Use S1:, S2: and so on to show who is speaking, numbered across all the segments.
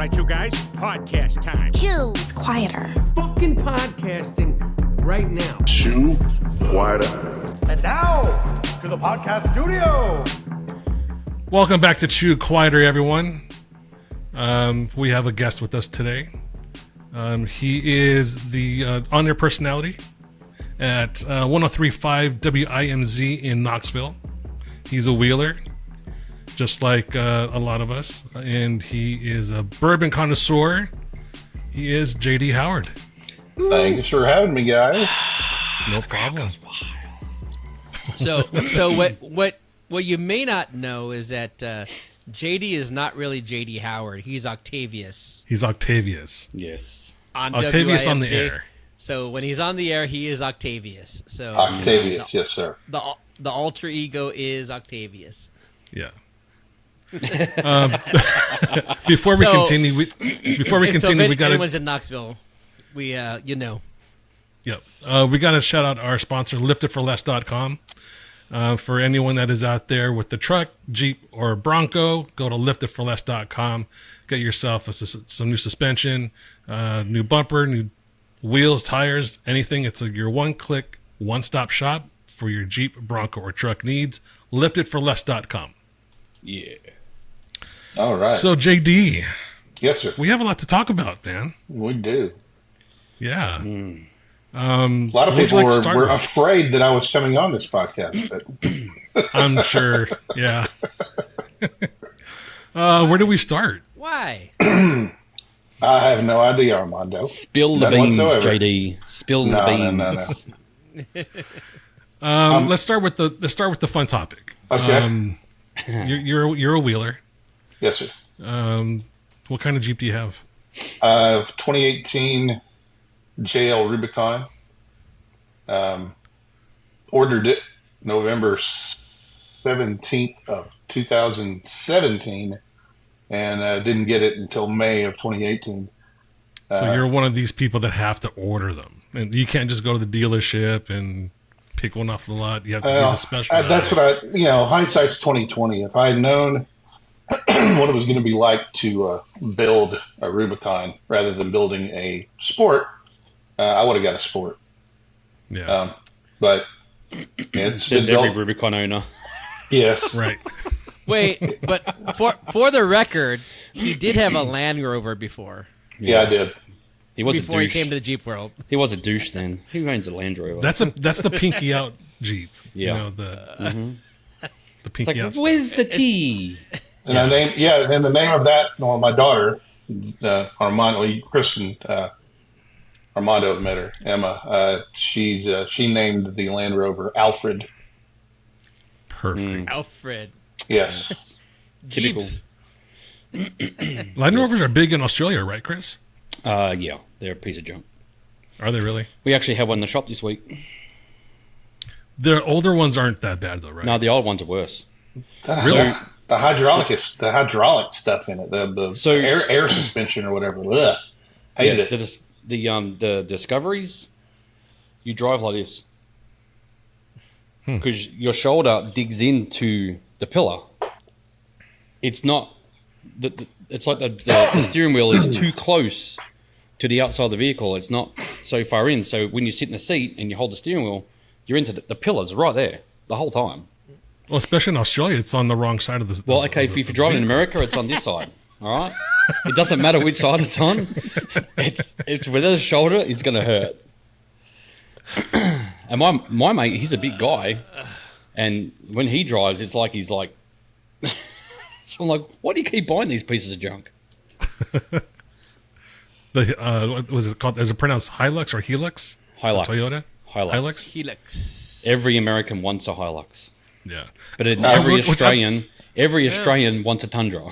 S1: right, you guys? Podcast time.
S2: Chew. It's quieter.
S3: Fucking podcasting right now.
S4: Chew quieter.
S5: And now, to the podcast studio.
S6: Welcome back to Chew Quieter, everyone. We have a guest with us today. He is the on-air personality at 103.5 WIMZ in Knoxville. He's a wheeler, just like a lot of us, and he is a bourbon connoisseur. He is JD Howard.
S4: Thanks for having me, guys.
S6: No problem.
S7: So what you may not know is that JD is not really JD Howard. He's Octavius.
S6: He's Octavius.
S8: Yes.
S7: On
S6: Octavius
S7: WIMZ.
S6: on the air.
S7: So when he's on the air, he is Octavius. So
S4: Octavius, yes, sir.
S7: The alter ego is Octavius.
S6: Yeah. Before we continue, we
S7: So if
S6: got
S7: anyone's
S6: to.
S7: in Knoxville, we
S6: Yep. We got to shout out our sponsor, liftitforless.com. For anyone that is out there with the truck, Jeep, or Bronco, go to liftitforless.com. Get yourself some new suspension, new bumper, new wheels, tires, anything. It's your one-click, one-stop shop for your Jeep, Bronco, or truck needs. Liftitforless.com.
S8: Yeah.
S4: All right.
S6: So, JD,
S4: yes, sir.
S6: we have a lot to talk about, man.
S4: We do.
S6: Yeah.
S4: A lot of people were
S6: with?
S4: afraid that I was coming on this podcast, but
S6: I'm sure. Yeah. Where do we start?
S7: Why?
S4: I have no idea, Armando.
S8: Spill the
S4: None
S8: beans,
S4: whatsoever.
S8: JD. Spill the beans.
S4: No.
S6: Let's start with the fun topic.
S4: Okay.
S6: You're a wheeler.
S4: Yes, sir.
S6: What kind of Jeep do you have?
S4: 2018 JL Rubicon. Ordered it November 17th of 2017 and didn't get it until May of 2018.
S6: So you're one of these people that have to order them, and you can't just go to the dealership and pick one off the lot. You have to be the special guy.
S4: That's what hindsight's 2020. If I had known what it was going to be like to build a Rubicon rather than building a Sport, I would have got a Sport.
S6: Yeah.
S4: But it's
S8: Says
S4: been
S8: every
S4: built.
S8: Rubicon owner.
S4: Yes.
S6: Right.
S7: Wait, but for the record, he did have a Land Rover before.
S4: Yeah, I did.
S8: He was
S7: Before
S8: a
S7: he
S8: douche.
S7: came to the Jeep world.
S8: He was a douche then. Who owns a Land Rover?
S6: That's the pinky out Jeep.
S8: Yeah.
S6: You know, the
S8: it's
S6: pinky
S8: like,
S6: out. stuff.
S8: where's the tea?
S4: And and the name of that, well, my daughter, Armando, Kristen, Armando met her, Emma. She named the Land Rover Alfred.
S6: Perfect.
S7: Alfred.
S4: Yes.
S8: Typical.
S7: Jeeps.
S6: Land Rovers are big in Australia, right, Chris?
S8: Yeah, they're a piece of junk.
S6: Are they really?
S8: We actually had one in the shop this week.
S6: The older ones aren't that bad, though, right?
S8: No, the old ones are worse.
S6: Really?
S4: The hydraulic stuff in it, the
S8: So-
S4: air suspension or whatever. Ugh. Hated it.
S8: The Discoveries, you drive like this because your shoulder digs into the pillar. It's not. It's like the steering wheel is too close to the outside of the vehicle. It's not so far in. So when you sit in the seat and you hold the steering wheel, you're into the pillars right there the whole time.
S6: Well, especially in Australia, it's on the wrong side of the.
S8: Well, okay, if you're driving in America, it's on this side. All right, it doesn't matter which side it's on. It's within the shoulder, it's going to hurt. And my mate, he's a big guy, and when he drives, it's like he's like. So I'm like, why do you keep buying these pieces of junk?
S6: What was it called? Is it pronounced Hilux or Helix?
S8: Hilux.
S6: Toyota?
S8: Hilux.
S7: Helix.
S8: Every American wants a Hilux,
S6: Yeah.
S8: but every
S6: which
S8: Australian wants a Tundra.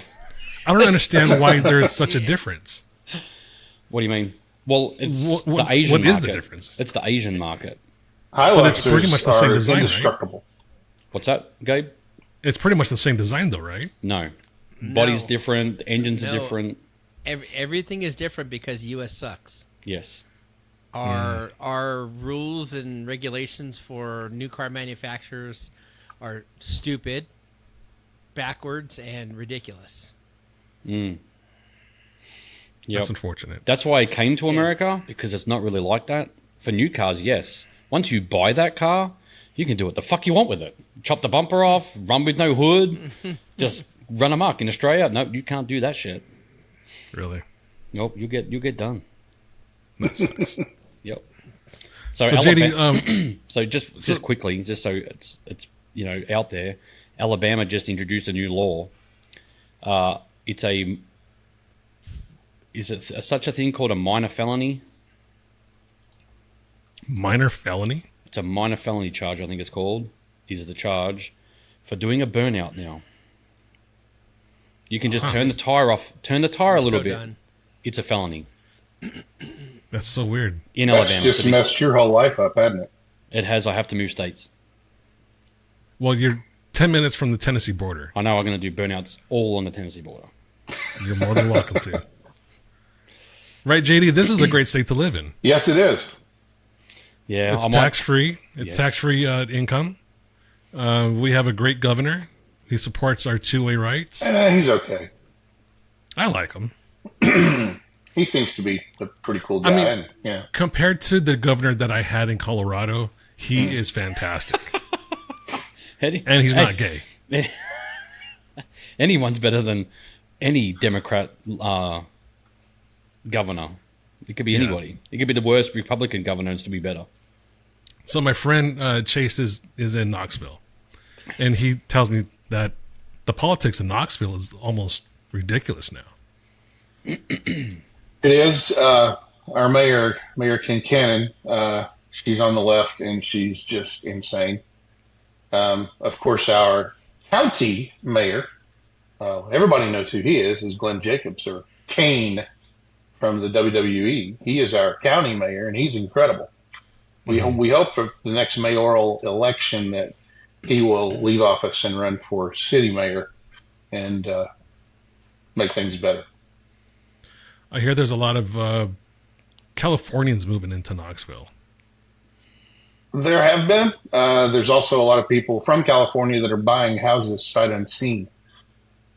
S6: I don't understand why there's such a difference.
S8: What do you mean? Well, it's
S6: What
S8: the Asian
S6: what
S8: market.
S6: is the difference?
S8: It's the Asian market.
S4: Hiluxers
S6: it's pretty much the same
S4: are
S6: design, right?
S4: indestructible.
S8: What's that, Gabe?
S6: It's pretty much the same design, though, right?
S8: No. Body's
S7: No.
S8: different. Engines are
S7: No.
S8: different.
S7: Everything is different because U.S. sucks.
S8: Yes.
S7: Our rules and regulations for new car manufacturers are stupid, backwards, and ridiculous.
S8: Yep.
S6: That's unfortunate.
S8: That's why I came to America, because it's not really like that. For new cars, yes. Once you buy that car, you can do what the fuck you want with it. Chop the bumper off, run with no hood, just run amok. In Australia, no, you can't do that shit.
S6: Really?
S8: Nope, you get done.
S6: That sucks.
S8: Yep.
S6: So
S8: Alabama-
S6: JD,
S8: So just quickly, just so it's out there, Alabama just introduced a new law. Is it such a thing called a minor felony?
S6: minor felony?
S8: It's a minor felony charge, I think it's called. Is the charge for doing a burnout now. You can just turn the tire off, turn the tire a little bit.
S7: Done.
S8: It's a felony
S6: That's so weird.
S8: in
S4: That's
S8: Alabama.
S4: just messed your whole life up, hasn't it?
S8: It has. I have to move states.
S6: Well, you're 10 minutes from the Tennessee border.
S8: I know I'm going to do burnouts all on the Tennessee border.
S6: You're more than welcome to. Right, JD? This is a great state to live in.
S4: Yes, it is.
S8: Yeah,
S6: It's
S8: I might-
S6: tax-free. It's
S8: Yes.
S6: tax-free income. We have a great governor. He supports our two-way rights.
S4: He's okay.
S6: I like him.
S4: He seems to be a pretty cool guy.
S6: I mean-
S4: and, yeah.
S6: Compared to the governor that I had in Colorado, he is fantastic.
S8: Eddie-
S6: And he's
S8: Hey,
S6: not gay.
S8: Anyone's better than any Democrat governor. It could be anybody. It could be the worst Republican governor and still be better.
S6: So my friend Chase is in Knoxville. And he tells me that the politics in Knoxville is almost ridiculous now.
S4: It is. Our mayor, Mayor Kincannon, she's on the left and she's just insane. Of course, our county mayor, everybody knows who he is Glenn Jacobs, or Kane from the WWE. He is our county mayor and he's incredible. We hope for the next mayoral election that he will leave office and run for city mayor and make things better.
S6: I hear there's a lot of Californians moving into Knoxville.
S4: There have been. There's also a lot of people from California that are buying houses sight unseen.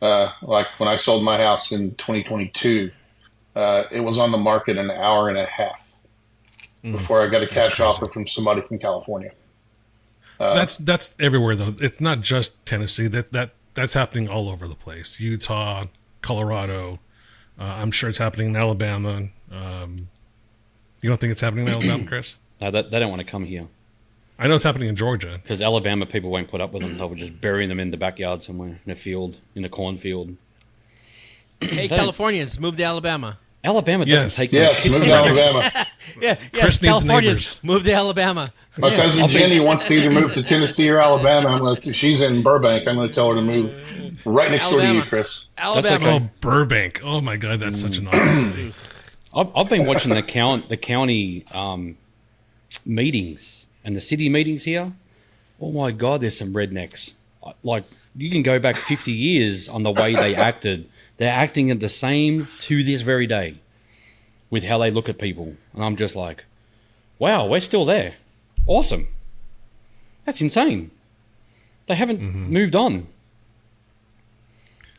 S4: Like when I sold my house in 2022, it was on the market an hour and a half before I got a cash offer from somebody from California.
S6: That's everywhere though. It's not just Tennessee. That's happening all over the place. Utah, Colorado. I'm sure it's happening in Alabama. You don't think it's happening in Alabama, Chris?
S8: No, they don't want to come here.
S6: I know it's happening in Georgia.
S8: Because Alabama people won't put up with them. They'll just bury them in the backyard somewhere, in a field, in a cornfield.
S7: Hey, Californians, move to Alabama.
S8: Alabama doesn't
S6: Yes.
S8: take
S4: Yes,
S8: no
S4: move
S8: shit
S4: to
S8: from
S4: Alabama.
S7: Yeah,
S6: Chris needs
S7: Californians,
S6: neighbors.
S7: move to Alabama.
S4: My cousin
S8: I'll be-
S4: Jenny wants to either move to Tennessee or Alabama. She's in Burbank. I'm going to tell her to move right next door to you,
S7: Alabama.
S4: Chris.
S7: Alabama.
S8: okay.
S6: Oh, Burbank. Oh my God, that's such an awesome city.
S8: I've been watching the county meetings and the city meetings here. Oh my God, there's some rednecks. Like, you can go back 50 years on the way they acted. They're acting the same to this very day with how they look at people. And I'm just like, wow, we're still there. Awesome. That's insane. They haven't moved on.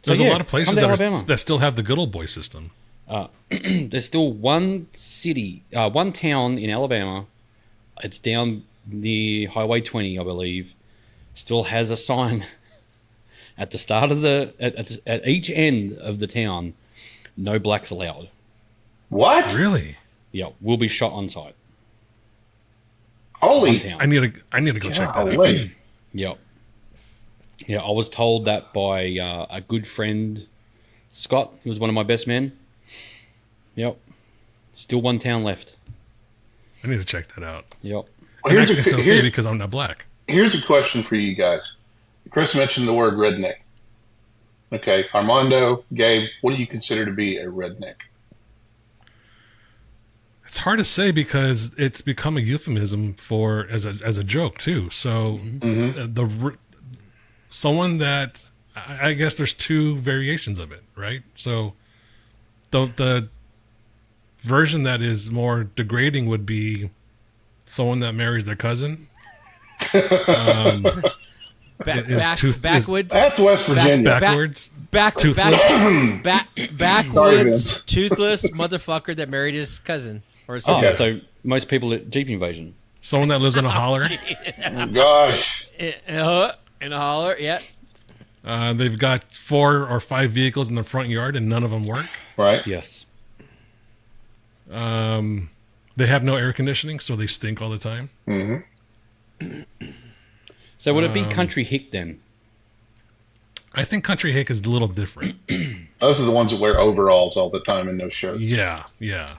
S6: There's
S8: So,
S6: a
S8: yeah,
S6: lot of places
S8: come to
S6: that,
S8: Alabama.
S6: that still have the good old boy system.
S8: There's still one town in Alabama. It's down near Highway 20, I believe. Still has a sign at the start of at each end of the town. No blacks allowed.
S4: What?
S6: Really?
S8: Yeah, will be shot on sight.
S4: Holy
S8: One town.
S6: I need to go check that out.
S4: golly.
S8: Yep. Yeah, I was told that by a good friend, Scott. He was one of my best men. Yep. Still one town left.
S6: I need to check that out.
S8: Yep.
S4: Well,
S6: And actually, it's okay
S4: here-
S6: because I'm not black.
S4: here's a question for you guys. Chris mentioned the word redneck. Okay, Armando, Gabe, what do you consider to be a redneck?
S6: It's hard to say because it's become a euphemism for as a joke too. So someone that I guess there's two variations of it, right? So the version that is more degrading would be someone that marries their cousin.
S7: backwoods.
S4: That's West Virginia.
S6: backwards.
S7: Backwoods,
S4: Sorry, Vince.
S7: toothless motherfucker that married his cousin or his
S8: Oh,
S7: sister.
S8: so most people at Jeep Invasion.
S6: Someone that lives in a holler.
S4: Gosh.
S7: In a holler, yeah.
S6: They've got 4 or 5 vehicles in the front yard, and none of them work.
S4: Right?
S8: Yes.
S6: They have no air conditioning, so they stink all the time.
S8: So would it be Country Hick then?
S6: I think Country Hick is a little different.
S4: Those are the ones that wear overalls all the time and no shirts.
S6: Yeah.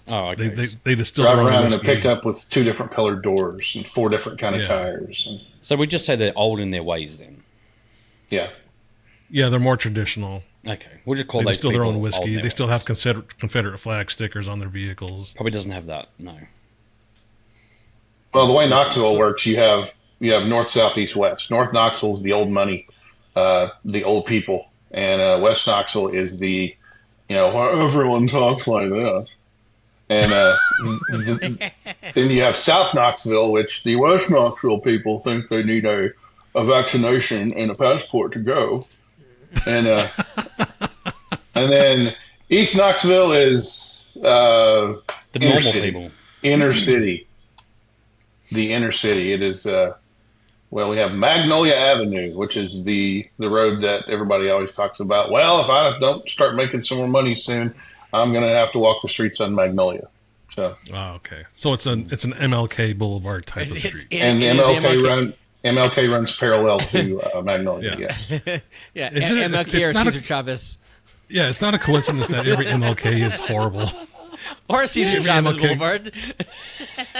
S8: Oh, okay.
S6: They distill
S4: Drive
S6: their own
S4: around in a
S6: whiskey.
S4: pickup with 2 different colored doors and 4 different kind of
S6: Yeah.
S4: tires. And,
S8: So we just say they're old in their ways then.
S4: yeah.
S6: Yeah, they're more traditional.
S8: Okay, we'll just call
S6: They
S8: those
S6: distill their
S8: people
S6: own
S8: old
S6: whiskey.
S8: in their
S6: They still
S8: ways.
S6: have Confederate flag stickers on their vehicles.
S8: Probably doesn't have that. No.
S4: Well, the way Knoxville works, you have north, south, east, west. North Knoxville is the old money, the old people, and West Knoxville is the, where everyone talks like this. And then you have South Knoxville, which the West Knoxville people think they need a vaccination and a passport to go, and then East Knoxville is
S8: The
S4: Inner
S8: normal
S4: city.
S8: people.
S4: inner city. The inner city. It is we have Magnolia Avenue, which is the road that everybody always talks about. Well, if I don't start making some more money soon, I'm going to have to walk the streets on Magnolia. So,
S6: Oh, okay. So it's an MLK Boulevard type of street.
S4: and
S7: it is
S4: MLK runs parallel to Magnolia.
S6: Yeah.
S4: Yes.
S7: Yeah,
S6: Isn't it-
S7: MLK
S6: it's
S7: or
S6: not a-
S7: Cesar Chavez.
S6: Yeah, it's not a coincidence that every MLK is horrible.
S7: Or Cesar Chavez
S6: MLK.
S7: Boulevard.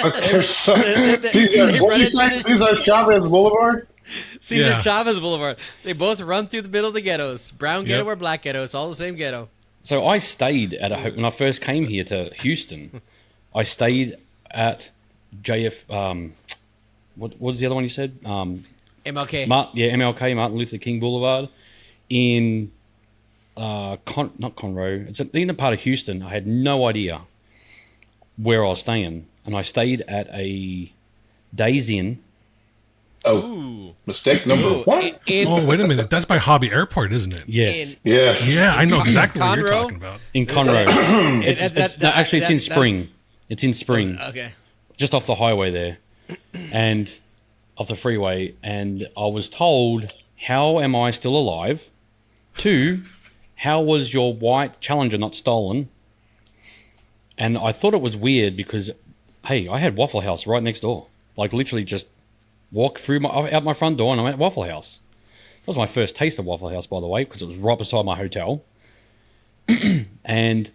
S4: But there's so,
S7: They
S4: Cesar, what
S7: run
S4: do you say?
S7: into-
S4: Cesar Chavez Boulevard?
S7: Cesar
S6: Yeah.
S7: Chavez Boulevard. They both run through the middle of the ghettos. Brown ghetto
S6: Yep.
S7: or black ghetto. It's all the same ghetto.
S8: So I stayed at when I first came here to Houston. I stayed at JF. What was the other one you said?
S7: MLK.
S8: MLK, Martin Luther King Boulevard, in not Conroe. It's in a part of Houston. I had no idea where I was staying, and I stayed at a Days Inn.
S4: Oh, mistake number one.
S6: Oh, wait a minute. That's by Hobby Airport, isn't it?
S8: Yes,
S4: Yes.
S6: Yeah, I know exactly what you're
S7: Conroe?
S6: talking about.
S8: in Conroe. Actually, it's in
S7: that-
S8: Spring. It's in Spring.
S7: Okay.
S8: Just off the highway there, and off the freeway. And I was told, "How am I still alive?" 2, how was your white Challenger not stolen? And I thought it was weird because, hey, I had Waffle House right next door. Like literally just walk out my front door and I'm at Waffle House. That was my first taste of Waffle House, by the way, because it was right beside my hotel. And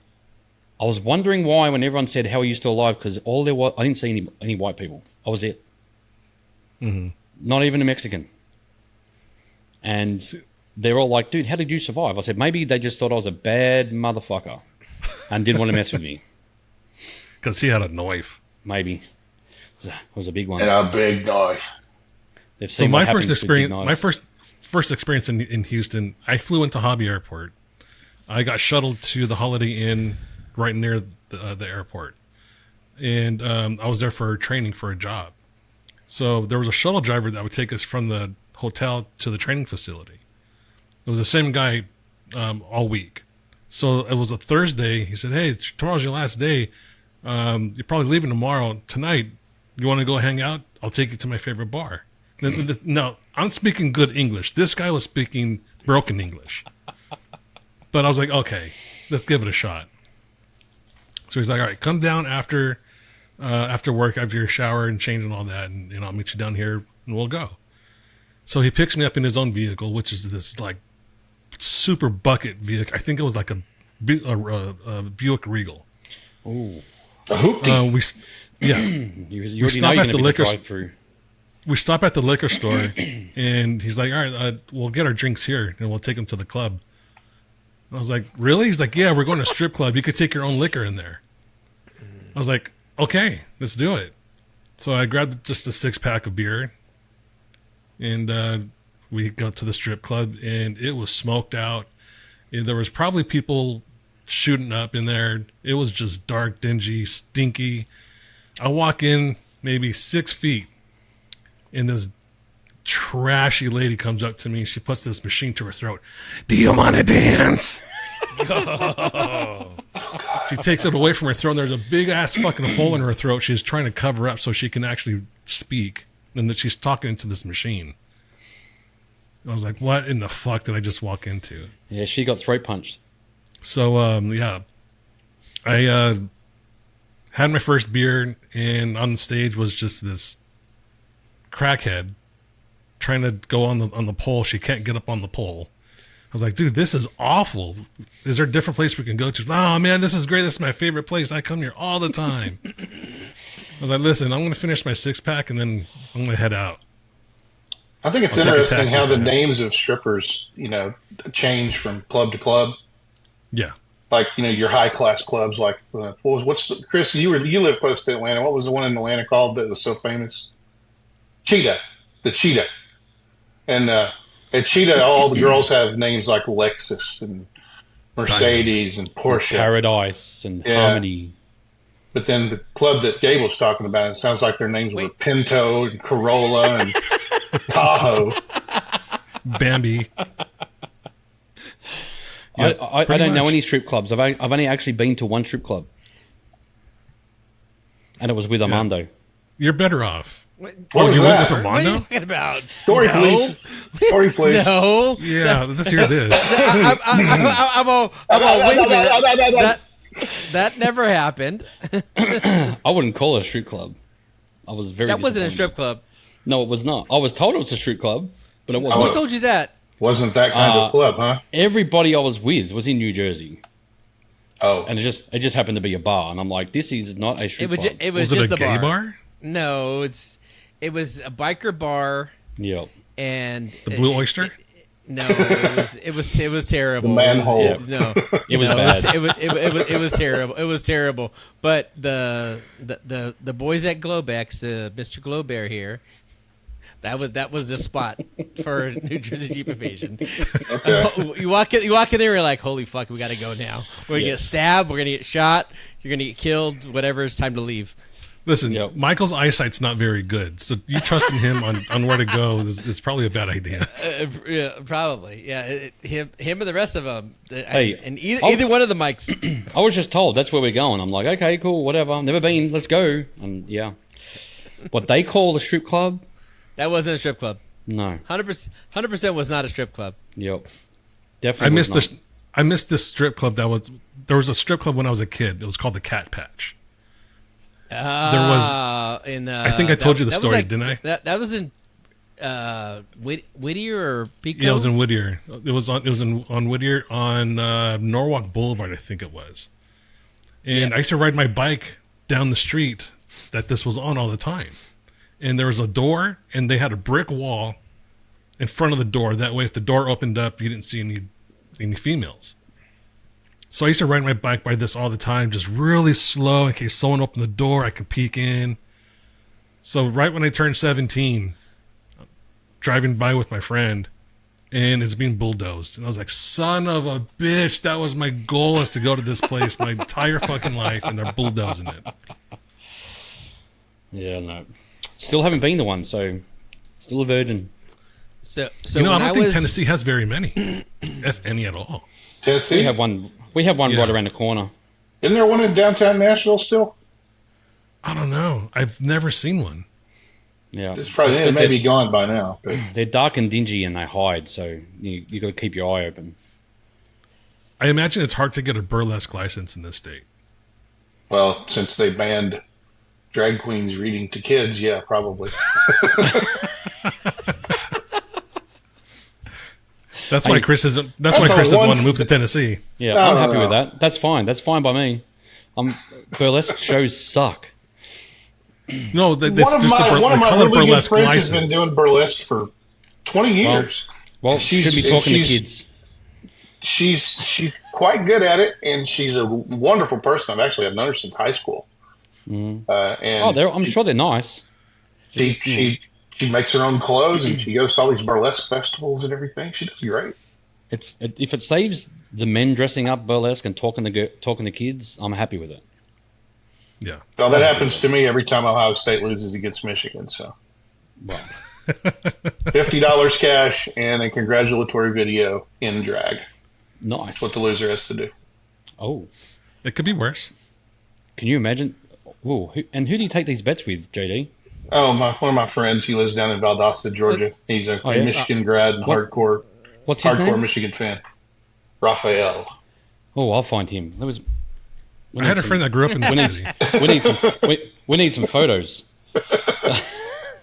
S8: I was wondering why when everyone said, "How are you still alive?" Because all there was, I didn't see any white people. I was it. Not even a Mexican. And they're all like, "Dude, how did you survive?" I said, "Maybe they just thought I was a bad motherfucker and didn't want to mess with me.
S6: Because he had a knife.
S8: Maybe." It was a big one.
S4: And a big knife.
S8: They've
S6: So
S8: seen
S6: my
S8: what
S6: first
S8: happens with big
S6: experience,
S8: knives.
S6: first experience in Houston, I flew into Hobby Airport. I got shuttled to the Holiday Inn right near the airport, and I was there for training for a job. So there was a shuttle driver that would take us from the hotel to the training facility. It was the same guy all week. So it was a Thursday. He said, "Hey, tomorrow's your last day. You're probably leaving tomorrow. Tonight, you want to go hang out? I'll take you to my favorite bar." No, I'm speaking good English. This guy was speaking broken English. But I was like, okay, let's give it a shot. So he's like, all right, come down after work, after your shower and change and all that, and I'll meet you down here and we'll go. So he picks me up in his own vehicle, which is this like super bucket vehicle. I think it was like a Buick Regal.
S4: A hoopty.
S8: You already
S6: stop
S8: know
S6: at
S8: you're
S6: the
S8: going to
S6: liquor
S8: drive-through.
S6: We stop at the liquor store, and he's like, all right, we'll get our drinks here, and we'll take them to the club. I was like, really? He's like, yeah, we're going to a strip club. You could take your own liquor in there. I was like, okay, let's do it. So I grabbed just a 6-pack of beer, and we got to the strip club, and it was smoked out. And there was probably people shooting up in there. It was just dark, dingy, stinky. I walk in maybe 6 feet in this trashy lady comes up to me. She puts this machine to her throat. Do you want to dance? She takes it away from her throat. And there's a big ass fucking hole in her throat. She's trying to cover up so she can actually speak, and that she's talking into this machine. I was like, what in the fuck did I just walk into?
S8: Yeah, she got throat punched.
S6: So, yeah. I had my first beer, and on the stage was just this crackhead trying to go on the pole. She can't get up on the pole. I was like, dude, this is awful. Is there a different place we can go to? Oh, man, this is great. This is my favorite place. I come here all the time. I was like, listen, I'm going to finish my 6-pack, and then I'm going to head out.
S4: I think it's
S6: I'll take a
S4: interesting
S6: taxi
S4: how
S6: for
S4: the
S6: that.
S4: names of strippers, change from club to club.
S6: Yeah.
S4: Like, your high class clubs. Like, Chris? You live close to Atlanta. What was the one in Atlanta called that was so famous? Cheetah, the Cheetah, and at Cheetah, all the girls have names like Lexus and Mercedes and Porsche.
S8: Paradise and
S4: Yeah.
S8: Harmony.
S4: But then the club that Gabe was talking about, it sounds like their names were Pinto and Corolla and Tahoe.
S6: Bambi.
S8: I
S6: pretty
S8: don't know
S6: much.
S8: any strip clubs. I've only actually been to one strip club, and it was with Armando.
S6: You're better off.
S4: What
S6: Oh,
S4: was
S6: you
S4: that?
S6: went with
S7: What are you
S6: Armando?
S7: talking about?
S4: Story,
S7: No.
S4: please. Story, please.
S7: No.
S6: Yeah, let's hear this.
S7: I'm all, wait a minute. That never happened.
S8: I wouldn't call it a strip club. I was very.
S7: That wasn't a
S8: disappointed.
S7: strip club.
S8: No, it was not. I was told it was a strip club, but it wasn't.
S7: Who told you that?
S4: Wasn't that kind of club, huh?
S8: Everybody I was with was in New Jersey,
S4: Oh,
S8: and it just happened to be a bar, and I'm like, this is not a
S7: It
S8: strip
S7: was.
S8: club.
S7: It was
S6: Was it
S7: just
S6: a
S7: the
S6: gay
S7: bar.
S6: bar?
S7: No, it was a biker bar,
S8: Yeah.
S7: and
S6: The Blue Oyster?
S7: No, it was terrible.
S4: The manhole.
S7: It was, no,
S8: It was
S7: no,
S8: bad.
S7: It was terrible. It was terrible. But the boys at Globex, Mr. Globear here, that was the spot for New Jersey Jeep Invasion.
S4: okay.
S7: You walk in there, you're like, holy fuck, we got to go now. We're gonna get stabbed. We're gonna get shot. You're gonna get killed. Whatever. It's time to leave.
S6: Listen,
S8: Yep.
S6: Michael's eyesight's not very good, so you trusting him on where to go is probably a bad idea.
S7: Yeah, probably. Yeah, him and the rest of them.
S8: Hey,
S7: and either one of the mics.
S8: I was just told that's where we're going. I'm like, okay, cool, whatever. Never been. Let's go. And yeah, what they call a strip club?
S7: That wasn't a strip club.
S8: No.
S7: 100% was not a strip club.
S8: Yep. Definitely.
S6: I
S8: was
S6: missed
S8: not.
S6: this. I missed this strip club there was a strip club when I was a kid. It was called the Cat Patch. I think I told you the story, didn't I?
S7: That was in Whittier or Pico.
S6: Yeah, it was in Whittier. It was on Whittier on Norwalk Boulevard, I think it was. And I used to ride my bike down the street that this was on all the time. And there was a door, and they had a brick wall in front of the door. That way, if the door opened up, you didn't see any females. So I used to ride my bike by this all the time, just really slow in case someone opened the door, I could peek in. So right when I turned 17, driving by with my friend, and it's being bulldozed. And I was like, son of a bitch, that was my goal, is to go to this place my entire fucking life, and they're bulldozing it.
S8: Yeah, no. Still haven't been to one, so still a virgin.
S7: So
S6: I
S7: when
S6: don't think
S7: was,
S6: Tennessee has very many, if any at all.
S4: Tennessee?
S8: We have one. We have one
S6: Yeah.
S8: right around the corner.
S4: Isn't there one in downtown Nashville still?
S6: I don't know. I've never seen one.
S8: Yeah,
S4: It's probably
S8: That's
S4: it
S8: 'cause
S4: may be gone by now. But
S8: they're dark and dingy and they hide, so you got to keep your eye open.
S6: I imagine it's hard to get a burlesque license in this state.
S4: well, since they banned drag queens reading to kids, yeah, probably.
S6: That's why
S8: Hey,
S6: Chris isn't.
S4: that's
S6: That's why
S4: a
S6: Chris doesn't
S4: one-
S6: want to move to Tennessee.
S8: Yeah,
S4: No,
S8: I'm
S4: no,
S8: happy
S4: no.
S8: with that. That's fine. That's fine by me. Burlesque shows suck.
S6: No, it's
S4: one of
S6: just
S4: my
S6: color
S4: really good
S6: burlesque
S4: friends
S6: license.
S4: has been doing burlesque for 20 years.
S8: Well, she should be talking to kids.
S4: She's quite good at it, and she's a wonderful person. I've known her since high school. And
S8: I'm sure they're nice.
S4: she makes her own clothes, and she goes to all these burlesque festivals and everything. She does great.
S8: If it saves the men dressing up burlesque and talking to kids, I'm happy with it.
S6: Yeah.
S4: Well, that happens to me every time Ohio State loses against Michigan. So
S8: Well,
S4: $50 cash and a congratulatory video in drag.
S8: Nice.
S4: That's what the loser has to do.
S8: Oh,
S6: It could be worse.
S8: can you imagine? Whoa, who do you take these bets with, JD?
S4: Oh, one of my friends, he lives down in Valdosta, Georgia. He's a
S8: yeah?
S4: Michigan grad and
S8: What-
S4: hardcore
S8: What's his name?
S4: Michigan fan. Raphael.
S8: Oh, I'll find him.
S6: I had a friend that grew up in the city.
S8: We need some photos.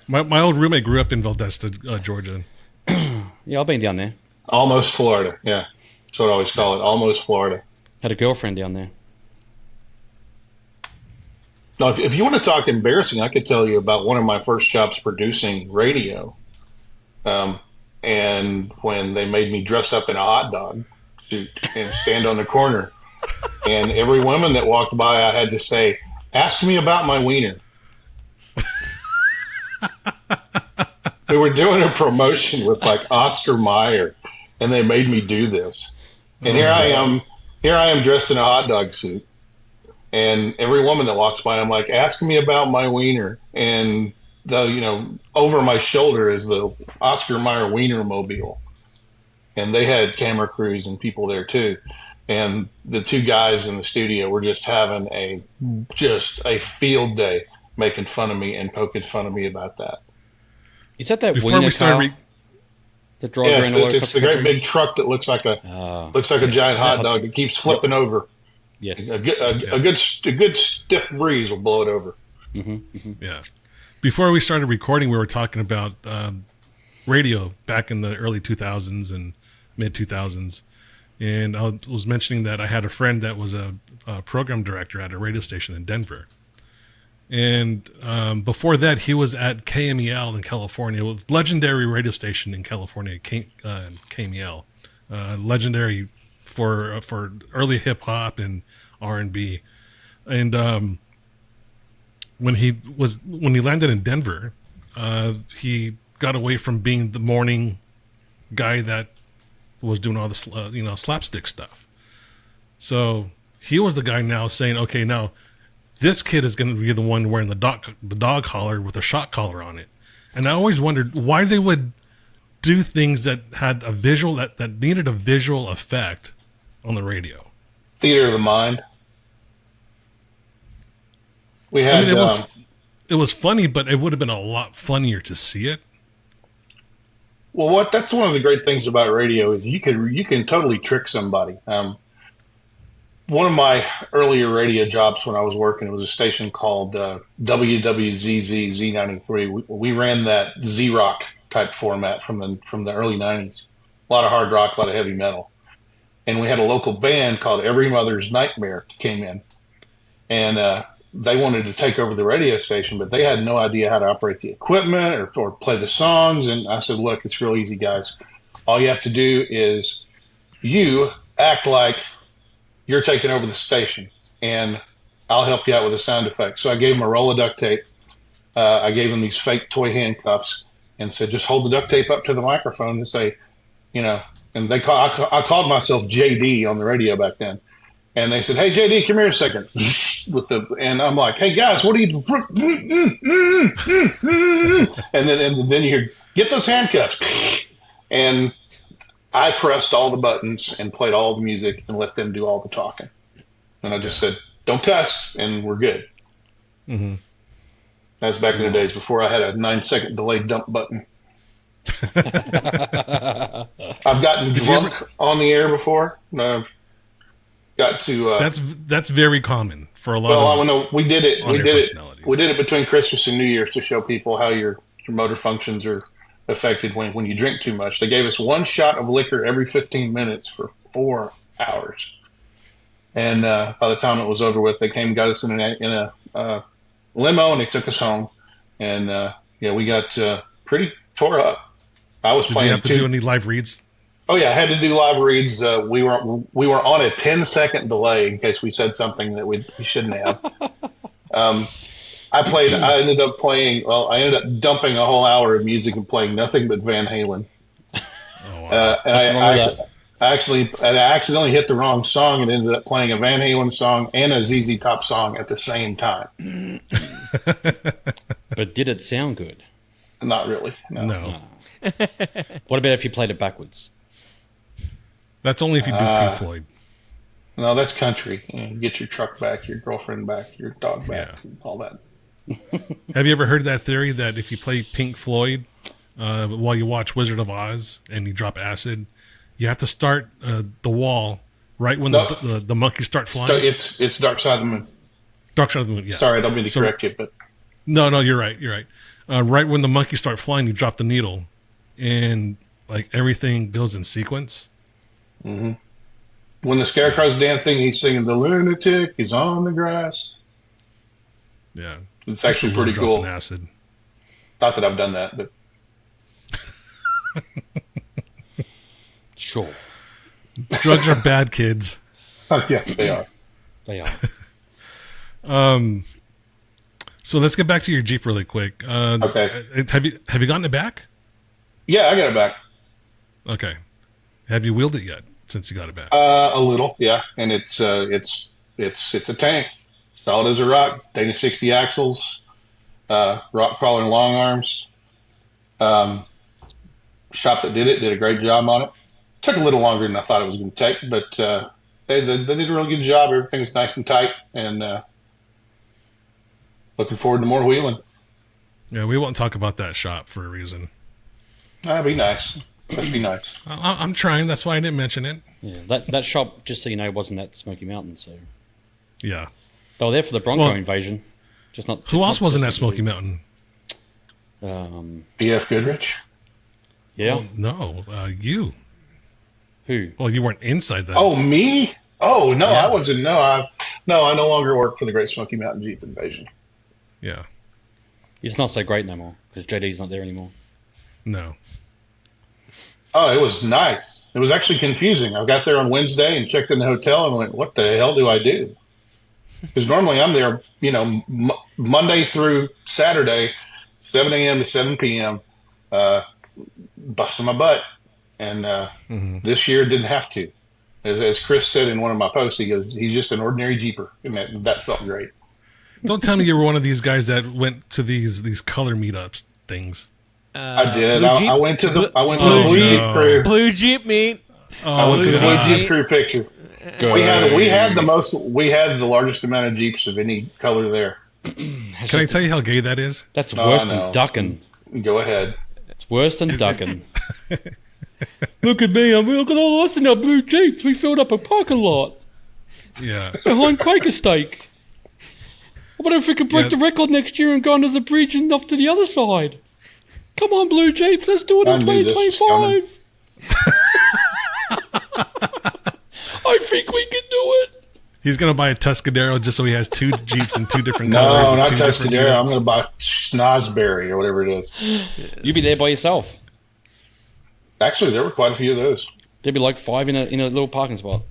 S6: My old roommate grew up in Valdosta, Georgia.
S8: Yeah, I've been down there.
S4: Almost Florida. Yeah. That's what I always call it. Almost Florida.
S8: Had a girlfriend down there.
S4: Now, if you want to talk embarrassing, I could tell you about one of my first jobs producing radio. And when they made me dress up in a hot dog suit and stand on the corner, and every woman that walked by, I had to say, "Ask me about my wiener." We were doing a promotion with like Oscar Mayer, and they made me do this. And here I am dressed in a hot dog suit. And every woman that walks by, I'm like, "Ask me about my wiener." And over my shoulder is the Oscar Mayer Wiener Mobile. And they had camera crews and people there too. And the two guys in the studio were just having a field day making fun of me and poking fun of me about that.
S8: Is that
S6: Before
S8: wiener
S6: we started,
S8: car that drives
S4: Yeah,
S8: around all over
S4: it's the great big truck that looks like a giant hot dog that keeps flipping over.
S8: Yes.
S4: A good stiff breeze will blow it over.
S6: yeah. Before we started recording, we were talking about radio back in the early 2000s and mid 2000s. And I was mentioning that I had a friend that was a program director at a radio station in Denver. And before that, he was at KMEL in California, a legendary radio station in California, KMEL, legendary for early hip hop and R&B. And when he landed in Denver, he got away from being the morning guy that was doing all the slapstick stuff. So he was the guy now saying, okay, now this kid is going to be the one wearing the dog collar with a shot collar on it. And I always wondered why they would do things that had a visual that needed a visual effect on the radio.
S4: Theater of the mind. We had.
S6: It was funny, but it would have been a lot funnier to see it.
S4: Well, that's one of the great things about radio is you can totally trick somebody. One of my earlier radio jobs when I was working, it was a station called WWZZ Z93. We ran that Z-Rock type format from the early 90s. A lot of hard rock, a lot of heavy metal. And we had a local band called Every Mother's Nightmare came in. And they wanted to take over the radio station, but they had no idea how to operate the equipment or play the songs. And I said, look, it's real easy, guys. All you have to do is you act like you're taking over the station, and I'll help you out with the sound effects. So I gave him a roll of duct tape. I gave him these fake toy handcuffs and said, just hold the duct tape up to the microphone and say, and I called myself JD on the radio back then. And they said, hey, JD, come here a second. And I'm like, hey, guys, what are you and then you hear, get those handcuffs. And I pressed all the buttons and played all the music and let them do all the talking. And I just said, don't cuss, and we're good.
S6: Mm-hmm.
S4: That was back in the days before I had a 9-second delay dump button. I've gotten drunk on the air before. Got to.
S6: That's very common for a lot of.
S4: Well, I know we did it. We did it.
S6: personalities.
S4: We did it between Christmas and New Year's to show people how your motor functions are affected when you drink too much. They gave us one shot of liquor every 15 minutes for 4 hours. And by the time it was over with, they came and got us in a limo, and they took us home. And we got pretty tore up. I was
S6: Did
S4: playing.
S6: you have to do any live reads?
S4: Oh yeah, I had to do live reads. We were on a 10-second delay in case we said something that we shouldn't have. I ended up dumping a whole hour of music and playing nothing but Van Halen.
S6: Oh, wow.
S4: And I accidentally hit the wrong song and ended up playing a Van Halen song and a ZZ Top song at the same time.
S8: But did it sound good?
S4: Not really.
S6: No.
S8: What about if you played it backwards?
S6: That's only if you do Pink Floyd.
S4: No, that's country. Get your truck back, your girlfriend back, your dog back,
S6: Yeah.
S4: and all that.
S6: Have you ever heard that theory that if you play Pink Floyd while you watch Wizard of Oz and you drop acid, you have to start the wall right when
S4: No.
S6: the monkeys start flying?
S4: So it's Dark Side of the Moon.
S6: Dark Side of the Moon, yeah.
S4: Sorry, I don't mean to
S6: So-
S4: correct you, but
S6: No, you're right. You're right. Right when the monkeys start flying, you drop the needle, and like everything goes in sequence.
S4: when the Scarecrow's dancing, he's singing "The Lunatic is on the grass."
S6: Yeah,
S4: It's actually pretty
S6: Dropping
S4: cool.
S6: acid.
S4: Not that I've done that, but
S8: Sure,
S6: Drugs are bad, kids.
S4: yes, they are.
S8: they are.
S6: So let's get back to your Jeep really quick.
S4: Okay.
S6: Have you gotten it back?
S4: Yeah, I got it back.
S6: Okay. Have you wheeled it yet since you got it back?
S4: A little, yeah, and it's a tank, solid as a rock. Dana 60 axles, rock crawler and long arms. Shop that did a great job on it. Took a little longer than I thought it was going to take, but they did a really good job. Everything's nice and tight, and looking forward to more wheeling.
S6: Yeah, we won't talk about that shop for a reason.
S4: That'd be nice. That'd be nice.
S6: I'm trying. That's why I didn't mention it.
S8: Yeah, that shop, just so you know, wasn't at Smoky Mountain, so
S6: Yeah.
S8: they were there for the Bronco
S6: Well,
S8: invasion. Just not.
S6: Who else
S8: not
S6: wasn't at
S8: just
S6: Smoky
S8: the-
S6: Mountain?
S4: BF Goodrich.
S8: Yeah.
S6: No, you.
S8: Who?
S6: Well, you weren't inside that.
S4: Oh, me? Oh no, I wasn't. No, I no longer work for the Great Smoky Mountain Jeep Invasion.
S6: Yeah.
S8: It's not so great no more because JD's not there anymore.
S6: No.
S4: Oh, it was nice. It was actually confusing. I got there on Wednesday and checked in the hotel and went, "What the hell do I do?" Because normally I'm there, Monday through Saturday, 7 a.m. to 7 p.m., busting my butt. And this year didn't have to. As Chris said in one of my posts, he goes, "He's just an ordinary Jeeper," and that felt great.
S6: Don't tell me you were one of these guys that went to these color meetups things.
S4: I did.
S7: Blue Jeep?
S4: I went to the
S6: Oh,
S4: Blue Jeep
S6: no.
S4: crew.
S7: Blue Jeep meet.
S4: I went to the Blue Jeep crew picture.
S8: Good.
S4: We had the largest amount of Jeeps of any color there.
S6: Can I tell you how gay that is?
S8: That's
S4: Oh,
S8: worse
S4: I
S8: than
S4: know.
S8: ducking.
S4: Go ahead.
S8: It's worse than ducking. Look at me, I'm looking at all us in our blue Jeeps. We filled up a parking lot
S6: Yeah.
S8: behind Quaker Steak. I wonder if we could break
S6: Yeah.
S8: the record next year and go under the bridge and off to the other side. Come on, Blue Jeeps, let's do it
S4: I
S8: in
S4: knew this was coming.
S8: 2025. I think we can do it.
S6: He's gonna buy a Tuscadero just so he has two Jeeps in two different
S4: No,
S6: colors. and
S4: not
S6: two different
S4: Tuscadero. I'm
S6: units.
S4: going to buy Snozberry or whatever it is.
S8: You be there by yourself.
S4: Actually, there were quite a few of those.
S8: There'd be like 5 in a little parking spot.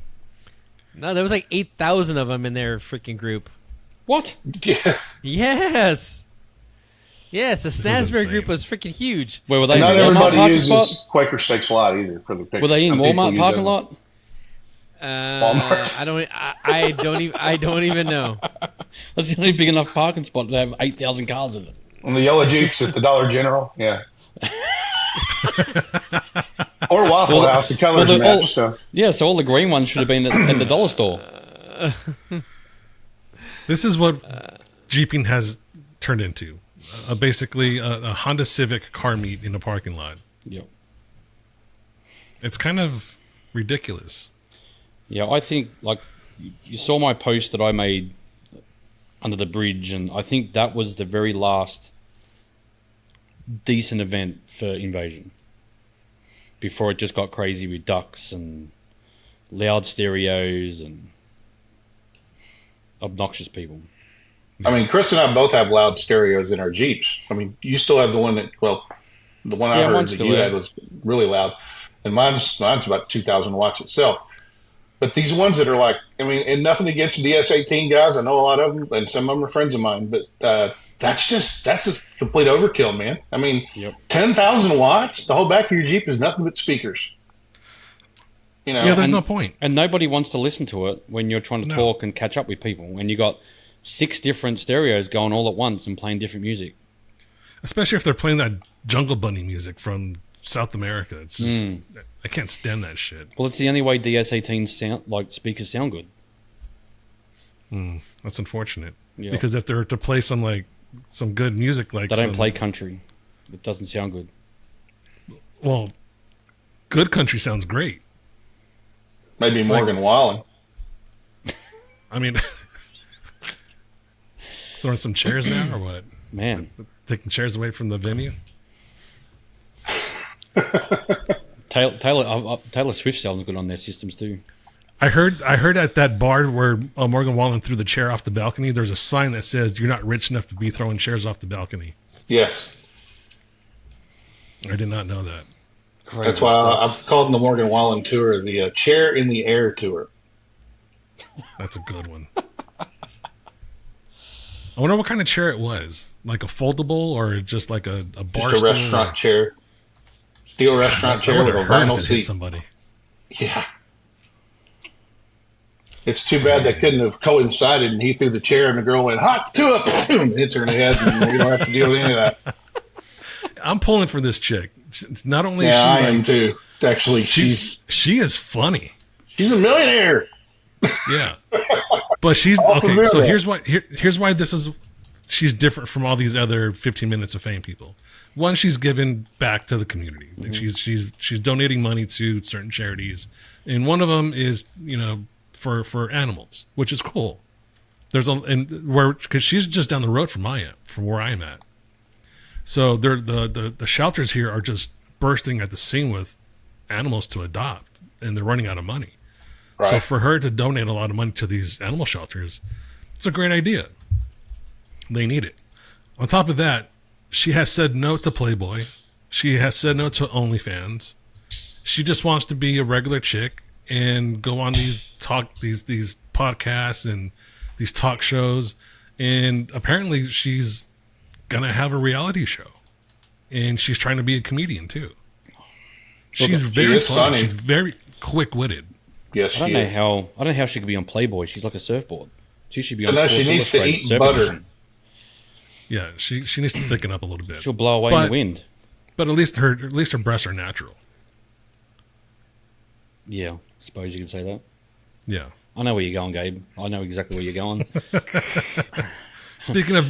S7: No, there was like 8,000 of them in their freaking group.
S8: What?
S4: Yeah.
S7: Yes. Yes, the
S6: is
S7: Snazberry group
S6: insane.
S7: was freaking huge.
S8: Where were they?
S4: Not
S8: in a Walmart
S4: everybody
S8: parking
S4: uses
S8: spot?
S4: Quaker Steaks a lot either for the pictures.
S8: Were they in
S4: Some people
S8: Walmart
S4: use
S8: parking
S4: them.
S8: lot?
S4: Walmart.
S7: I don't even know.
S8: That's the only big enough parking spot to have 8,000 cars in it.
S4: And the yellow Jeeps at the Dollar General, yeah. Or Waffle
S8: Well,
S4: House, the colors
S8: well,
S4: match. So
S8: Yeah, so all the green ones should have been at the dollar store.
S6: This is what Jeeping has turned into. Basically, a Honda Civic car meet in a parking lot.
S8: Yep.
S6: It's kind of ridiculous.
S8: Yeah, I think, like, you saw my post that I made under the bridge, and I think that was the very last decent event for Invasion. Before it just got crazy with ducks and loud stereos and obnoxious people.
S4: I mean, Chris and I both have loud stereos in our Jeeps. I mean, you still have the one the one I
S8: Yeah,
S4: heard
S8: mine's
S4: that
S8: still
S4: you
S8: there.
S4: had was really loud, and mine's about 2,000 watts itself. But these ones that are like, I mean, and nothing against the DS18 guys, I know a lot of them, and some of them are friends of mine, but that's a complete overkill, man. I mean,
S8: Yep.
S4: 10,000 watts, the whole back of your Jeep is nothing but speakers. You know,
S6: Yeah, there's no point.
S8: And nobody wants to listen to it when you're trying to
S6: No.
S8: talk and catch up with people. And you got 6 different stereos going all at once and playing different music.
S6: Especially if they're playing that Jungle Bunny music from South America. It's just I can't stand that shit.
S8: Well, it's the only way DS18 sound like speakers sound good.
S6: That's unfortunate.
S8: Yeah.
S6: Because if they were to play some good music, like
S8: They don't play country. It doesn't sound good.
S6: Well, good country sounds great.
S4: Maybe Morgan Wallen.
S6: I mean, throwing some chairs now or what?
S8: Man,
S6: Taking chairs away from the venue?
S8: Taylor Swift sounds good on their systems too.
S6: I heard at that bar where Morgan Wallen threw the chair off the balcony, there's a sign that says you're not rich enough to be throwing chairs off the balcony.
S4: Yes.
S6: I did not know that.
S8: Crazy
S4: That's why
S8: stuff.
S4: I've called the Morgan Wallen tour the Chair in the Air tour.
S6: That's a good one. I wonder what kind of chair it was. Like a foldable or just like a bar
S4: Just a
S6: stool?
S4: restaurant chair. Steel restaurant
S6: That
S4: chair with
S6: would
S4: a
S6: have hurt
S4: vinyl
S6: if it hit
S4: seat.
S6: somebody.
S4: Yeah. It's too bad they couldn't have coincided and he threw the chair and the girl went, hot to it, boom, hits her in the head and we don't have to deal with any of that.
S6: I'm pulling for this chick. It's not only
S4: Yeah, I
S6: is
S4: am too. Actually,
S6: she is funny.
S4: she's a millionaire.
S6: Yeah. But she's
S4: All
S6: okay,
S4: familiar.
S6: so here's why she's different from all these other 15 minutes of fame people. One, she's given back to the community. Like she's donating money to certain charities, and one of them is for animals, which is cool. Because she's just down the road from where I'm at. So the shelters here are just bursting at the seam with animals to adopt, and they're running out of money.
S4: Right.
S6: So for her to donate a lot of money to these animal shelters, it's a great idea. They need it. On top of that, she has said no to Playboy. She has said no to OnlyFans. She just wants to be a regular chick and go on these podcasts and these talk shows. And apparently she's gonna have a reality show. And she's trying to be a comedian too. She's very
S4: is
S6: funny.
S4: funny.
S6: She's very quick-witted.
S4: Yes,
S8: I
S4: she
S8: don't
S4: is.
S8: know how she could be on Playboy. She's like a surfboard. She should be
S4: So
S8: on.
S4: now she
S8: Sports
S4: needs to
S8: Illustrated
S4: eat
S8: Surf
S4: butter.
S8: Edition.
S6: Yeah, she needs to thicken up a little bit.
S8: She'll blow away in
S6: But-
S8: the wind.
S6: But at least her breasts are natural.
S8: Yeah, I suppose you could say that.
S6: Yeah.
S8: I know where you're going, Gabe. I know exactly where you're going.
S6: Speaking of,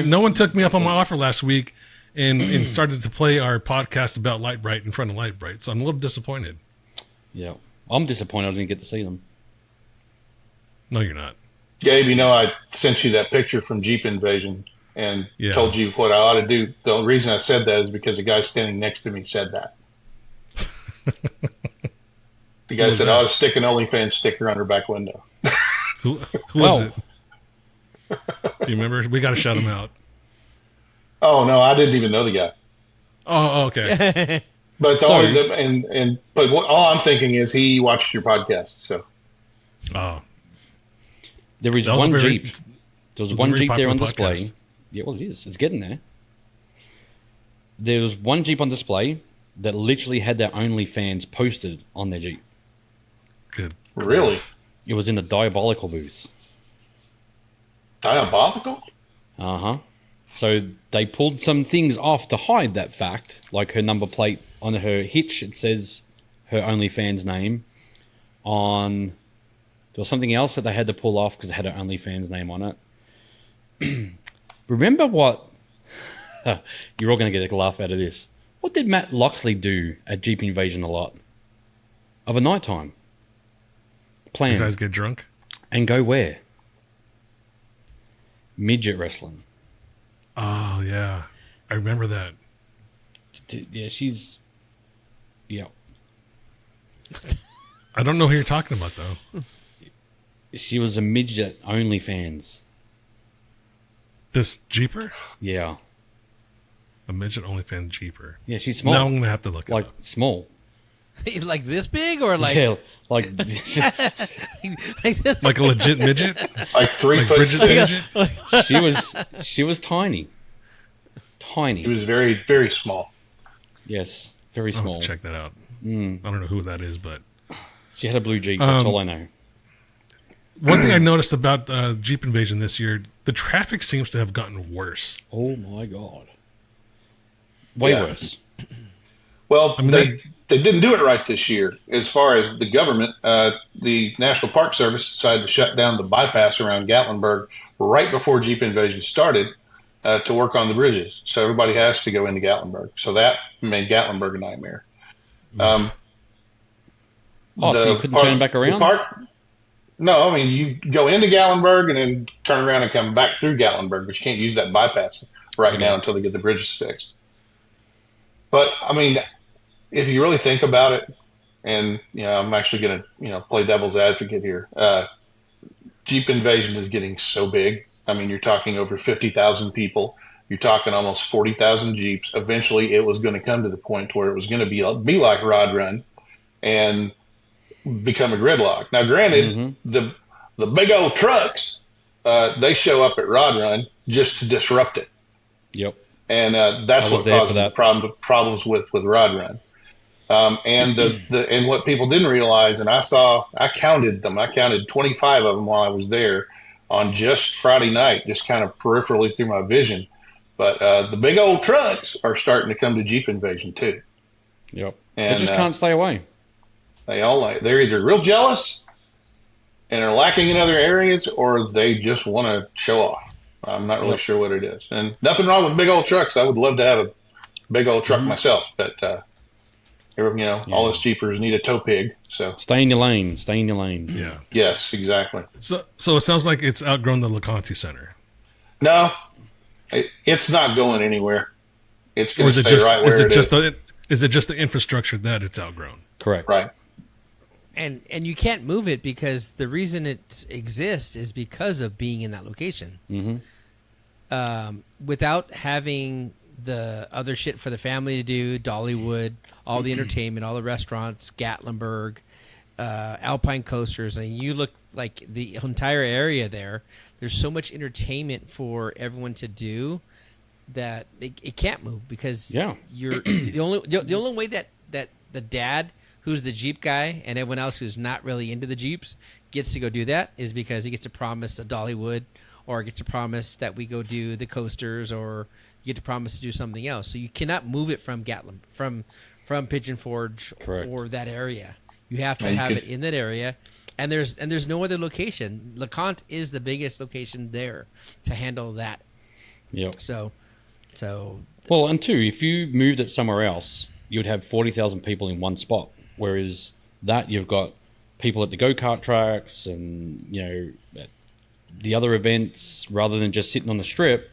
S6: no one took me up on my offer last week and started to play our podcast about Light Bright in front of Light Bright. So I'm a little disappointed.
S8: Yeah, I'm disappointed I didn't get to see them.
S6: No, you're not.
S4: Gabe, I sent you that picture from Jeep Invasion and
S6: Yeah.
S4: told you what I ought to do. The reason I said that is because the guy standing next to me said that. The guy said I ought to stick an OnlyFans sticker on her back window.
S6: Who
S8: Well-
S6: is it? Do you remember? We got to shout him out.
S4: Oh no, I didn't even know the guy.
S6: Oh, okay.
S4: But the
S8: So-
S4: only, but all I'm thinking is he watched your podcast. So
S6: Oh,
S8: There is
S6: that was
S8: one
S6: a very,
S8: Jeep. There was
S6: was a
S8: one
S6: very
S8: Jeep there on
S6: popular
S8: display.
S6: podcast.
S8: Yeah, well, it is. It's getting there. There was one Jeep on display that literally had their OnlyFans posted on their Jeep.
S6: good.
S4: really
S8: It was in the Diabolical booth.
S4: diabolical.
S8: Uh-huh. So they pulled some things off to hide that fact, like her number plate on her hitch, it says her OnlyFans name. There was something else that they had to pull off because it had her OnlyFans name on it. Remember what? You're all going to get a laugh out of this. What did Matt Loxley do at Jeep Invasion a lot? Of a nighttime.
S6: You
S8: Plan.
S6: guys get drunk?
S8: And go where? Midget wrestling.
S6: Oh, yeah. I remember that.
S8: Yeah, she's... Yeah.
S6: I don't know who you're talking about, though.
S8: She was a midget OnlyFans.
S6: This Jeeper?
S8: Yeah.
S6: A midget OnlyFans Jeeper.
S8: Yeah, she's small.
S6: Now I'm going to have to look it
S8: Like,
S6: up.
S8: small.
S7: Like this big or like,
S8: Yeah, like...
S7: like this?
S6: Like a legit midget?
S4: Like 3
S6: Like
S4: foot
S6: Bridget
S4: six.
S6: midget?
S8: she was tiny. Tiny.
S4: He was very, very small.
S8: Yes, very
S6: I'll have
S8: small.
S6: to check that out. I don't know who that is, but...
S8: She had a blue Jeep, that's all I know.
S6: One thing I noticed about Jeep Invasion this year, the traffic seems to have gotten worse.
S8: Oh my god. way
S4: Yeah.
S8: worse.
S4: Well,
S6: I mean,
S4: they didn't do it right this year. As far as the government, the National Park Service decided to shut down the bypass around Gatlinburg right before Jeep Invasion started to work on the bridges. So everybody has to go into Gatlinburg. So that made Gatlinburg a nightmare.
S8: So you couldn't turn back around?
S4: No, I mean, you go into Gatlinburg and then turn around and come back through Gatlinburg, but you can't use that bypass right now until they get the bridges fixed. But, I mean, if you really think about it, and, I'm actually going to, play devil's advocate here. Jeep Invasion is getting so big. I mean, you're talking over 50,000 people. You're talking almost 40,000 Jeeps. Eventually, it was going to come to the point where it was going to be like Rod Run and become a gridlock. Now, granted, the big old trucks, they show up at Rod Run just to disrupt it.
S8: Yep.
S4: And that's what causes problems with Rod Run. And and what people didn't realize, and I counted them. I counted 25 of them while I was there on just Friday night, just kind of peripherally through my vision. But the big old trucks are starting to come to Jeep Invasion too.
S8: Yep.
S4: And
S8: They just can't stay away.
S4: They're either real jealous and are lacking in other areas, or they just want to show off. I'm not really sure what it is. And nothing wrong with big old trucks. I would love to have a big old truck myself, but all us Jeepers need a tow pig. So
S8: Stay in your lane. Stay in your lane.
S6: Yeah.
S4: yes, exactly.
S6: So it sounds like it's outgrown the LeConte Center.
S4: No, it's not going anywhere. It's
S6: Or
S4: going
S6: is
S4: to
S6: it
S4: stay
S6: just
S4: right where it is.
S6: is it just the infrastructure that it's outgrown?
S8: Correct.
S4: Right.
S7: And you can't move it because the reason it exists is because of being in that location. Without having the other shit for the family to do, Dollywood, all the entertainment, all the restaurants, Gatlinburg, Alpine coasters, and you look like the entire area there. There's so much entertainment for everyone to do that it can't move because you're the only way that the dad who's the Jeep guy and everyone else who's not really into the Jeeps gets to go do that is because he gets to promise a Dollywood or gets to promise that we go do the coasters or you get to promise to do something else. So you cannot move it from Gatlin, from Pigeon Forge or that area. You have to have it in that area. And there's no other location. LeConte is the biggest location there to handle that.
S8: Yep.
S7: So
S8: Well, and two, if you moved it somewhere else, you would have 40,000 people in one spot. Whereas that you've got people at the go-kart tracks and, at the other events, rather than just sitting on the strip,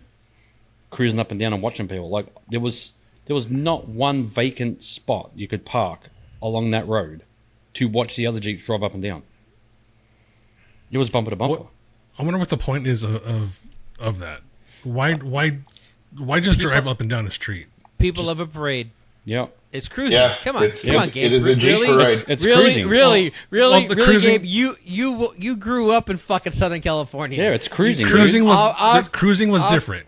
S8: cruising up and down and watching people. Like there was not one vacant spot you could park along that road to watch the other Jeeps drive up and down. It was bumper to bumper.
S6: I wonder what the point is of that. Why just drive up and down the street?
S7: people love a parade.
S8: Yeah.
S7: It's cruising.
S4: Yeah,
S7: Come on,
S4: it's-
S7: come on,
S4: it-
S7: Gabe.
S4: it is a Jeep
S7: really,
S4: parade.
S8: It's
S7: really,
S8: cruising.
S7: really,
S6: Well, the
S7: really,
S6: cruising-
S7: Gabe. You grew up in fucking Southern California.
S8: Yeah, it's cruising.
S6: Cruising
S8: dude.
S6: was cruising was different.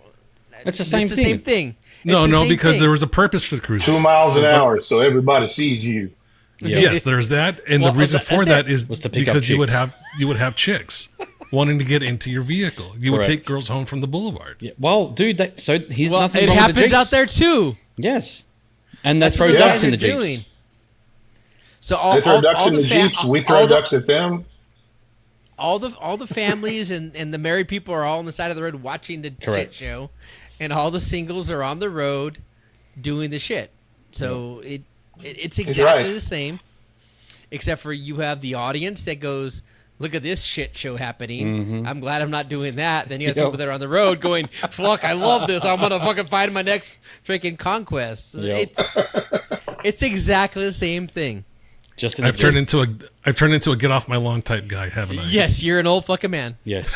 S8: It's the same
S7: It's the
S8: thing.
S7: same thing.
S6: No,
S7: It's the same
S6: because
S7: thing.
S6: there was a purpose to cruising.
S4: 2 miles an hour, so everybody sees you.
S8: Yeah.
S6: Yes, there's that, and
S7: Well,
S6: the reason
S7: that's
S6: for
S7: it.
S6: that is
S8: Was to pick up
S6: because you would
S8: chicks.
S6: have chicks wanting to get into your vehicle. You would
S8: Correct.
S6: take girls home from the boulevard.
S8: Yeah. Well, dude, so he's
S7: Well,
S8: nothing
S7: it
S8: wrong with the
S7: happens
S8: Jeeps.
S7: out there too.
S8: Yes. And they
S7: That's
S8: throw
S7: what those
S8: ducks
S7: guys
S8: in
S7: are
S8: the Jeeps.
S7: doing. So all,
S4: They throw
S7: all,
S4: ducks
S7: all
S4: in the Jeeps. We throw
S7: all the-
S4: ducks at them.
S7: all the families and the married people are all on the side of the road watching the
S8: Correct.
S7: shit show, and all the singles are on the road doing the shit. So it's exactly
S4: right.
S7: the same, except for you have the audience that goes, "Look at this shit show happening. I'm glad I'm not doing that." Then you have
S8: Yep.
S7: people that are on the road going, "Fuck, I love this. I'm gonna fucking find my next freaking conquest." So
S8: Yep.
S7: it's exactly the same thing.
S8: Just in
S6: I've
S8: the
S6: turned into a get off my lawn type guy, haven't I?
S7: Yes, you're an old fucking man.
S8: Yes.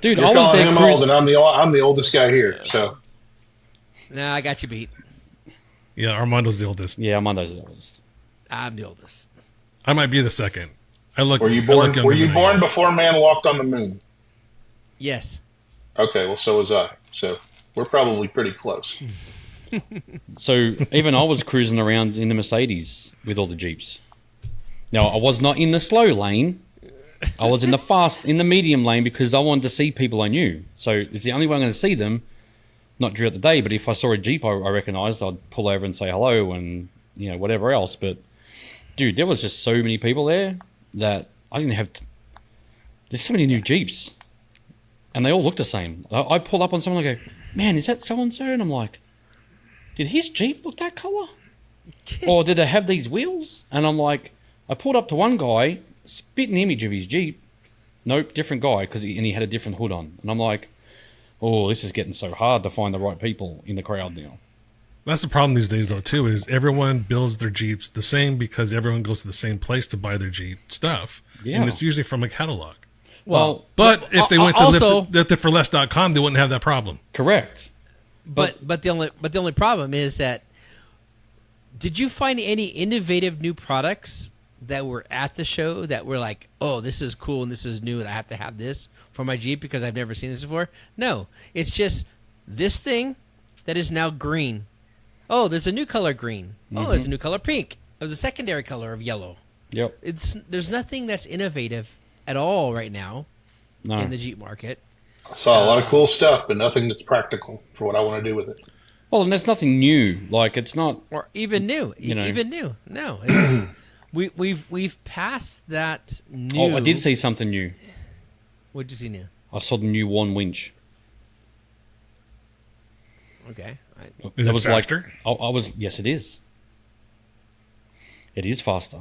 S8: Dude,
S4: You're
S8: I was
S4: calling
S8: there
S4: him old, and I'm the oldest guy here. So
S7: Nah, I got you beat.
S6: Yeah, Armando's the oldest.
S8: Yeah, I'm on those.
S7: I'm the oldest.
S6: I might be the second. I look.
S4: were you
S6: I
S4: born?
S6: look younger
S4: Were you
S6: than I
S4: born
S6: am.
S4: before man walked on the moon?
S7: Yes.
S4: Okay, well, so was I. So we're probably pretty close.
S8: So even I was cruising around in the Mercedes with all the Jeeps. Now, I was not in the slow lane. I was in the medium lane because I wanted to see people I knew. So it's the only way I'm going to see them not throughout the day, but if I saw a Jeep I recognized, I'd pull over and say hello and, you know, whatever else. But, dude, there was just so many people there that I didn't have... There's so many new Jeeps. And they all look the same. I pull up on someone and I go, man, is that so-and-so? And I'm like, did his Jeep look that color? Or did they have these wheels? And I'm like, I pulled up to one guy, spit an image of his Jeep. Nope, different guy, and he had a different hood on. And I'm like, oh, this is getting so hard to find the right people in the crowd now.
S6: That's the problem these days, though, too, is everyone builds their Jeeps the same because everyone goes to the same place to buy their Jeep stuff.
S8: Yeah.
S6: And it's usually from a catalog.
S8: Well,
S6: But if they went to
S7: also-
S6: liftitforless.com, they wouldn't have that problem.
S8: correct.
S7: But the only problem is that, did you find any innovative new products that were at the show that were like, oh, this is cool and this is new and I have to have this for my Jeep because I've never seen this before? No, it's just this thing that is now green. Oh, there's a new color green. Oh, there's a new color pink. There's a secondary color of yellow.
S8: Yep.
S7: There's nothing that's innovative at all right now
S8: No.
S7: in the Jeep market.
S4: I saw a lot of cool stuff, but nothing that's practical for what I want to do with it.
S8: Well, and there's nothing new. Like, it's not...
S7: Or even new.
S8: You know.
S7: Even new. No. It's, we've passed that new.
S8: Oh, I did see something new.
S7: What'd you see new?
S8: I saw the new One winch.
S7: Okay.
S6: Is it faster?
S8: I was... Yes, it is. It is faster.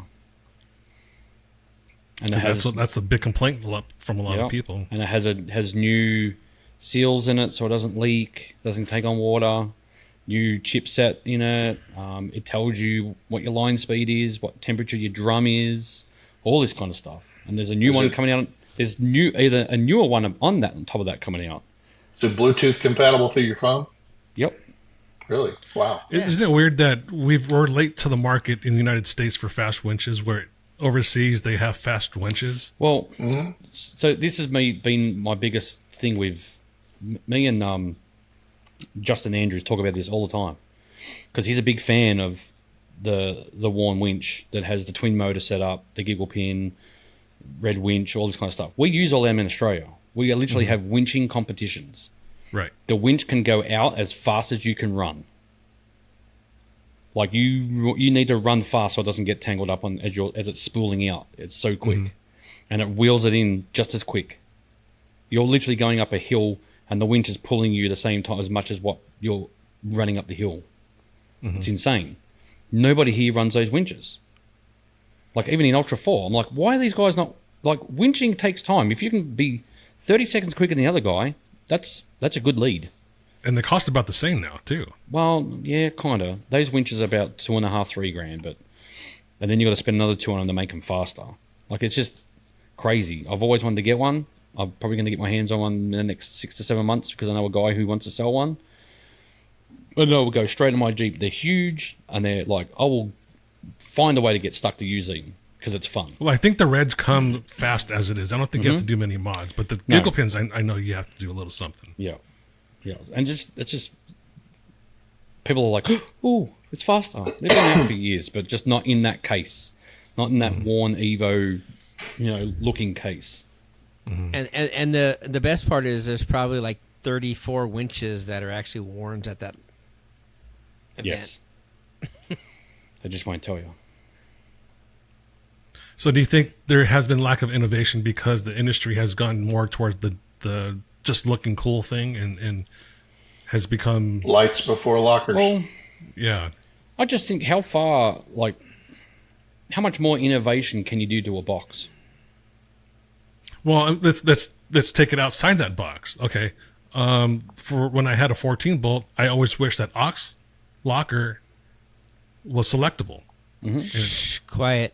S8: And it has...
S6: That's a big complaint from a lot of people.
S8: And it has new seals in it, so it doesn't leak, doesn't take on water. New chipset in it. It tells you what your line speed is, what temperature your drum is, all this kind of stuff. And there's a new one coming out. There's either a newer one on top of that coming out.
S4: Is it Bluetooth compatible through your phone?
S8: Yep.
S4: Really? Wow.
S6: Isn't it weird that we're late to the market in the United States for fast winches, where overseas they have fast winches?
S8: Well, so this has been my biggest thing with me and Justin Andrews talk about this all the time, because he's a big fan of the Warn winch that has the twin motor setup, the giggle pin, red winch, all this kind of stuff. We use all them in Australia. We literally have winching competitions.
S6: Right.
S8: The winch can go out as fast as you can run. Like you need to run fast so it doesn't get tangled up on as it's spooling out. It's so quick, and it wheels it in just as quick. You're literally going up a hill, and the winch is pulling you the same time as much as what you're running up the hill. It's insane. Nobody here runs those winches. Like even in Ultra 4, I'm like, why are these guys not like winching? Takes time. If you can be 30 seconds quicker than the other guy, that's a good lead.
S6: And they cost about the same now too.
S8: Well, yeah, kind of. Those winches are about $2,500, $3,000, and then you got to spend another $200 to make them faster. Like it's just crazy. I've always wanted to get one. I'm probably going to get my hands on one in the next 6 to 7 months because I know a guy who wants to sell one. But no, we'll go straight to my Jeep. They're huge, and they're like, I will find a way to get stuck to use them because it's fun.
S6: Well, I think the Reds come fast as it is. I don't think you have to do many mods, but the giggle pins, I know you have to do a little something.
S8: Yeah. Yeah. And it's just people are like, oh, it's faster. They've been out for years, but just not in that case. Not in that Warn Evo, looking case.
S7: And the best part is there's probably like 34 winches that are actually Warns at that event.
S8: Yes. I just won't tell you.
S6: So do you think there has been lack of innovation because the industry has gone more towards the just looking cool thing and has become
S4: Lights before lockers.
S8: Well,
S6: yeah.
S8: I just think how much more innovation can you do to a box?
S6: Well, let's take it outside that box. Okay. For when I had a 14 bolt, I always wished that aux locker was selectable. And it's,
S7: Quiet.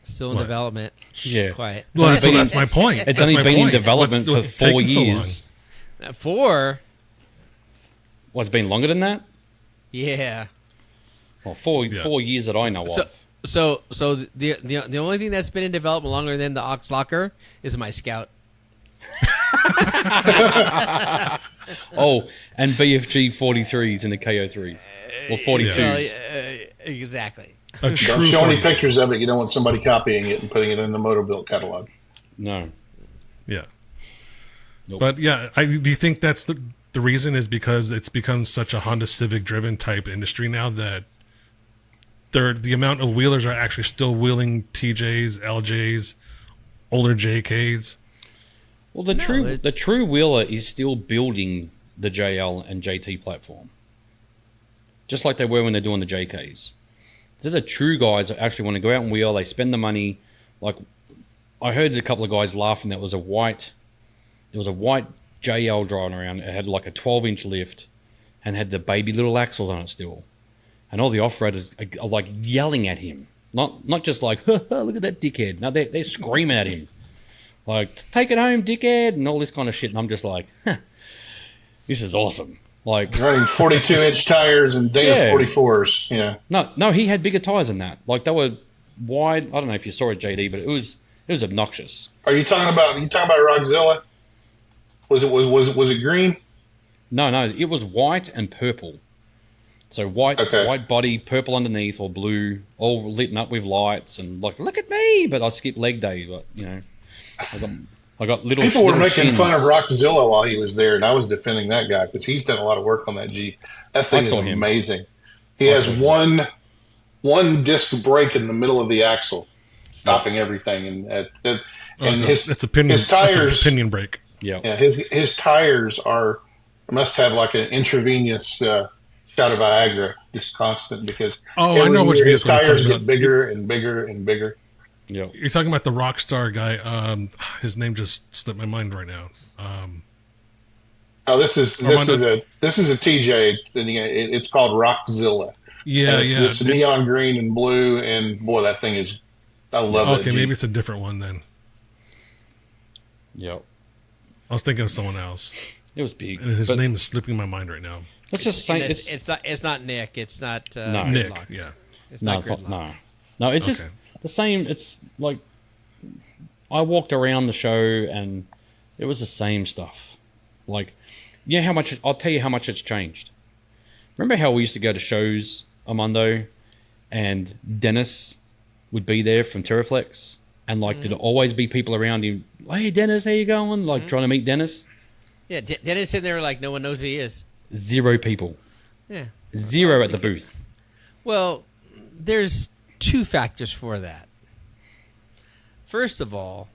S7: Still in
S6: What?
S7: development.
S8: Yeah.
S7: Quiet.
S6: well,
S8: only been
S6: that's my point.
S8: It's
S6: That's
S8: only
S6: my
S8: been in
S6: point.
S8: development for
S6: What's
S8: 4
S6: taking so long?
S8: years.
S7: 4?
S8: Well, it's been longer than that?
S7: Yeah.
S8: Well, 4 years that I know of.
S7: So the only thing that's been in development longer than the aux locker is my Scout.
S8: Oh, and BFG 43s and the KO3s. Or 42s.
S7: Well, exactly.
S6: A
S4: Don't
S6: true
S4: show any
S6: 42.
S4: pictures of it. You don't want somebody copying it and putting it in the Motor Build catalog.
S8: No.
S6: Yeah.
S8: Nope.
S6: But yeah, do you think that's the reason is because it's become such a Honda Civic driven type industry now that the amount of wheelers are actually still wheeling TJs, LJs, older JKs.
S8: Well, the true wheeler is still building the JL and JT platform, just like they were when they're doing the JKs. They're the true guys that actually want to go out and wheel. They spend the money. Like I heard a couple of guys laughing. There was a white JL driving around. It had like a 12-inch lift and had the baby little axles on it still. And all the off-roaders are like yelling at him. Not just like, look at that dickhead. No, they're screaming at him. Like, take it home, dickhead, and all this kind of shit. And I'm just like, this is awesome. Like
S4: running 42-inch tires and Dana 44s. Yeah.
S8: No, he had bigger tires than that. Like they were wide. I don't know if you saw it, JD, but it was obnoxious.
S4: Are you talking about Rockzilla? Was it green?
S8: No, it was white and purple. So white body, purple underneath, or blue, all lit up with lights, and like, look at me! But I skipped leg day, but you know, I got little.
S4: People were
S8: little
S4: making
S8: shins.
S4: fun of Rockzilla while he was there, and I was defending that guy because he's done a lot of work on that Jeep. That thing is amazing. He has one disc brake in the middle of the axle, stopping everything, and his tires
S6: opinion brake.
S4: Yeah, his tires must have like an intravenous shot of Viagra, just constant because
S6: I know which
S4: his
S6: vehicle you're
S4: tires
S6: talking
S4: get
S6: about.
S4: bigger and bigger and bigger.
S8: Yeah.
S6: You're talking about the Rockstar guy. His name just slipped my mind right now.
S4: This is a TJ. It's called Rockzilla.
S6: Yeah,
S4: It's neon green and blue, and boy, that thing is. I love it.
S6: Okay, maybe it's a different one then.
S8: Yep.
S6: I was thinking of someone else.
S8: It was big.
S6: And his name is slipping my mind right now.
S8: Let's just say
S7: it's not Nick. It's not
S8: No.
S6: Nick.
S7: Gridlock.
S6: Yeah.
S7: It's
S8: No,
S7: not
S8: it's not,
S7: Gridlock.
S8: no. It's just
S6: Okay.
S8: the same. It's like I walked around the show and it was the same stuff. Like, I'll tell you how much it's changed. Remember how we used to go to shows, Armando, and Dennis would be there from Terraflex? And like, there'd always be people around him. Hey, Dennis, how you going? Like, trying to meet Dennis.
S7: Yeah, Dennis sitting there like no one knows who he is.
S8: 0 people.
S7: Yeah.
S8: 0 at the booth.
S7: Well, there's 2 factors for that. First of all,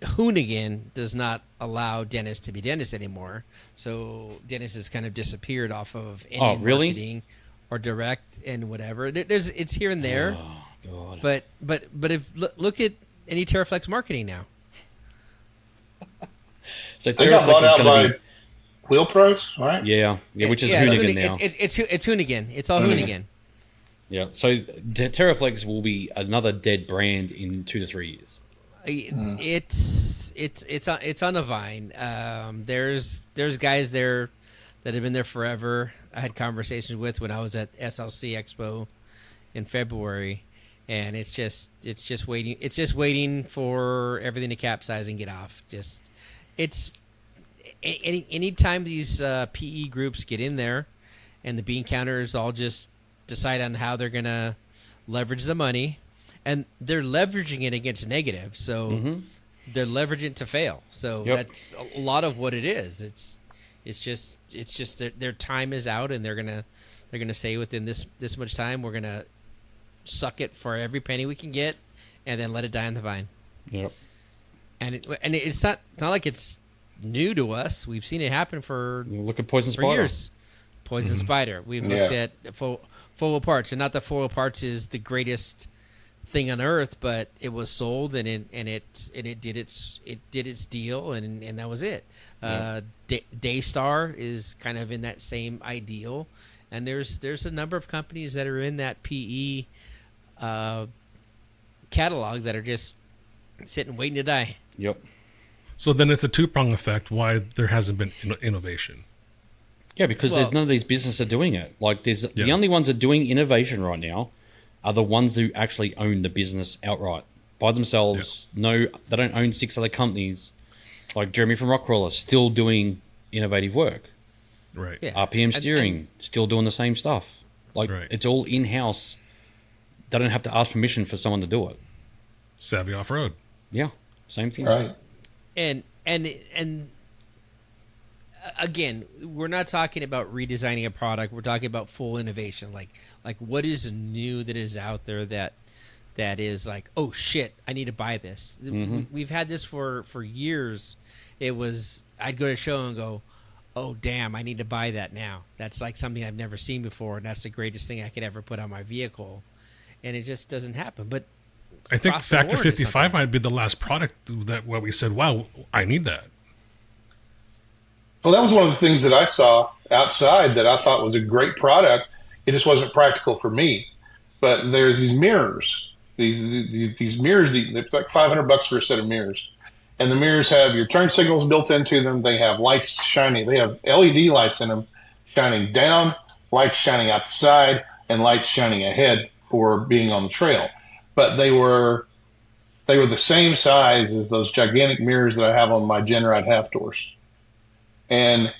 S7: Hoonigan does not allow Dennis to be Dennis anymore. So Dennis has kind of disappeared off of any
S8: really?
S7: marketing or direct and whatever. It's here and there.
S8: Oh, God.
S7: But if look at any Terraflex marketing now.
S8: So
S4: They got bought
S8: Terraflex
S4: out
S8: is
S4: by
S8: going to
S4: Wheel Pros, right?
S8: be... Yeah, which is Hoonigan now.
S7: It's Hoonigan. It's all Hoonigan.
S8: Yeah, so Terraflex will be another dead brand in 2 to 3 years.
S7: It's on a vine. There's guys there that have been there forever. I had conversations with when I was at SLC Expo in February, and it's just waiting. It's just waiting for everything to capsize and get off. Anytime these PE groups get in there, and the bean counters all just decide on how they're gonna leverage the money, and they're leveraging it against negative, so they're leveraging it to fail. So that's a lot of what it is. It's just their time is out, and they're gonna say within this much time we're gonna suck it for every penny we can get, and then let it die on the vine.
S8: Yep.
S7: And it's not like it's new to us. We've seen it happen for
S8: Look at Poison Spider.
S7: years. Poison Spider. We've looked at Foil Parts, and not that Foil Parts is the greatest thing on earth, but it was sold and it did its deal, and that was it. Daystar is kind of in that same ideal, and there's a number of companies that are in that PE catalog that are just sitting waiting to die.
S8: Yep.
S6: So then it's a 2-prong effect why there hasn't been innovation.
S8: Yeah, because there's none of these businesses are doing it. Like, the only ones that are doing innovation right now are the ones who actually own the business outright by themselves.
S6: Yep.
S8: No, they don't own 6 other companies. Like Jeremy from Rockroller, still doing innovative work.
S6: Right.
S7: Yeah.
S8: RPM Steering, still doing the same stuff. Like, it's all in-house. They don't have to ask permission for someone to do it.
S6: Savvy Off-Road.
S8: Yeah, same thing.
S4: Right.
S7: And again, we're not talking about redesigning a product. We're talking about full innovation. Like what is new that is out there that is like, oh shit, I need to buy this. We've had this for years. It was, I'd go to a show and go, oh damn, I need to buy that now. That's like something I've never seen before, and that's the greatest thing I could ever put on my vehicle. And it just doesn't happen. But
S6: I think
S7: across the
S6: Factor
S7: board, it's
S6: 55
S7: not
S6: might be the last product that where we said, wow, I need that.
S4: Well, that was one of the things that I saw outside that I thought was a great product. It just wasn't practical for me. But there's these mirrors, these mirrors. They're like $500 for a set of mirrors, and the mirrors have your turn signals built into them. They have lights shining. They have LED lights in them, shining down, lights shining out the side, and lights shining ahead for being on the trail. But they were the same size as those gigantic mirrors that I have on my Genride half doors. And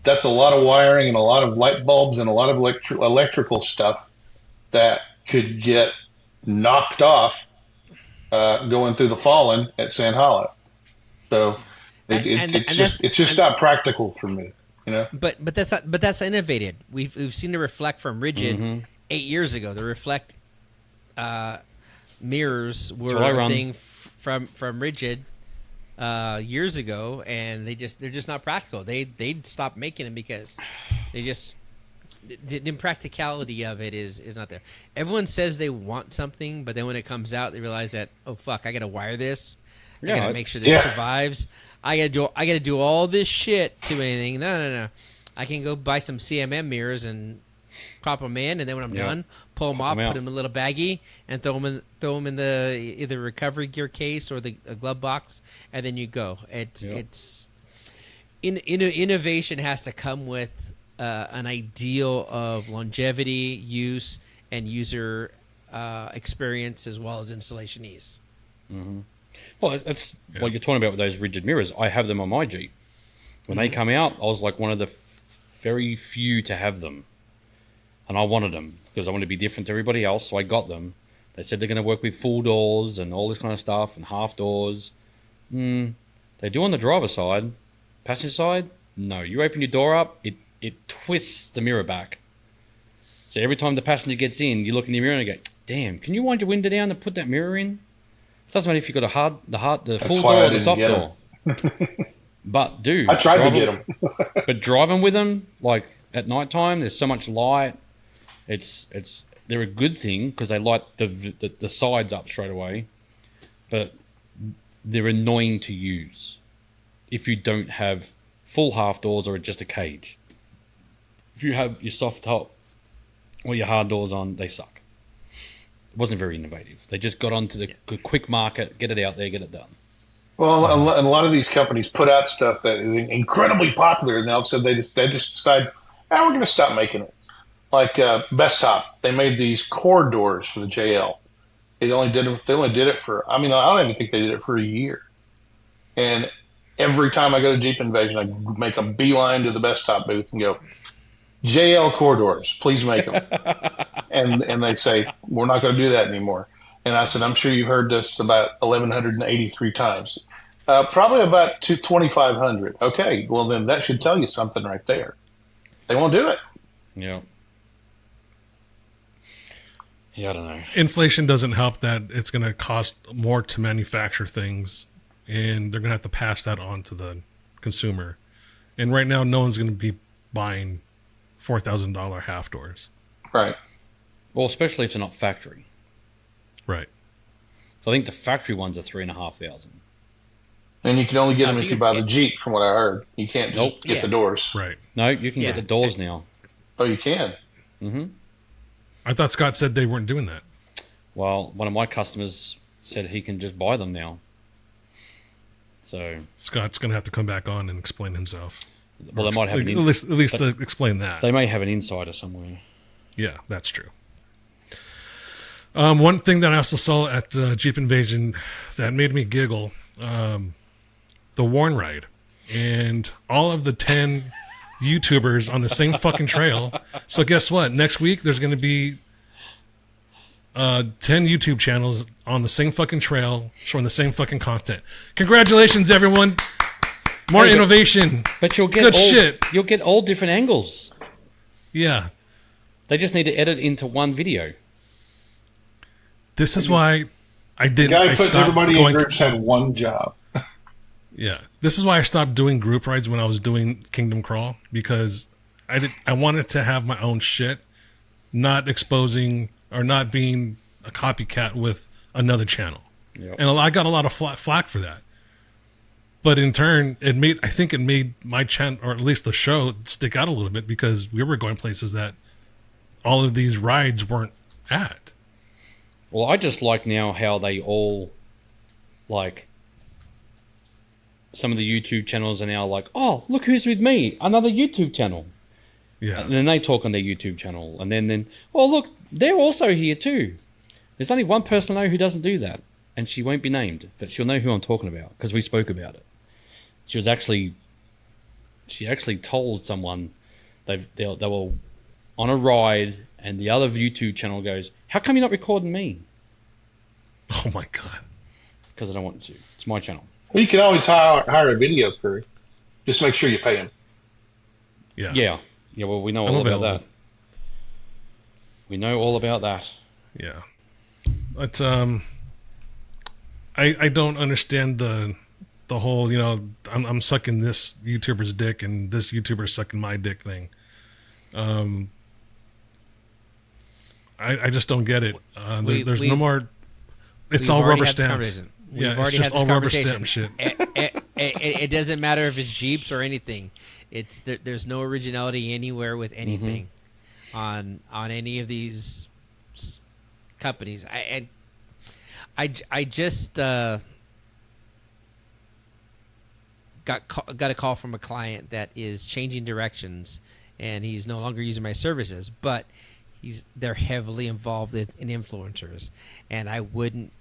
S4: that's a lot of wiring and a lot of light bulbs and a lot of electrical stuff that could get knocked off going through the Fallen at Sand Hollow. So it's just not practical for me, you know.
S7: But that's innovated. We've seen the Reflect from Rigid 8 years ago. The Reflect mirrors were a thing from Rigid years ago, and they're just not practical. They stopped making them because they just the impracticality of it is not there. Everyone says they want something, but then when it comes out, they realize that, oh fuck, I gotta wire this. I gotta make sure this survives. I gotta do all this shit to anything. No. I can go buy some CMM mirrors and pop them in, and then when I'm done, pull them off, put them in a little baggie, and throw them in the either recovery gear case or the glove box, and then you go. Innovation has to come with an ideal of longevity, use, and user experience, as well as installation ease.
S8: Well, that's what you're talking about with those rigid mirrors. I have them on my Jeep. When they come out, I was like one of the very few to have them. And I wanted them because I wanted to be different to everybody else, so I got them. They said they're going to work with full doors and all this kind of stuff and half doors. They do on the driver's side. Passenger side, no. You open your door up, it twists the mirror back. So every time the passenger gets in, you look in the mirror and you go, damn, can you wind your window down and put that mirror in? It doesn't matter if you've got the full door or the soft door. But dude,
S4: I tried to get them.
S8: But driving with them, like at nighttime, there's so much light. They're a good thing because they light the sides up straight away, but they're annoying to use if you don't have full half doors or just a cage. If you have your soft top or your hard doors on, they suck. It wasn't very innovative. They just got onto the quick market, get it out there, get it done.
S4: Well, and a lot of these companies put out stuff that is incredibly popular, and now they just decide, we're going to stop making it. Like Bestop, they made these core doors for the JL. They only did it for, I don't even think they did it for a year. And every time I go to Jeep Invasion, I make a beeline to the Bestop booth and go, JL core doors, please make them. and they say, we're not going to do that anymore. And I said, I'm sure you've heard this about 1,183 times. Probably about 2,500. Okay, well then that should tell you something right there. They won't do it.
S8: Yeah. Yeah, I don't know.
S6: Inflation doesn't help that it's going to cost more to manufacture things, and they're going to have to pass that on to the consumer. And right now, no one's going to be buying $4,000 half doors.
S4: Right.
S8: Well, especially if they're not factory.
S6: Right.
S8: So I think the factory ones are $3,500.
S4: And you can only get them if you buy the Jeep, from what I heard. You can't just get the doors.
S6: Right.
S8: No, you can get the doors now.
S4: Oh, you can?
S8: Mm-hmm.
S6: I thought Scott said they weren't doing that.
S8: Well, one of my customers said he can just buy them now. So
S6: Scott's going to have to come back on and explain himself.
S8: Well, they might have
S6: at least to explain that.
S8: They may have an insider somewhere.
S6: Yeah, that's true. One thing that I also saw at Jeep Invasion that made me giggle, the Warn Ride, and all of the 10 YouTubers on the same fucking trail. So guess what? Next week there's going to be 10 YouTube channels on the same fucking trail showing the same fucking content. Congratulations, everyone! More
S8: Hey, but-
S6: innovation.
S8: But you'll get
S6: Good
S8: all,
S6: shit.
S8: You'll get all different angles.
S6: Yeah.
S8: They just need to edit into one video.
S6: This is why I
S4: The
S6: didn't.
S4: guy
S6: I
S4: putting
S6: stopped
S4: everybody in
S6: going.
S4: groups had one job.
S6: Yeah, this is why I stopped doing group rides when I was doing Kingdom Crawl, because I wanted to have my own shit, not exposing or not being a copycat with another channel.
S8: Yep.
S6: And I got a lot of flack for that. But in turn, I think it made my channel, or at least the show, stick out a little bit, because we were going places that all of these rides weren't at.
S8: Well, I just like now how they all, like, some of the YouTube channels are now like, oh, look who's with me, another YouTube channel.
S6: Yeah.
S8: And then they talk on their YouTube channel. And then oh, look, they're also here too. There's only one person I know who doesn't do that. And she won't be named, but she'll know who I'm talking about because we spoke about it. She actually told someone they were on a ride, and the other YouTube channel goes, how come you're not recording me?
S6: Oh my God.
S8: Because I don't want to. It's my channel.
S4: Well, you can always hire a video crew. Just make sure you pay them.
S6: Yeah.
S8: Yeah. Yeah, well, we know
S6: I'm
S8: all about
S6: available.
S8: that. We know all about that.
S6: Yeah. But I don't understand the whole, I'm sucking this YouTuber's dick and this YouTuber's sucking my dick thing. I just don't get it. There's no more. It's all rubber stamped. Yeah, it's just all rubber stamp shit.
S7: It doesn't matter if it's Jeeps or anything. There's no originality anywhere with anything on any of these companies. I just got a call from a client that is changing directions, and he's no longer using my services, but they're heavily involved in influencers, and I wouldn't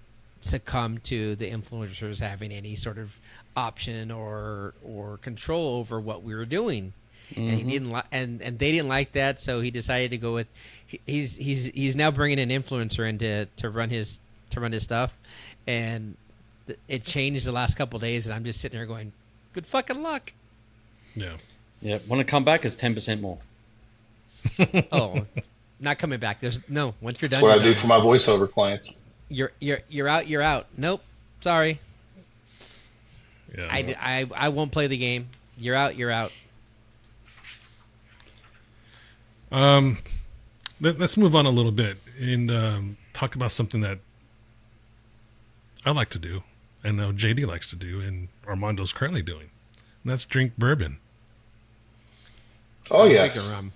S7: succumb to the influencers having any sort of option or control over what we were doing. And he didn't and they didn't like that, so he decided to go with he's now bringing an influencer in to run his stuff, and it changed the last couple of days, and I'm just sitting there going, good fucking luck.
S6: Yeah.
S8: Yeah, when I come back, it's 10% more.
S7: Oh, not coming back. There's no, once you're done,
S4: That's what I
S7: you're
S4: do
S7: done.
S4: for my voiceover clients.
S7: You're out. Nope. Sorry.
S6: Yeah.
S7: I won't play the game. You're out.
S6: Let's move on a little bit and talk about something that I like to do, and know JD likes to do, and Armando's currently doing. And that's drink bourbon.
S4: Oh, yeah.
S7: Bigger rum.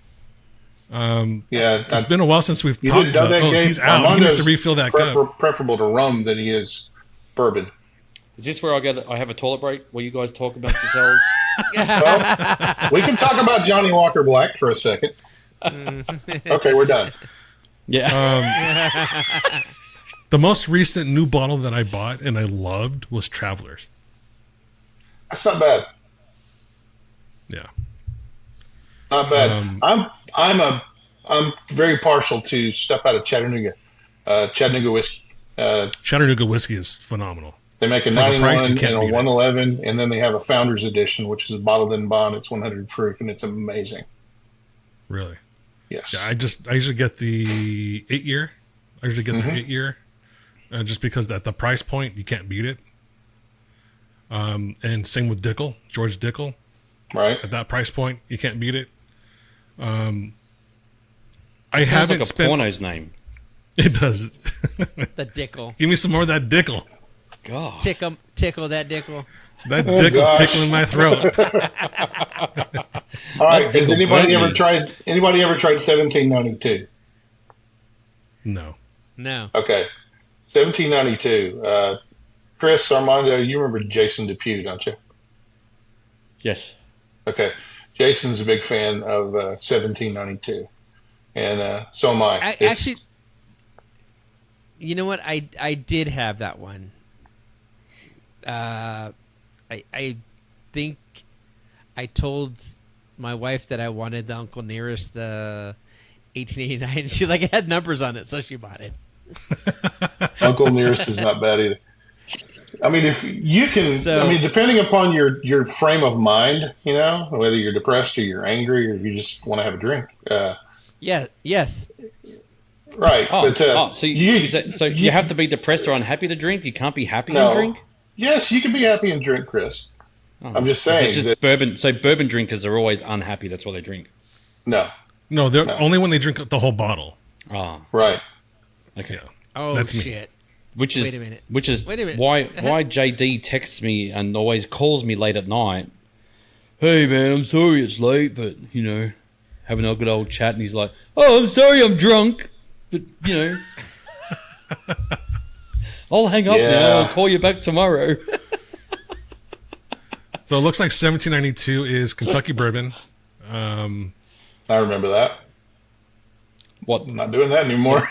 S4: Yeah.
S6: It's been a while since we've
S4: You
S6: talked
S4: done
S6: about.
S4: that
S6: Oh,
S4: game?
S6: he's out. He needs
S4: Armando's
S6: to refill that cup.
S4: preferable to rum than he is bourbon.
S8: Is this where I have a toilet break where you guys talk about yourselves?
S4: Well, we can talk about Johnny Walker Black for a second. Okay, we're done.
S8: Yeah.
S6: The most recent new bottle that I bought and I loved was Travelers.
S4: That's not bad.
S6: Yeah.
S4: Not bad. I'm very partial to stuff out of Chattanooga. Chattanooga whiskey.
S6: Chattanooga whiskey is phenomenal.
S4: They make a
S6: For the price,
S4: 91
S6: you
S4: and
S6: can't
S4: a
S6: beat it.
S4: 111, and then they have a Founders Edition, which is bottled in bond. It's 100 proof, and it's amazing.
S6: Really.
S4: Yes.
S6: Yeah, I usually get the 8-year. I usually get the 8-year, just because at the price point you can't beat it. And same with Dickel, George Dickel.
S4: Right?
S6: At that price point, you can't beat it. I
S8: Sounds
S6: haven't
S8: like a
S6: spent.
S8: porno's name.
S6: It does.
S7: The Dickel.
S6: Give me some more of that Dickel.
S8: God.
S7: Tickle that Dickel.
S6: That
S4: Oh,
S6: Dickel's
S4: gosh.
S6: tickling my throat.
S4: All right. Has
S8: Dickel
S4: anybody
S8: burnt
S4: ever
S8: me.
S4: tried 1792?
S6: No.
S7: No.
S4: Okay. 1792. Chris, Armando, you remember Jason Depew, don't you?
S8: Yes.
S4: Okay. Jason's a big fan of 1792. And so am I. It's-
S7: Actually, you know what? I did have that one. I think I told my wife that I wanted the Uncle Nearest 1889. She's like, it had numbers on it, so she bought it.
S4: Uncle Nearest is not bad either. I mean, if you can,
S7: So-
S4: I mean, depending upon your frame of mind, you know, whether you're depressed or you're angry or you just want to have a drink.
S7: Yeah. Yes.
S4: Right. But,
S8: so you have to be depressed or unhappy to drink? You can't be happy
S4: No.
S8: and drink?
S4: yes, you can be happy and drink, Chris. I'm just saying
S8: Is it
S4: that,
S8: just bourbon? So bourbon drinkers are always unhappy. That's why they drink.
S4: no,
S6: No, they're only when they drink the whole bottle.
S8: Ah,
S4: right.
S8: okay.
S6: Yeah.
S7: Oh
S6: That's me.
S7: shit.
S8: Which is
S7: Wait a minute.
S8: Which is
S7: Wait a minute.
S8: why JD texts me and always calls me late at night. Hey man, I'm sorry it's late, but you know, having a good old chat, and he's like, "Oh, I'm sorry, I'm drunk, but you know, I'll hang up
S4: Yeah.
S8: now. I'll call you back tomorrow."
S6: So it looks like 1792 is Kentucky bourbon.
S4: I remember that.
S8: What,
S4: I'm not doing that anymore.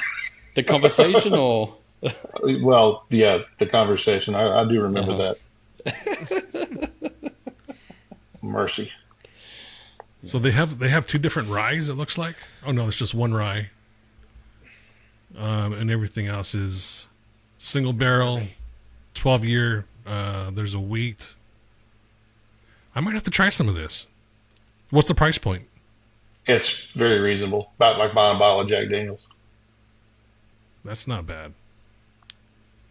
S8: the conversation or?
S4: Well, yeah, the conversation. I do remember that. Mercy.
S6: So they have two different ryes. It looks like. Oh no, it's just one rye. And everything else is single barrel, 12-year. There's a wheat. I might have to try some of this. What's the price point?
S4: It's very reasonable. About like buying a bottle of Jack Daniels.
S6: That's not bad.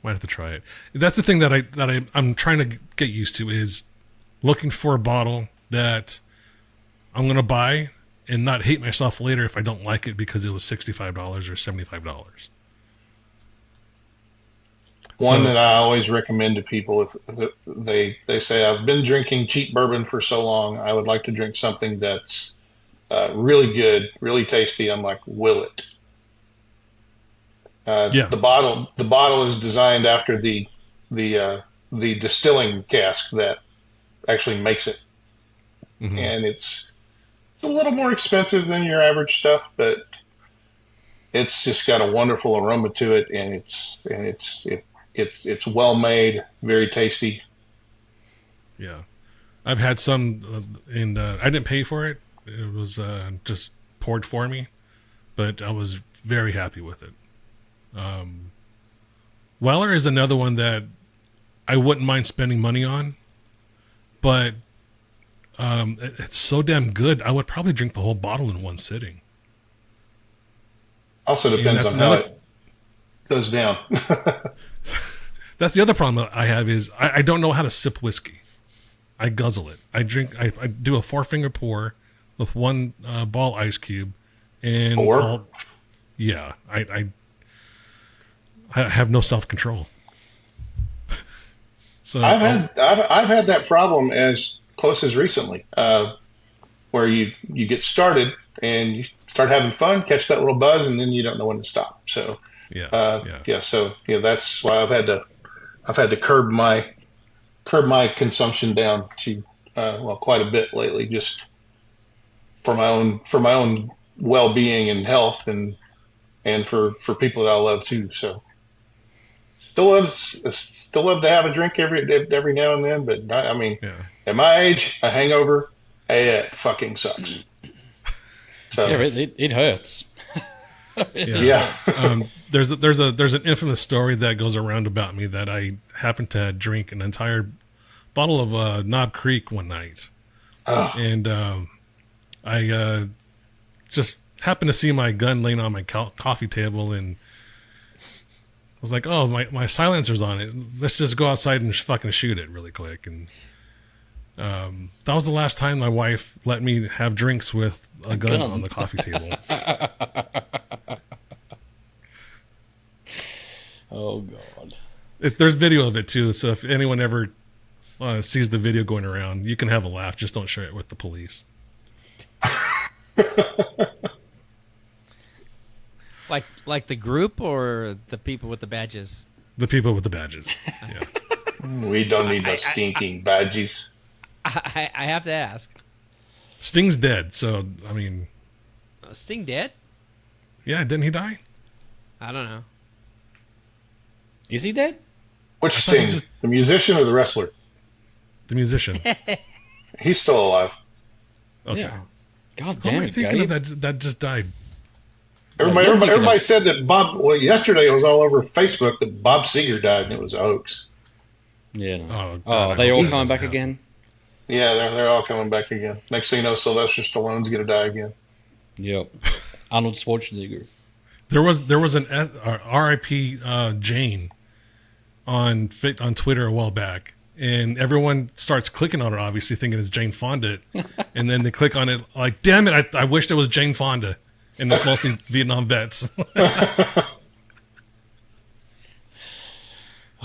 S6: Might have to try it. That's the thing that I'm trying to get used to is looking for a bottle that I'm gonna buy and not hate myself later if I don't like it because it was $65 or $75.
S4: One
S6: So-
S4: that I always recommend to people if they say I've been drinking cheap bourbon for so long, I would like to drink something that's really good, really tasty. I'm like, will it?
S6: Yeah.
S4: The bottle is designed after the distilling cask that actually makes it, and it's a little more expensive than your average stuff, but it's just got a wonderful aroma to it, and it's well made, very tasty.
S6: Yeah, I've had some, and I didn't pay for it. It was just poured for me, but I was very happy with it. Weller is another one that I wouldn't mind spending money on, but it's so damn good. I would probably drink the whole bottle in one sitting.
S4: Also depends
S6: that's
S4: on how
S6: another-
S4: it goes down.
S6: That's the other problem I have is I don't know how to sip whiskey. I guzzle it. I do a 4-finger pour with one ball ice cube, and
S4: Four?
S6: yeah, I have no self control. So
S4: I've had that problem as close as recently, where you get started and you start having fun, catch that little buzz, and then you don't know when to stop. So
S6: yeah.
S4: that's why I've had to curb my consumption down to quite a bit lately, just for my own well-being and health, and for people that I love too. So still love to have a drink every now and then, but I mean,
S6: Yeah.
S4: at my age, a hangover, it fucking sucks. So
S8: Yeah, it hurts.
S4: yeah.
S6: There's an infamous story that goes around about me that I happened to drink an entire bottle of Knob Creek one night, and I just happened to see my gun laying on my coffee table, and I was like, "Oh, my silencer's on it. Let's just go outside and fucking shoot it really quick." And that was the last time my wife let me have drinks with a gun on the coffee table.
S8: Oh God.
S6: There's video of it too, so if anyone ever sees the video going around, you can have a laugh. Just don't share it with the police.
S7: Like the group or the people with the badges?
S6: The people with the badges. Yeah.
S4: We don't need no stinking badges.
S7: I have to ask.
S6: Sting's dead, so I mean,
S7: Sting dead?
S6: yeah, didn't he die?
S7: I don't know.
S8: Is he dead?
S4: Which
S6: thought he
S4: Sting?
S6: just-
S4: The musician or the wrestler?
S6: The musician.
S4: He's still alive.
S6: Okay.
S8: Yeah. God
S6: Who am
S8: damn
S6: I
S8: it,
S6: thinking
S8: Gabe.
S6: of that just died?
S4: Everybody said that Bob. Well, yesterday it was all over Facebook that Bob Seger died, and it was a hoax.
S8: Yeah. No.
S6: Oh,
S8: Oh,
S6: God, I
S8: they
S6: hope
S8: all
S6: that
S8: coming
S6: doesn't
S8: back
S6: happen.
S8: again?
S4: Yeah, they're all coming back again. Next thing you know, Sylvester Stallone's going to die again.
S8: Yep. Arnold Schwarzenegger.
S6: There was an R.I.P. Jane on Twitter a while back, and everyone starts clicking on it, obviously thinking it's Jane Fonda, and then they click on it like, damn it, I wished it was Jane Fonda, and it's mostly Vietnam vets.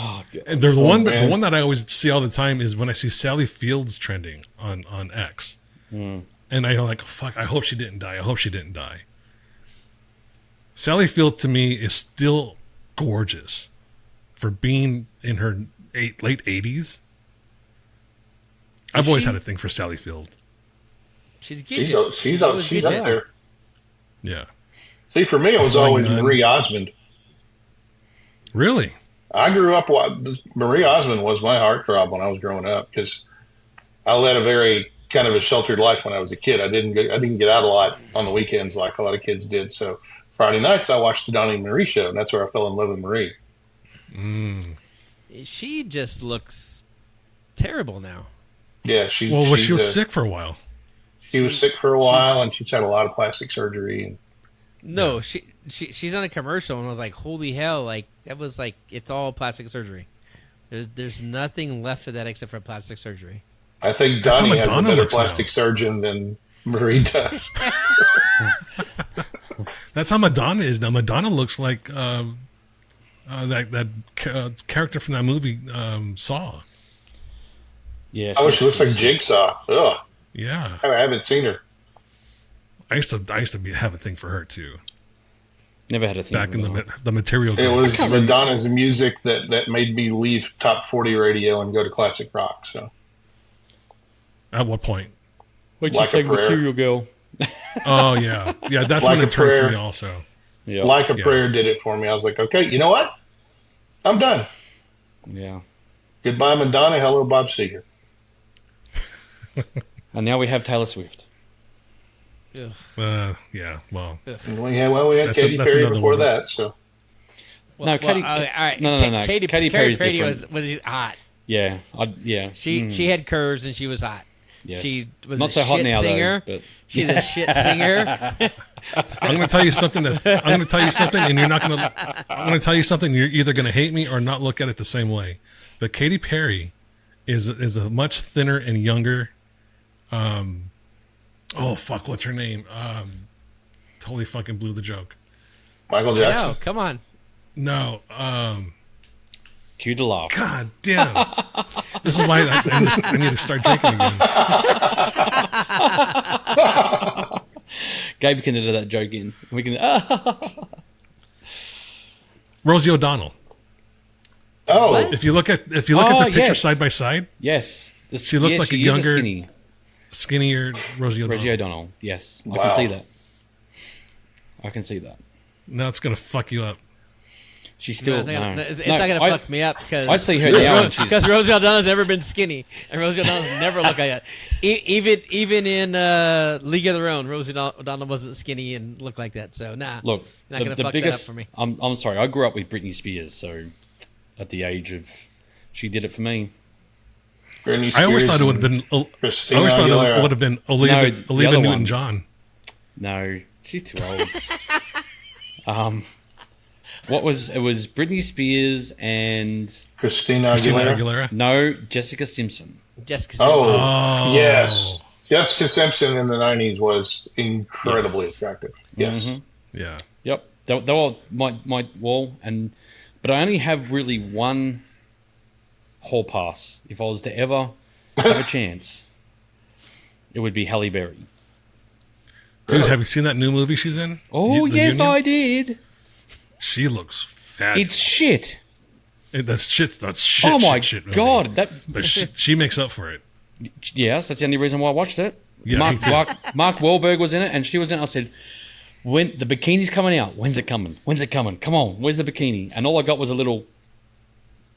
S8: Oh, God.
S6: And the one
S4: man.
S6: that I always see all the time is when I see Sally Fields trending on X, and I'm like, fuck, I hope she didn't die. I hope she didn't die. Sally Fields to me is still gorgeous for being in her late 80s. I've always had a thing for Sally Field.
S7: She's
S4: She's,
S7: good.
S4: she's up there.
S6: Yeah.
S4: See, for me, it was
S6: Flying
S4: always
S6: Nun.
S4: Marie Osmond.
S6: Really?
S4: I grew up. Marie Osmond was my heartthrob when I was growing up because I led a very kind of a sheltered life when I was a kid. I didn't get out a lot on the weekends like a lot of kids did. So Friday nights I watched the Donnie and Marie show, and that's where I fell in love with Marie.
S7: She just looks terrible now.
S4: Yeah,
S6: She was sick for a while.
S4: She was sick for a while, and she's had a lot of plastic surgery. And
S7: No, she's on a commercial, and I was like, holy hell! Like that was like it's all plastic surgery. There's nothing left of that except for plastic surgery.
S4: I think
S6: That's how
S4: Donnie has a
S6: Madonna
S4: better
S6: looks
S4: plastic
S6: now.
S4: surgeon than Marie does.
S6: That's how Madonna is now. Madonna looks like that character from that movie Saw.
S8: Yeah.
S4: Oh, she looks like Jigsaw. Ugh,
S6: Yeah,
S4: I haven't seen her.
S6: I used to have a thing for her too.
S8: Never had a thing.
S6: Back in
S8: with
S6: the material.
S4: It
S6: Girl.
S4: was Madonna's music that made me leave top 40 radio and go to classic rock. So
S6: At what point?
S8: What'd
S4: Like
S8: you
S4: a
S8: say,
S4: Prayer.
S8: Material Girl?
S6: Oh yeah, yeah. That's
S4: Like
S6: when
S4: a
S6: it turned for
S4: Prayer.
S6: me also.
S8: Yeah.
S4: Like a
S6: Yeah.
S4: Prayer did it for me. I was like, okay, you know what? I'm done.
S8: Yeah.
S4: Goodbye, Madonna. Hello, Bob Seger.
S8: And now we have Taylor Swift.
S6: Yeah. Well,
S4: We had
S6: That's
S4: Katy
S6: that's
S4: Perry
S6: another
S4: before
S6: one.
S4: that. So
S8: No, Katy-
S7: all right.
S8: no.
S7: Katy
S8: Katy Perry's
S7: was
S8: different.
S7: hot.
S8: Yeah. Yeah.
S7: She had curves and she was hot.
S8: Yes.
S7: She was
S8: Not
S7: a
S8: so hot
S7: shit
S8: now,
S7: singer.
S8: though. But
S7: She's a shit singer.
S6: I'm going to tell you something and you're not going to. I'm going to tell you something. You're either going to hate me or not look at it the same way. But Katy Perry is a much thinner and younger. Oh fuck! What's her name? Totally fucking blew the joke.
S4: Michael Jackson.
S7: No, come on.
S6: No.
S8: cue to laugh.
S6: God damn. This is why I need to start drinking again.
S8: Gabe can edit that joke in. We can.
S6: Rosie O'Donnell.
S4: Oh,
S6: If you look at the picture
S8: yes.
S6: side by side,
S8: Yes.
S6: She looks like a
S8: she is
S6: younger
S8: skinny
S6: skinnier Rosie O'Donnell.
S8: Rosie O'Donnell. Yes, I
S4: Wow.
S8: can see that. I can see that.
S6: Now it's gonna fuck you up.
S8: She's still.
S7: No, it's not gonna,
S8: no.
S7: it's
S8: No,
S7: not gonna
S8: I-
S7: fuck me up because
S8: I see her now and she's.
S7: because Rosie O'Donnell's never been skinny, and Rosie O'Donnell's never looked like that. Even in League of Their Own, Rosie O'Donnell wasn't skinny and looked like that. So nah,
S8: Look,
S7: not gonna
S8: the
S7: fuck
S8: biggest.
S7: that up for me.
S8: I'm sorry. I grew up with Britney Spears, so at the age of, she did it for me.
S4: Britney
S6: I always
S4: Spears
S6: thought it would have
S4: and
S6: been. I
S4: Christina
S6: always thought
S4: Aguilera.
S6: it would have been
S8: No,
S6: Olivia,
S8: the
S6: Olivia
S8: other one.
S6: Newton-John.
S8: No, she's too old. What was it? Was Britney Spears and
S4: Christina
S6: Christina
S4: Aguilera.
S6: Aguilera.
S8: no Jessica Simpson.
S7: Jessica Simpson.
S4: Oh, yes. Jessica Simpson in the 90s was incredibly
S8: Yes.
S4: attractive. Yes.
S8: Mhm.
S6: Yeah.
S8: Yep, they were my wall, but I only have really one hall pass. If I was to ever have a chance, it would be Halle Berry.
S6: Dude, have you seen that new movie she's in?
S8: Oh
S6: The
S8: yes,
S6: Union?
S8: I did.
S6: She looks fat.
S8: It's shit.
S6: That's shit. That's shit.
S8: Oh my
S6: shit movie.
S8: god, that.
S6: But she makes up for it.
S8: Yes, that's the only reason why I watched it.
S6: Yeah,
S8: Mark
S6: me too.
S8: Mark Wahlberg was in it, and she was in it. I said, "When the bikini's coming out? When's it coming? When's it coming? Come on, where's the bikini?" And all I got was a little.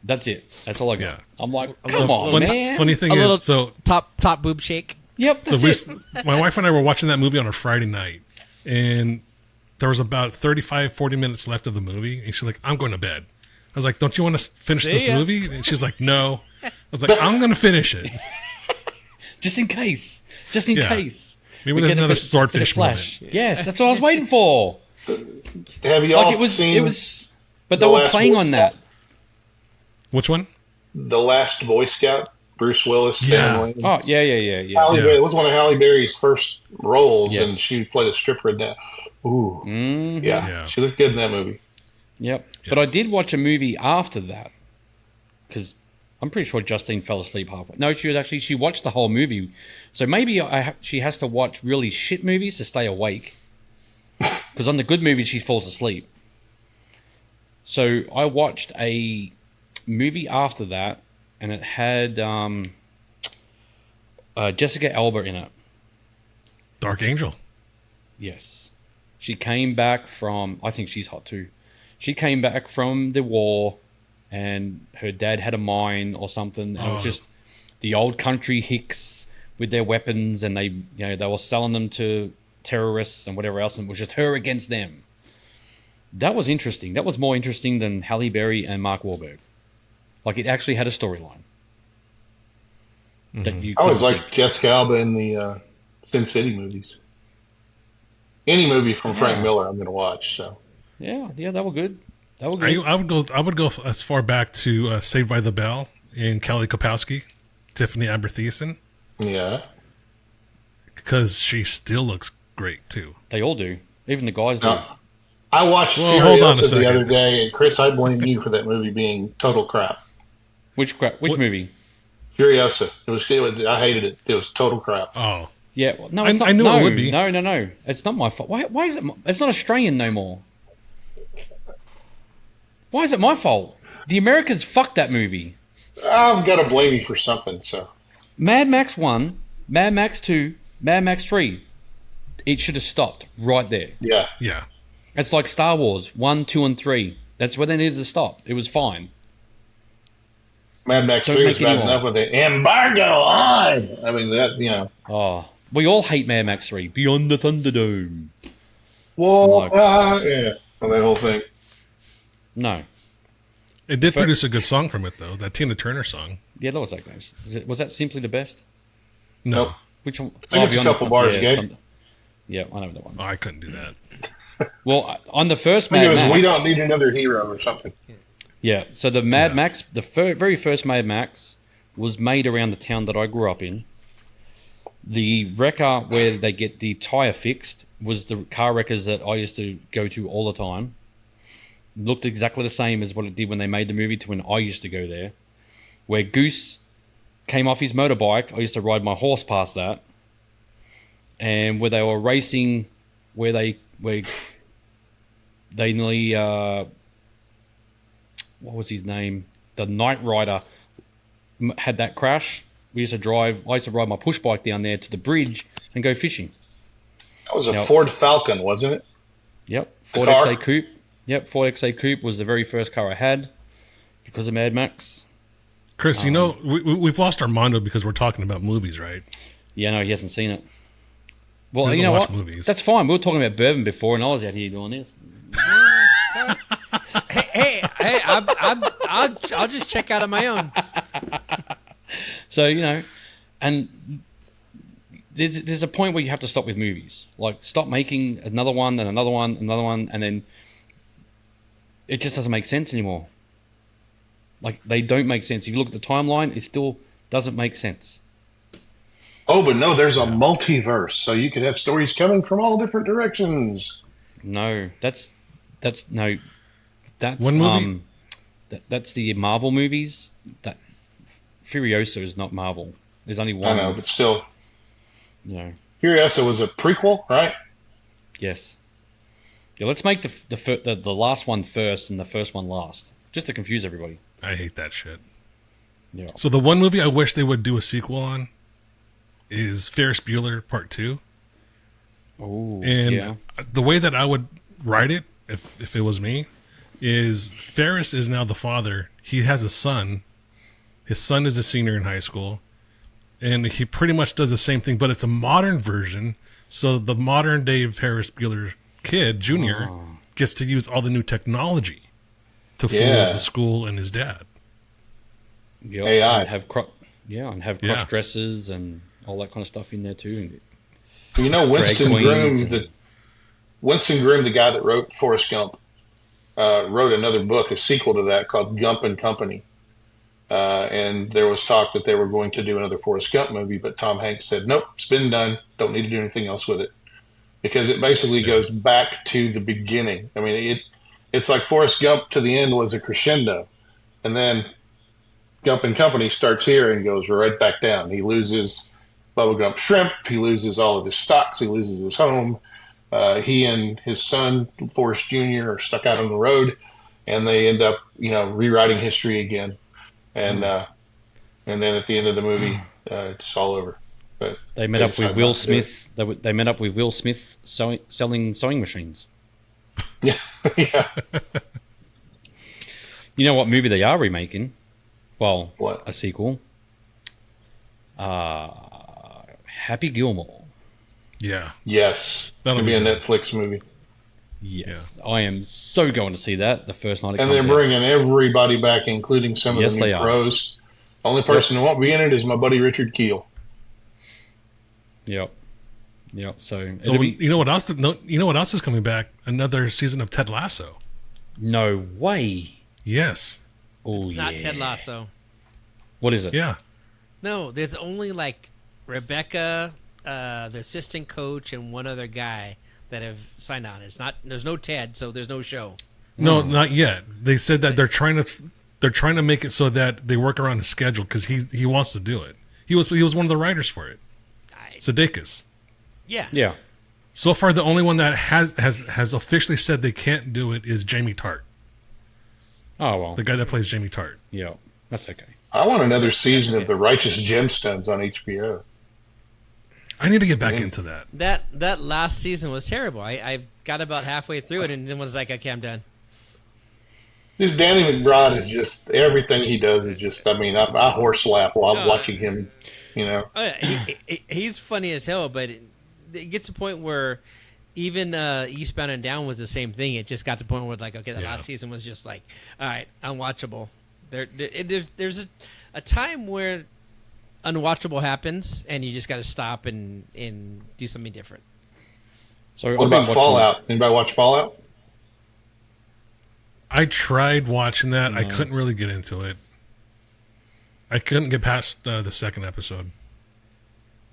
S8: That's it. That's all I got.
S6: Yeah.
S8: I'm like, come on,
S6: Funny,
S8: man.
S6: funny thing
S7: A little
S6: is, so
S7: top boob shake.
S8: Yep.
S6: so
S8: That's
S6: we,
S8: it.
S6: my wife and I were watching that movie on a Friday night, and there was about 35, 40 minutes left of the movie, and she's like, "I'm going to bed." I was like, "Don't you want to finish
S7: See
S6: this
S7: ya.
S6: movie?" And she's like, "No." was like, I'm going to finish it.
S8: Just in case. Just in
S6: Yeah.
S8: case.
S6: Maybe
S8: We
S6: there's
S8: get a
S6: another
S8: bit of
S6: swordfish
S8: flash.
S6: moment.
S8: Yes, that's what I was waiting for.
S4: Have y'all
S8: Like
S4: seen
S8: it was, but they
S4: The
S8: were
S4: Last
S8: playing
S4: Boy
S8: on
S4: Scout?
S8: that.
S6: Which one?
S4: The Last Boy Scout? Bruce Willis
S6: Yeah.
S4: family.
S8: Oh, yeah.
S4: Halle
S6: Yeah.
S4: Berry, it was one of Halle Berry's first roles,
S8: Yes.
S4: and she played a stripper in that. Ooh,
S8: Mhm.
S6: Yeah.
S4: she looked good in that movie.
S8: Yep. But I did watch a movie after that because I'm pretty sure Justine fell asleep halfway. No, she watched the whole movie. So maybe she has to watch really shit movies to stay awake. Because on the good movies, she falls asleep. So I watched a movie after that, and it had Jessica Alba in it.
S6: Dark Angel.
S8: Yes. She came back from, I think she's hot too. She came back from the war and her dad had a mine or something. And it was just the old country hicks with their weapons and they were selling them to terrorists and whatever else. And it was just her against them. That was interesting. That was more interesting than Halle Berry and Mark Wahlberg. Like it actually had a storyline. That you
S4: I always
S8: couldn't
S4: liked
S8: think.
S4: Jessica Alba in the Sin City movies. Any movie from Frank Miller, I'm going to watch. So
S8: Yeah, they were good. They were good.
S6: I would go as far back to Saved by the Bell and Kelly Kapowski, Tiffany Amber Thiessen,
S4: yeah,
S6: because she still looks great too.
S8: They all do. Even the guys do.
S4: I watched
S6: Well, hold on a
S4: Furiosa the
S6: second.
S4: other day, and Chris, I blame you for that movie being total crap.
S8: Which movie?
S4: Furiosa, it was. I hated it. It was total crap.
S6: Oh,
S8: Yeah, well, no,
S6: I-
S8: it's not.
S6: I knew it
S8: no,
S6: would be.
S8: No. It's not my fault. Why is it? It's not Australian no more. Why is it my fault? The Americans fucked that movie.
S4: I've got to blame you for something. So
S8: Mad Max 1, Mad Max 2, Mad Max 3. It should have stopped right there.
S4: yeah,
S6: yeah.
S8: It's like Star Wars 1, 2, and 3. That's where they needed to stop. It was fine.
S4: Mad Max
S8: Don't
S4: 3 was
S8: make
S4: bad
S8: any more.
S4: enough with the embargo on. I mean that.
S8: Oh, we all hate Mad Max 3. Beyond the Thunderdome.
S4: Well,
S8: Like-
S4: yeah, well, that whole thing.
S8: No.
S6: It did produce a good song from it though. That Tina Turner song.
S8: Yeah, that was like nice. Was that Simply the Best?
S6: No,
S4: Nope.
S8: Which one?
S4: I think it's a
S8: Beyond the
S4: couple bars,
S8: yeah,
S4: Gabe.
S8: yeah, I know that one.
S6: oh, I couldn't do that.
S8: Well, on the first
S4: I think it
S8: Mad
S4: was
S8: Max,
S4: We Don't Need Another Hero or something.
S8: yeah. So the Mad Max, the very first Mad Max, was made around the town that I grew up in. The wrecker where they get the tire fixed was the car wreckers that I used to go to all the time. Looked exactly the same as what it did when they made the movie to when I used to go there. Where Goose came off his motorbike, I used to ride my horse past that. And where they were racing, where they nearly what was his name? The Knight Rider had that crash. I used to ride my push bike down there to the bridge and go fishing.
S4: That was a
S8: Yep.
S4: Ford Falcon, wasn't it?
S8: Yep, Ford
S4: car?
S8: XA Coupe. Yep, Ford XA Coupe was the very first car I had because of Mad Max.
S6: Chris, you know we've lost Armando because we're talking about movies, right?
S8: Yeah, no, he hasn't seen it. Well,
S6: He doesn't
S8: you know
S6: watch
S8: what?
S6: movies.
S8: That's fine. We were talking about bourbon before, and I was out here doing this.
S7: Hey, I'll just check out on my own.
S8: So and there's a point where you have to stop with movies. Like, stop making another one and another one, and then it just doesn't make sense anymore. Like, they don't make sense. If you look at the timeline, it still doesn't make sense.
S4: Oh, but no, there's a multiverse, so you could have stories coming from all different directions.
S8: No, that's no, that's
S6: One movie?
S8: That's the Marvel movies. That Furiosa is not Marvel. There's only
S4: I
S8: one.
S4: know, but still, Furiosa was a prequel, right?
S8: Yes. Yeah, let's make the last one first and the first one last, just to confuse everybody.
S6: I hate that shit.
S8: Yeah.
S6: So the one movie I wish they would do a sequel on is Ferris Bueller Part 2.
S8: Oh,
S6: And
S8: yeah.
S6: the way that I would write it, if it was me, is Ferris is now the father. He has a son. His son is a senior in high school. And he pretty much does the same thing, but it's a modern version. So the modern day Ferris Bueller kid, Junior, gets to use all the new technology to fool
S4: Yeah.
S6: the school and his dad.
S8: Yep,
S4: AI.
S8: and have cross dressers and all that kind of stuff in there too.
S4: You know, Winston
S8: Drag queens
S4: Groom, the guy that wrote Forrest Gump, wrote another book, a sequel to that called Gump and Company. And there was talk that they were going to do another Forrest Gump movie, but Tom Hanks said, nope, it's been done. Don't need to do anything else with it. Because it basically goes back to the beginning. I mean, it's like Forrest Gump to the end was a crescendo. And then Gump and Company starts here and goes right back down. He loses Bubba Gump Shrimp. He loses all of his stocks. He loses his home. He and his son, Forrest Jr., are stuck out on the road, and they end up, rewriting history again. And then at the end of the movie, it's all over. But
S8: they met up with Will Smith. They met up with Will Smith selling sewing machines.
S4: Yeah, yeah.
S8: You know what movie they are remaking? Well,
S4: What?
S8: a sequel. Happy Gilmore.
S6: Yeah.
S4: Yes,
S6: That'll
S4: it'll be a
S6: be good.
S4: Netflix movie.
S8: Yes, I am so going to see that the first night it
S4: And
S8: comes
S4: they're
S8: out.
S4: bringing everybody back, including some of
S8: Yes,
S4: the
S8: they
S4: new
S8: are.
S4: pros. Only person who won't be in it is my buddy Richard Keel.
S8: Yep. So,
S6: So you know what else? You know what else is coming back? Another season of Ted Lasso.
S8: no way.
S6: Yes.
S8: Oh,
S7: It's not Ted Lasso.
S8: What is it?
S6: Yeah.
S7: No, there's only like Rebecca, the assistant coach, and one other guy that have signed on. It's not. There's no Ted, so there's no show.
S6: No, not yet. They said that they're trying to make it so that they work around his schedule because he wants to do it. He was one of the writers for it. Sudeikis.
S7: Yeah.
S8: Yeah.
S6: So far, the only one that has officially said they can't do it is Jamie Tart,
S8: Oh, well.
S6: the guy that plays Jamie Tart.
S8: Yeah. That's okay.
S4: I want another season of The Righteous Gemstones on HBO.
S6: I need to get back into that.
S7: That last season was terrible. I got about halfway through it and then was like, okay, I'm done.
S4: This Danny McBride is just everything he does is just. I mean, I horse laugh while I'm watching him.
S7: Oh, yeah, he's funny as hell, but it gets to the point where even Eastbound and Down was the same thing. It just got to the point where like, okay, the last season was just like, all right, unwatchable. There's a time where unwatchable happens, and you just got to stop and do something different.
S8: So
S4: What
S8: I've been
S4: about
S8: watching-
S4: Fallout? Anybody watch Fallout?
S6: I tried watching that. I couldn't really get into it. I couldn't get past the second episode.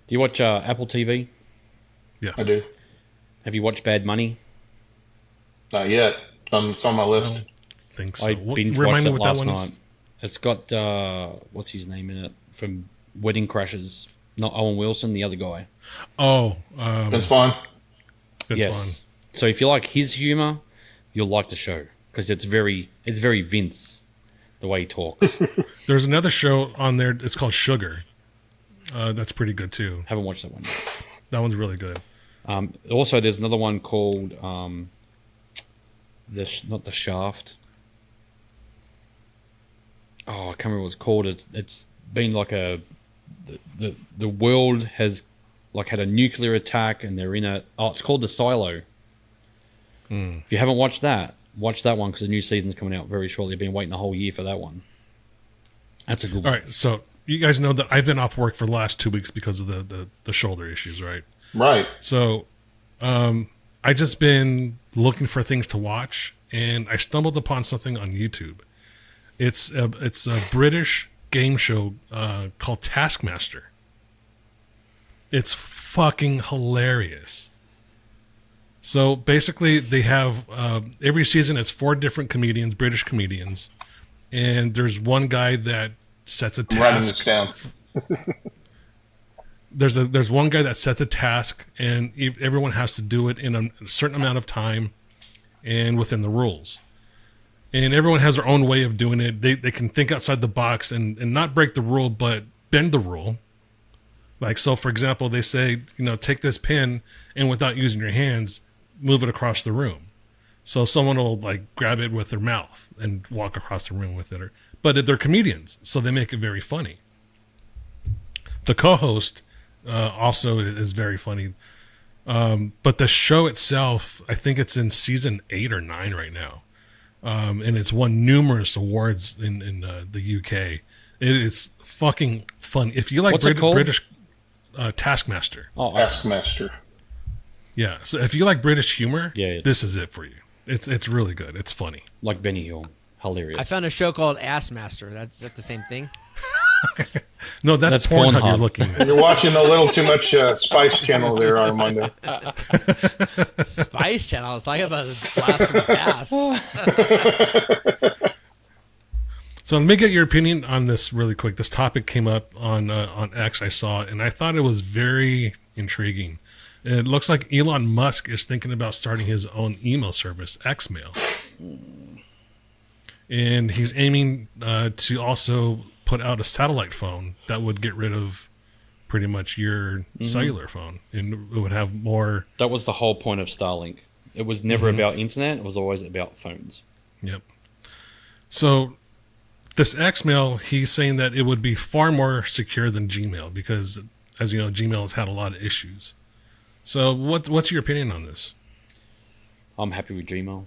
S8: Do you watch Apple TV?
S4: I do.
S8: Have you watched Bad Money?
S4: Not yet. It's on my list.
S6: Think so.
S8: I binge watched
S6: Remind me
S8: it
S6: what
S8: last
S6: that one
S8: night.
S6: is.
S8: It's got what's his name in it from Wedding Crashers. Not Owen Wilson, the other guy.
S6: Oh,
S4: Vince Vaughn.
S6: Vince
S8: Yes.
S6: Vaughn.
S8: So if you like his humor, you'll like the show because it's very Vince, the way he talks.
S6: There's another show on there. It's called Sugar. That's pretty good too.
S8: Haven't watched that one yet.
S6: That one's really good.
S8: Also, there's another one called not the Shaft. Oh, I can't remember what it's called. It's been like the world has like had a nuclear attack and they're in a. Oh, it's called The Silo. If you haven't watched that, watch that one because the new season's coming out very shortly. I've been waiting a whole year for that one. That's a good
S6: All
S8: one.
S6: right, so you guys know that I've been off work for the last 2 weeks because of the shoulder issues, right?
S4: Right.
S6: So, I just been looking for things to watch, and I stumbled upon something on YouTube. It's a British game show called Taskmaster. It's fucking hilarious. So basically, they have every season. It's 4 different comedians, British comedians, and there's one guy that sets a
S4: I'm writing
S6: task.
S4: this down.
S6: There's one guy that sets a task, and everyone has to do it in a certain amount of time and within the rules. And everyone has their own way of doing it. They can think outside the box and not break the rule, but bend the rule. Like, so for example, they say, take this pin and without using your hands, move it across the room. So someone will like grab it with their mouth and walk across the room with it. But they're comedians, so they make it very funny. The co-host also is very funny. But the show itself, I think it's in season 8 or 9 right now. And it's won numerous awards in the UK. It is fucking fun. If you like
S8: What's it called?
S6: British Taskmaster,
S8: Oh,
S4: Taskmaster.
S6: yeah. So if you like British humor,
S8: Yeah.
S6: this is it for you. It's really good. It's funny.
S8: like Benny Hill. Hilarious.
S7: I found a show called Ass Master. That's the same thing.
S6: No, that's
S8: Pornhub.
S6: Pornhub you're looking at.
S4: You're watching a little too much Spice Channel there, Armando.
S7: Spice Channel. I was talking about a blast from the past.
S6: So let me get your opinion on this really quick. This topic came up on X. I saw it, and I thought it was very intriguing. It looks like Elon Musk is thinking about starting his own email service, Xmail, and he's aiming to also put out a satellite phone that would get rid of pretty much your cellular phone, and it would have more.
S8: That was the whole point of Starlink. It was never about internet. It was always about phones.
S6: Yep. So this Xmail, he's saying that it would be far more secure than Gmail because, as you know, Gmail has had a lot of issues. So what's your opinion on this?
S8: I'm happy with Gmail.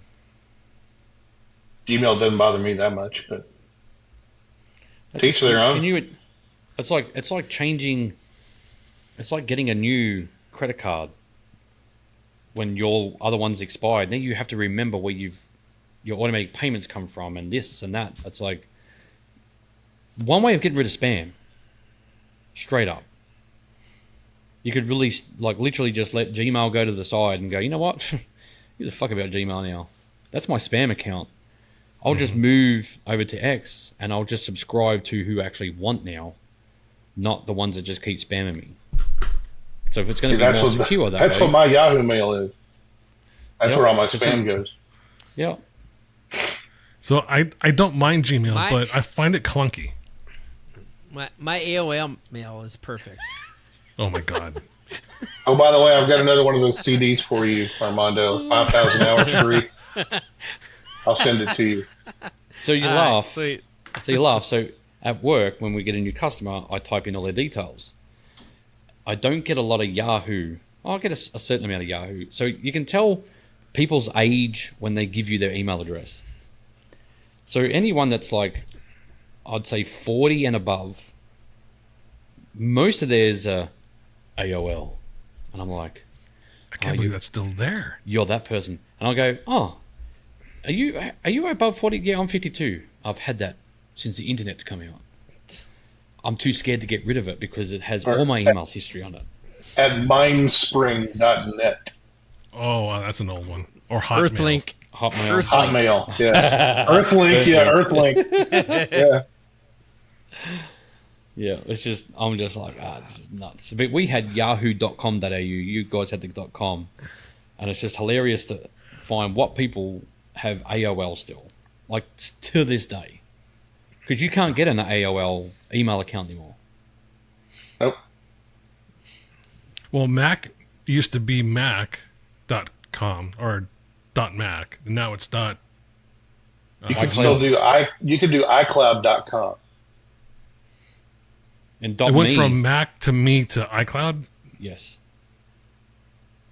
S4: Gmail doesn't bother me that much, but teach their own.
S8: It's like changing. It's like getting a new credit card when your other one's expired. Then you have to remember where your automatic payments come from and this and that. It's like one way of getting rid of spam. Straight up. You could really, like, literally just let Gmail go to the side and go, you know what? Who the fuck about Gmail now? That's my spam account. I'll just move over to X and I'll just subscribe to who I actually want now, not the ones that just keep spamming me. So if it's going to be more secure that
S4: that's
S8: way.
S4: what my Yahoo Mail is. That's
S8: Yep.
S4: where all my spam goes.
S8: Yeah.
S6: So I don't mind Gmail,
S7: My-
S6: but I find it clunky.
S7: My AOL mail is perfect.
S6: Oh my god.
S4: Oh, by the way, I've got another one of those CDs for you, Armando. 5,000 hours free. I'll send it to you.
S8: So you laugh.
S7: Sweet.
S8: So you laugh. So at work, when we get a new customer, I type in all their details. I don't get a lot of Yahoo. I get a certain amount of Yahoo. So you can tell people's age when they give you their email address. So anyone that's like, I'd say 40 and above, most of theirs are AOL. And I'm like,
S6: I can't believe that's still there.
S8: you're that person. And I'll go, oh, are you above 40? Yeah, I'm 52. I've had that since the internet's come out. I'm too scared to get rid of it because it has all my emails history on it.
S4: At mindspring.net.
S6: Oh, wow, that's an old one. Or Hotmail.
S7: Earthlink.
S8: Hotmail.
S4: Hotmail, yes. Earthlink, yeah, Earthlink. Yeah.
S8: Yeah, it's just, I'm just like, this is nuts. But we had yahoo.com.au, you guys had the .com, and it's just hilarious to find what people have AOL still, like to this day. Because you can't get an AOL email account anymore.
S4: Nope.
S6: Well, Mac used to be mac.com or .mac, and now it's dot.
S4: You can still do iCloud.com.
S8: And
S6: It went
S8: .me,
S6: from Mac to me to iCloud.
S8: yes.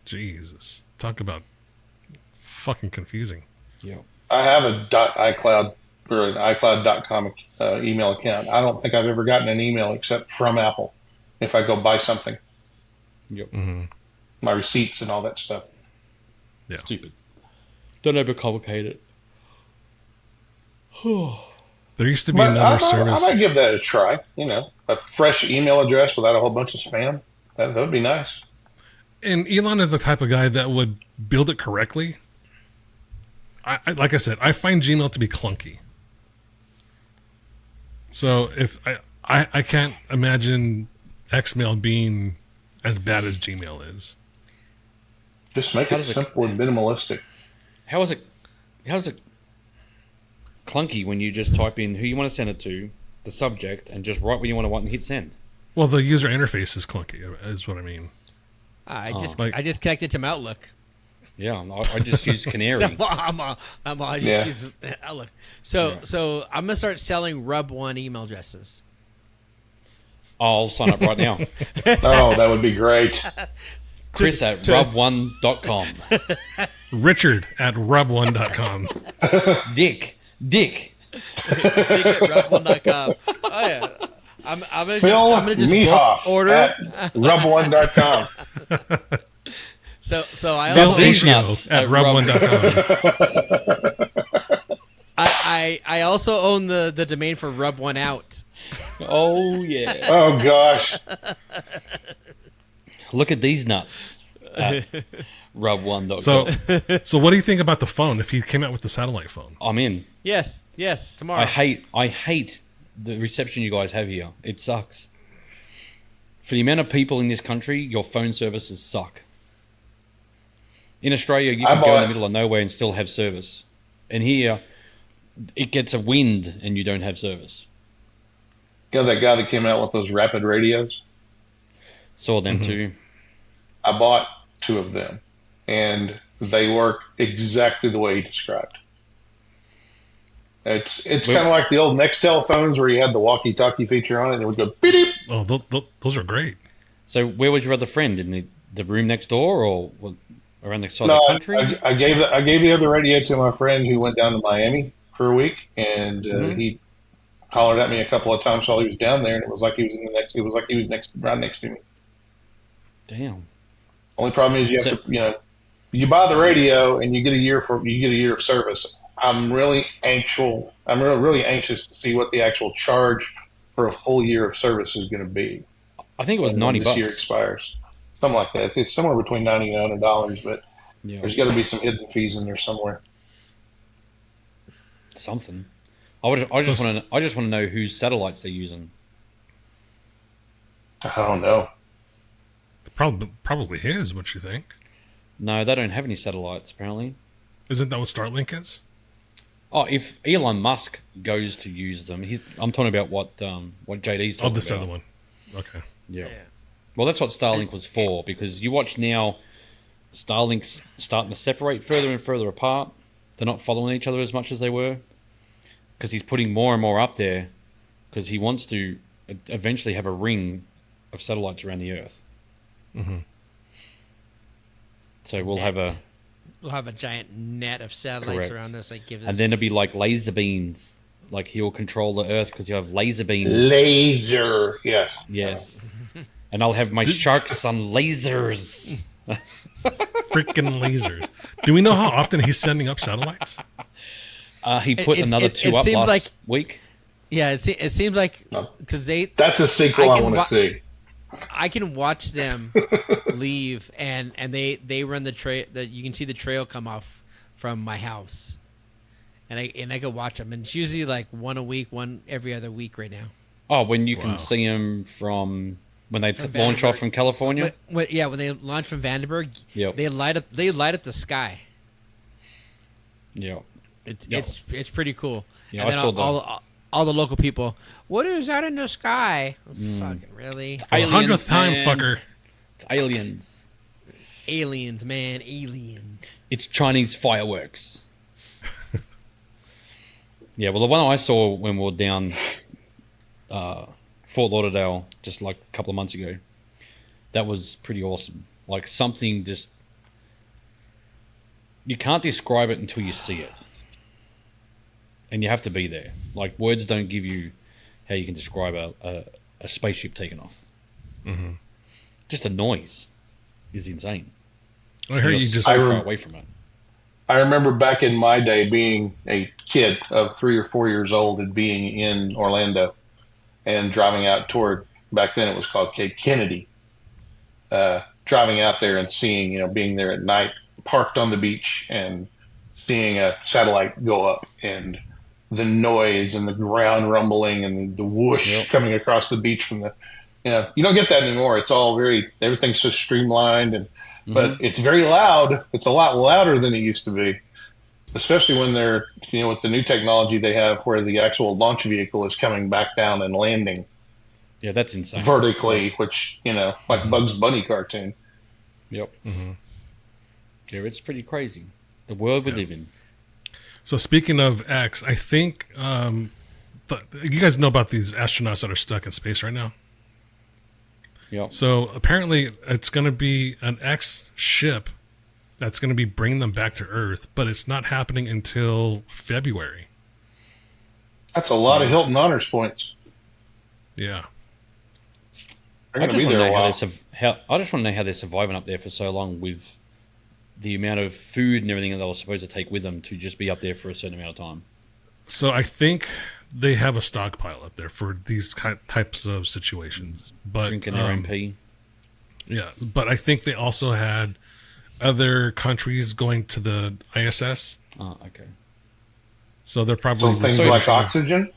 S6: Jesus, talk about fucking confusing.
S8: Yeah.
S4: I have a .iCloud or an iCloud.com email account. I don't think I've ever gotten an email except from Apple if I go buy something,
S8: Yep.
S4: my receipts and all that stuff.
S8: Stupid. Don't overcomplicate it.
S6: There used to be
S4: But
S6: another
S4: I
S6: service.
S4: might give that a try. You know, a fresh email address without a whole bunch of spam. That would be nice.
S6: And Elon is the type of guy that would build it correctly. I like I said, I find Gmail to be clunky. So if I can't imagine Xmail being as bad as Gmail is.
S4: Just make
S8: How
S4: it
S8: does it-
S4: simple and minimalistic.
S8: How is it clunky when you just type in who you want to send it to, the subject, and just write what you want to want and hit send?
S6: Well, the user interface is clunky, is what I mean.
S7: I just connected to my Outlook.
S8: Yeah, I just use Canary.
S7: I just
S4: Yeah.
S7: use Outlook. So I'm gonna start selling Rub One email addresses.
S8: I'll sign up right now.
S4: Oh, that would be great.
S8: Chris at rub1.com.
S6: Richard at rub1.com.
S8: Dick
S7: TicketRub1.com. Oh yeah. I'm gonna
S4: Phil
S7: just
S4: Mehoff
S7: bulk order.
S4: at rub1.com.
S7: So I
S6: Phil
S7: also
S6: Deschio at rub1.com.
S7: I also own the domain for Rub One Out.
S8: Oh yeah.
S4: Oh gosh.
S8: Look at these nuts. Rub1.com.
S6: So what do you think about the phone? If he came out with the satellite phone,
S8: I'm in.
S7: Yes, tomorrow.
S8: I hate the reception you guys have here. It sucks. For the amount of people in this country, your phone services suck. In Australia, you can go in the middle of nowhere and still have service. And here, it gets a wind and you don't have service.
S4: You know that guy that came out with those rapid radios?
S8: Saw them too.
S4: I bought 2 of them, and they work exactly the way he described. It's kind of like the old Nextel phones where you had the walkie-talkie feature on it, and it would go beep.
S6: oh, those are great.
S8: So where was your other friend? In the room next door or around the side
S4: No,
S8: of the country?
S4: I gave the other radio to my friend who went down to Miami for a week, and he hollered at me a couple of times while he was down there, and it was like he was right next to me.
S8: Damn.
S4: Only problem is you have to, you buy the radio and you get a year of service. I'm really anxious to see what the actual charge for a full year of service is going to be.
S8: I think it was
S4: when
S8: $90.
S4: this year expires. Something like that. It's somewhere between $90 and $100, but
S8: Yeah.
S4: there's got to be some hidden fees in there somewhere.
S8: Something. I just want to know whose satellites they're using.
S4: I don't know.
S6: Probably his. What you think?
S8: No, they don't have any satellites apparently.
S6: Isn't that what Starlink is?
S8: Oh, if Elon Musk goes to use them, I'm talking about what JD's talking
S6: Oh, this
S8: about.
S6: other one. Okay.
S8: Yeah. Well, that's what Starlink was for, because you watch now, Starlink's starting to separate further and further apart. They're not following each other as much as they were, because he's putting more and more up there, because he wants to eventually have a ring of satellites around the Earth.
S6: Mm-hmm.
S8: So we'll have a...
S7: We'll have a giant net of satellites
S8: Correct.
S7: around us that give us.
S8: And then it'll be like laser beams. Like he'll control the Earth because you have laser beams.
S4: Laser, yes.
S8: Yes. And I'll have my sharks on lasers.
S6: Freaking laser. Do we know how often he's sending up satellites?
S8: He put another 2 up
S7: seems
S8: last week.
S7: Yeah, it seems like because
S4: That's a sequel I want to see.
S7: I can watch them leave, and they run the trail. That you can see the trail come off from my house, and I could watch them. And it's usually like one a week, one every other week right now.
S8: Oh, when you can see them from when they launch off from California.
S7: When they launch from Vandenberg,
S8: Yep.
S7: they light up the sky.
S8: Yeah.
S7: It's pretty cool.
S8: Yeah,
S7: and
S8: I
S7: then
S8: saw
S7: all the local people. What is that in the sky? Fucking really?
S6: For the 100th time,
S8: man.
S6: fucker.
S8: It's aliens.
S7: Aliens, man, aliens.
S8: It's Chinese fireworks. Yeah, well, the one I saw when we were down Fort Lauderdale just like a couple of months ago, that was pretty awesome. Like something just... You can't describe it until you see it. And you have to be there. Like, words don't give you how you can describe a spaceship taking off.
S6: Mm-hmm.
S8: Just a noise is insane.
S6: I heard
S8: You're
S6: you just.
S8: so far away from it.
S4: I remember back in my day being a kid of 3 or 4 years old and being in Orlando and driving out toward, back then it was called Cape Kennedy, driving out there and seeing, being there at night, parked on the beach and seeing a satellite go up and the noise and the ground rumbling and the whoosh coming across the beach from the, you don't get that anymore. It's all everything's so streamlined but it's very loud. It's a lot louder than it used to be, especially when they're, with the new technology they have where the actual launch vehicle is coming back down and landing.
S8: Yeah, that's insane.
S4: Vertically, which, like Bugs Bunny cartoon.
S8: Yep. Mm-hmm. Yeah, it's pretty crazy. The world we live in.
S6: So speaking of X, I think you guys know about these astronauts that are stuck in space right now.
S8: Yep.
S6: So apparently it's going to be an X ship that's going to be bringing them back to Earth, but it's not happening until February.
S4: That's a lot of Hilton Honors points.
S6: Yeah.
S4: They're
S8: I
S4: going to
S8: just
S4: be
S8: want to
S4: there a
S8: know how
S4: while.
S8: I just want to know how they're surviving up there for so long with the amount of food and everything that they were supposed to take with them to just be up there for a certain amount of time.
S6: So I think they have a stockpile up there for these types of situations. But
S8: Drinking their own pee.
S6: yeah, but I think they also had other countries going to the ISS.
S8: Oh, okay.
S6: So they're probably
S4: So things
S8: So-
S4: like oxygen.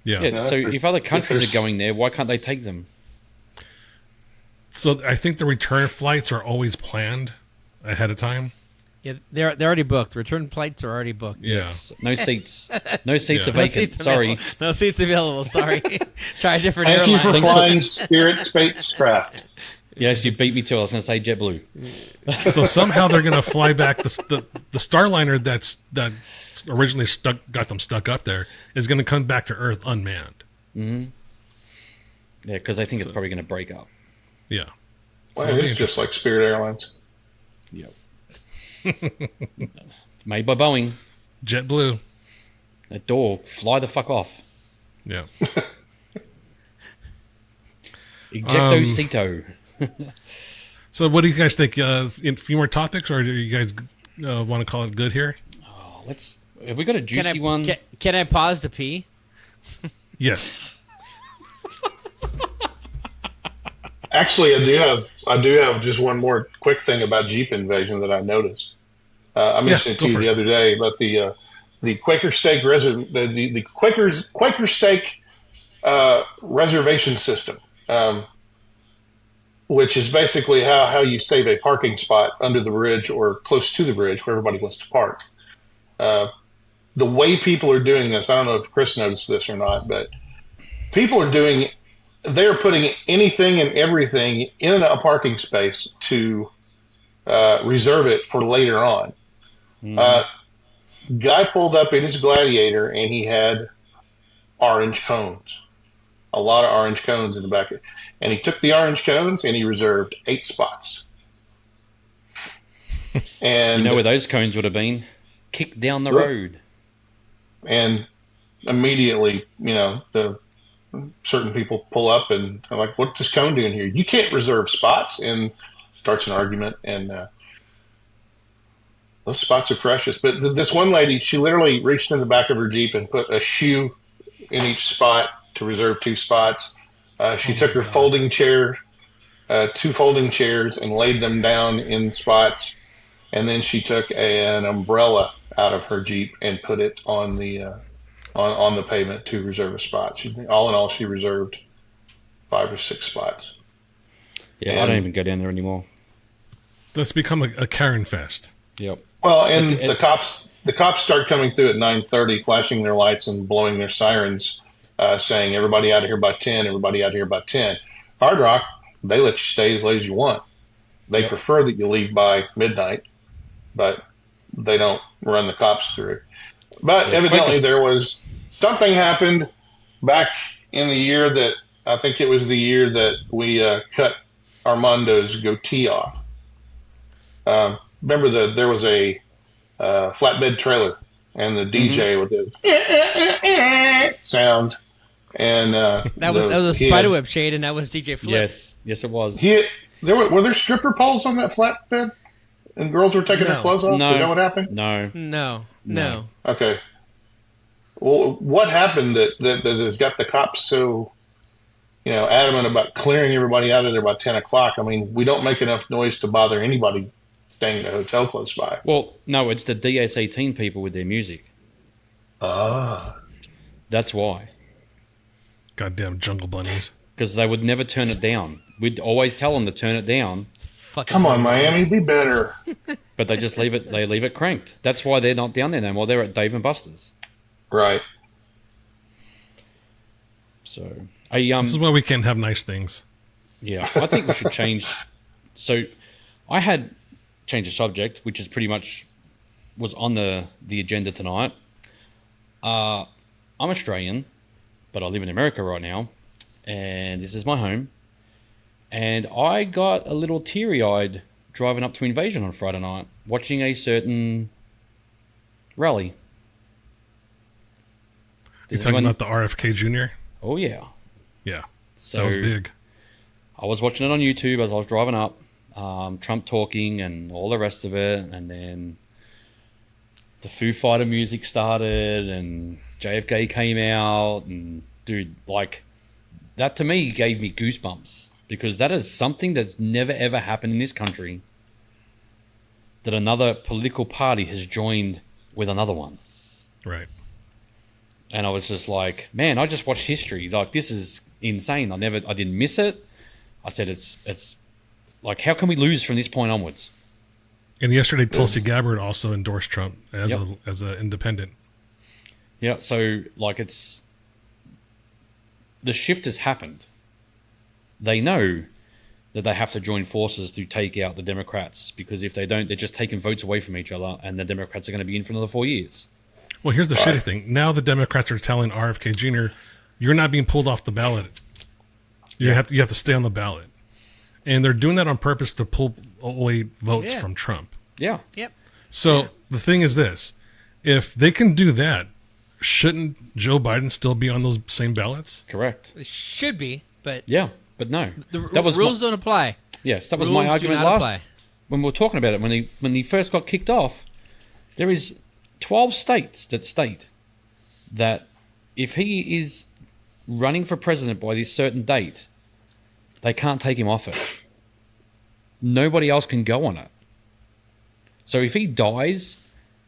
S6: yeah.
S8: Yeah, so
S4: there's-
S8: if other countries
S4: there's-
S8: are going there, why can't they take them?
S6: So I think the return flights are always planned ahead of time.
S7: Yeah, they're already booked. Return flights are already booked.
S6: Yeah.
S8: No seats. No seats
S6: Yeah.
S8: are
S7: No
S8: vacant.
S7: seats
S8: Sorry.
S7: available. No seats available. Sorry. Try a different
S4: Thank you
S7: airline.
S4: for flying Spirit spacecraft.
S8: Yes, you beat me to it. I was going to say JetBlue.
S6: So somehow they're going to fly back the Starliner that originally got them stuck up there is going to come back to Earth unmanned.
S8: Yeah, because they think it's probably going to break up.
S6: Yeah.
S4: Well,
S6: it'll be
S4: it's just like Spirit Airlines.
S8: Yep. Made by Boeing.
S6: JetBlue.
S8: That door, fly the fuck off.
S6: Yeah.
S8: Ejecto-cito.
S6: So what do you guys think? A few more topics, or do you guys want to call it good here?
S8: Have we got a juicy one?
S7: Can I pause to pee?
S6: Yes.
S4: Actually, I do have just one more quick thing about Jeep Invasion that I noticed. I mentioned it
S6: go
S4: to you
S6: for
S4: the
S6: it.
S4: other day, but the Quaker Steak the Quaker Steak reservation system, which is basically how you save a parking spot under the bridge or close to the bridge where everybody wants to park. The way people are doing this, I don't know if Chris noticed this or not, but people are doing. They're putting anything and everything in a parking space to reserve it for later on. Guy pulled up in his Gladiator and he had orange cones, a lot of orange cones in the back. And he took the orange cones and he reserved 8 spots. And
S8: You know where those cones would have been? Kicked down the road.
S4: and immediately, the certain people pull up and are like, "What's this cone doing here? You can't reserve spots." And starts an argument. And those spots are precious. But this one lady, she literally reached in the back of her Jeep and put a shoe in each spot to reserve 2 spots. She took her folding chair, 2 folding chairs, and laid them down in spots. And then she took an umbrella out of her Jeep and put it on the on the pavement to reserve a spot. All in all, she reserved 5 or 6 spots.
S8: Yeah, I
S4: And-
S8: don't even go down there anymore.
S6: That's become a Karen fest.
S8: Yep.
S4: Well, and
S8: But
S4: the cops start coming through at 9:30, flashing their lights and blowing their sirens, saying, "Everybody out of here by 10. Everybody out of here by 10." Hard Rock, they let you stay as late as you want. They prefer that you leave by midnight, but they don't run the cops through. But evidently, there was something happened back in the year that I think it was the year that we cut Armando's goatee off. Remember there was a flatbed trailer and the DJ with the sounds, and
S7: That was a spiderweb shade, and that was DJ Flip.
S8: Yes, it was.
S4: Were there stripper poles on that flatbed, and girls were taking their
S7: No.
S4: clothes off?
S8: No.
S4: Is that what happened?
S8: No.
S7: No.
S4: Okay. Well, what happened that has got the cops so, adamant about clearing everybody out of there by 10 o'clock? I mean, we don't make enough noise to bother anybody staying at a hotel close by.
S8: Well, no, it's the DS18 people with their music.
S4: Ah.
S8: That's why.
S6: Goddamn jungle bunnies.
S8: Because they would never turn it down. We'd always tell them to turn it down,
S7: Fucking
S4: Come on, Miami, be better.
S8: but they just leave it cranked. That's why they're not down there no more. They're at Dave and Buster's.
S4: Right.
S8: So,
S6: This is why we can't have nice things.
S8: yeah, I think we should change. So, I had changed the subject, which is pretty much was on the agenda tonight. I'm Australian, but I live in America right now, and this is my home. And I got a little teary-eyed driving up to Invasion on Friday night, watching a certain rally.
S6: You
S8: Does
S6: talking
S8: anyone-
S6: about the RFK Jr.?
S8: Oh yeah.
S6: Yeah,
S8: So
S6: that was big.
S8: I was watching it on YouTube as I was driving up, Trump talking and all the rest of it, and then the Foo Fighter music started, and JFK came out, and dude, like that to me gave me goosebumps because that is something that's never ever happened in this country. That another political party has joined with another one.
S6: Right.
S8: And I was just like, man, I just watched history. Like, this is insane. I didn't miss it. I said, it's like, how can we lose from this point onwards?
S6: And yesterday, Tulsi Gabbard also endorsed Trump as
S8: Yep.
S6: as an independent.
S8: Yeah. So like, the shift has happened. They know that they have to join forces to take out the Democrats because if they don't, they're just taking votes away from each other, and the Democrats are going to be in for another 4 years.
S6: Well, here's the shitty thing. Now the Democrats are telling RFK Jr., you're not being pulled off the ballot. You have to stay on the ballot. And they're doing that on purpose to pull away votes
S7: Yeah.
S6: from Trump.
S8: Yeah.
S7: Yep.
S6: So the thing is this. If they can do that, shouldn't Joe Biden still be on those same ballots?
S8: Correct.
S7: It should be, but
S8: Yeah. But no.
S7: the
S8: rules
S7: rules don't apply.
S8: Yes, that was
S7: Rules
S8: my
S7: do
S8: argument
S7: not
S8: last
S7: apply.
S8: when we were talking about it. When he first got kicked off, there is 12 states that state that if he is running for president by this certain date, they can't take him off it. Nobody else can go on it. So if he dies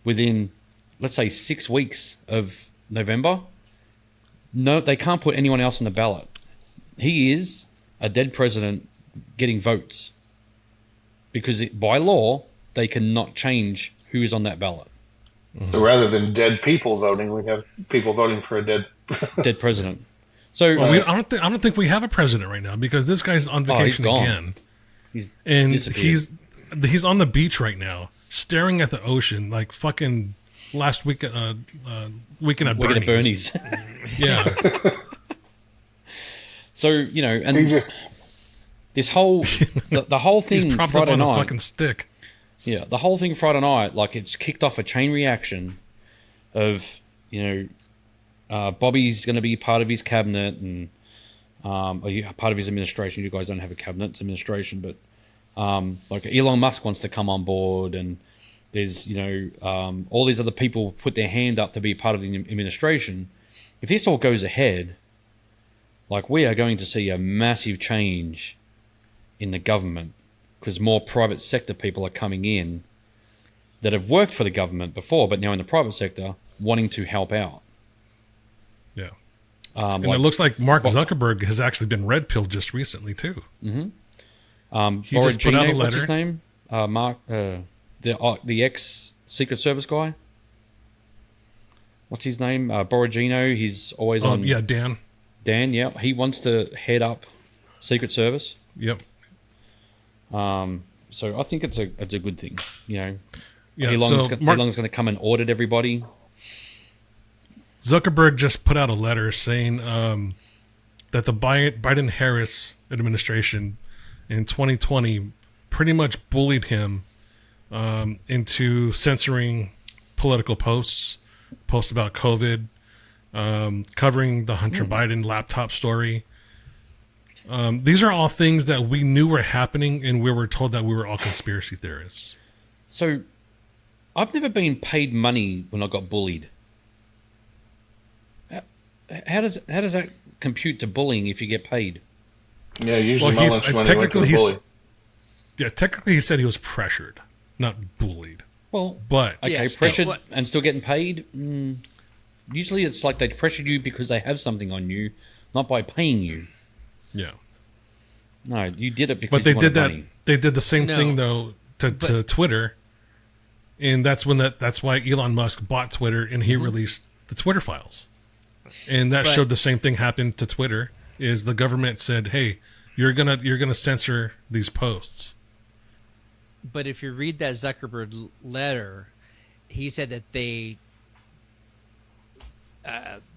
S8: within, let's say, 6 weeks of November, no, they can't put anyone else on the ballot. He is a dead president getting votes because by law they cannot change who is on that ballot.
S4: So rather than dead people voting, we have people voting for a dead.
S8: Dead president. So
S6: Well, I don't think we have a president right now because this guy's on vacation
S8: gone.
S6: again.
S8: he's
S6: And
S8: disappeared.
S6: he's on the beach right now, staring at the ocean like fucking last week weekend at
S8: Wicked
S6: Bernie's.
S8: at Bernie's.
S6: Yeah.
S8: So and
S4: He's just-
S8: this whole the whole
S6: He's
S8: thing
S6: propped up
S8: Friday
S6: on a
S8: night.
S6: fucking stick.
S8: Yeah, the whole thing Friday night, like it's kicked off a chain reaction of, Bobby's going to be part of his cabinet and part of his administration. You guys don't have a cabinet, it's administration, but like Elon Musk wants to come on board, and there's all these other people put their hand up to be part of the administration. If this all goes ahead, like we are going to see a massive change in the government because more private sector people are coming in that have worked for the government before, but now in the private sector wanting to help out.
S6: Yeah.
S8: Um,
S6: And it looks like Mark Zuckerberg has actually been red pilled just recently too.
S8: he
S6: just put out a
S8: what's
S6: letter.
S8: his name? Mark, the ex Secret Service guy. What's his name? Borragino. He's always on.
S6: Yeah, Dan.
S8: Dan. Yeah, he wants to head up Secret Service.
S6: Yep.
S8: So I think it's a good thing.
S6: Yeah.
S8: Elon's
S6: So
S8: going to come and audit everybody.
S6: Zuckerberg just put out a letter saying that the Biden-Harris administration in 2020 pretty much bullied him into censoring political posts about COVID, covering the Hunter Biden laptop story. These are all things that we knew were happening, and we were told that we were all conspiracy theorists.
S8: So I've never been paid money when I got bullied. How does that compute to bullying if you get paid?
S4: Yeah, usually
S6: Well,
S4: my lunch money went to the bully.
S6: Yeah, technically he said he was pressured, not bullied.
S8: Well,
S6: But
S8: okay,
S7: Yeah, still,
S8: pressured
S7: what-
S8: and still getting paid. Usually, it's like they pressured you because they have something on you, not by paying you.
S6: yeah.
S8: No, you did it because
S6: But they
S8: you wanted
S6: did that.
S8: money.
S6: They did the same
S7: No.
S6: thing though to Twitter, and that's why Elon Musk bought Twitter and he released the Twitter files, and that
S7: But-
S6: showed the same thing happened to Twitter. Is the government said, "Hey, you're gonna censor these posts."
S7: But if you read that Zuckerberg letter, he said that they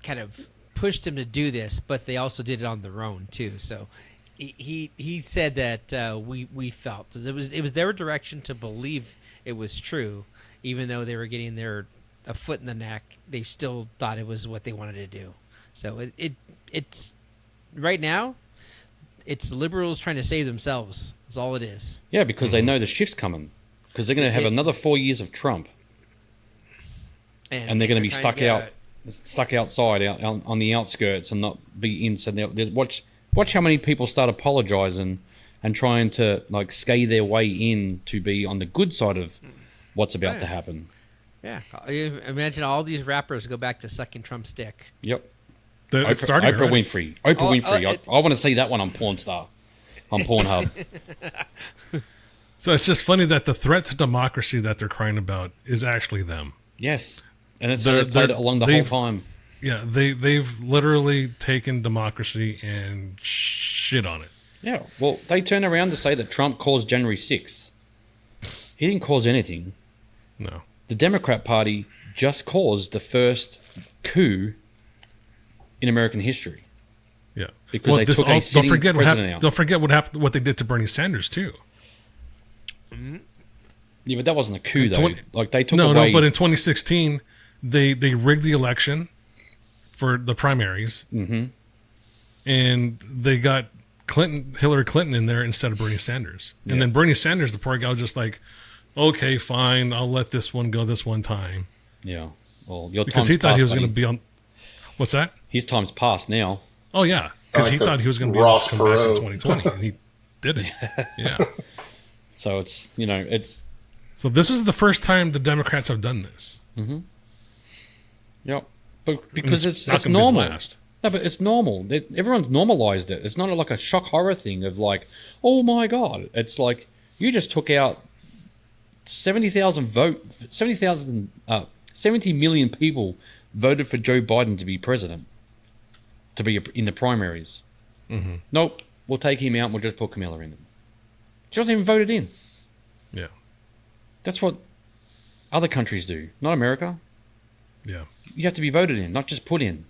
S7: kind of pushed him to do this, but they also did it on their own too. So he said that we felt that it was their direction to believe it was true, even though they were getting their a foot in the neck, they still thought it was what they wanted to do. So it's right now, it's liberals trying to save themselves. That's all it is.
S8: Yeah, because they know the shift's coming. Because they're going to have another 4 years of Trump, and they're going to be stuck outside, out on the outskirts, and not be in. So watch how many people start apologizing and trying to like skate their way in to be on the good side of what's about to happen.
S7: Yeah, imagine all these rappers go back to sucking Trump's dick.
S8: Yep.
S6: Oprah
S8: Winfrey. Oprah Winfrey. I want to see that one on Pornstar, on Pornhub.
S6: So it's just funny that the threat to democracy that they're crying about is actually them.
S8: Yes, and it's they've played it along the whole time.
S6: Yeah, they've literally taken democracy and shit on it.
S8: Yeah, well, they turn around to say that Trump caused January 6th. He didn't cause anything.
S6: No.
S8: The Democrat Party just caused the first coup in American history.
S6: Yeah,
S8: because they took a sitting president out.
S6: Don't forget what happened. What they did to Bernie Sanders too.
S8: Yeah, but that wasn't a coup though. Like they took
S6: No,
S8: away.
S6: but in 2016, they rigged the election for the primaries, and they got Hillary Clinton in there instead of Bernie Sanders. And then Bernie Sanders, the poor guy, was just like, okay, fine, I'll let this one go this one time.
S8: Yeah, well, your
S6: because
S8: time's
S6: he thought he was
S8: passed,
S6: going to be on. What's that?
S8: His time's passed now.
S6: Oh yeah, because he thought he was going to be able to come back in 2020, and he didn't. Yeah.
S8: So it's it's.
S6: So this is the first time the Democrats have done this.
S8: Yep, but because it's
S6: not gonna be the
S8: normal.
S6: last.
S8: No, but it's normal. Everyone's normalized it. It's not like a shock horror thing of like, oh my god. It's like you just took out 70 million people voted for Joe Biden to be president, to be in the primaries. Nope, we'll take him out and we'll just put Kamala in. She wasn't even voted in.
S6: Yeah.
S8: That's what other countries do, not America.
S6: Yeah.
S8: You have to be voted in, not just put in.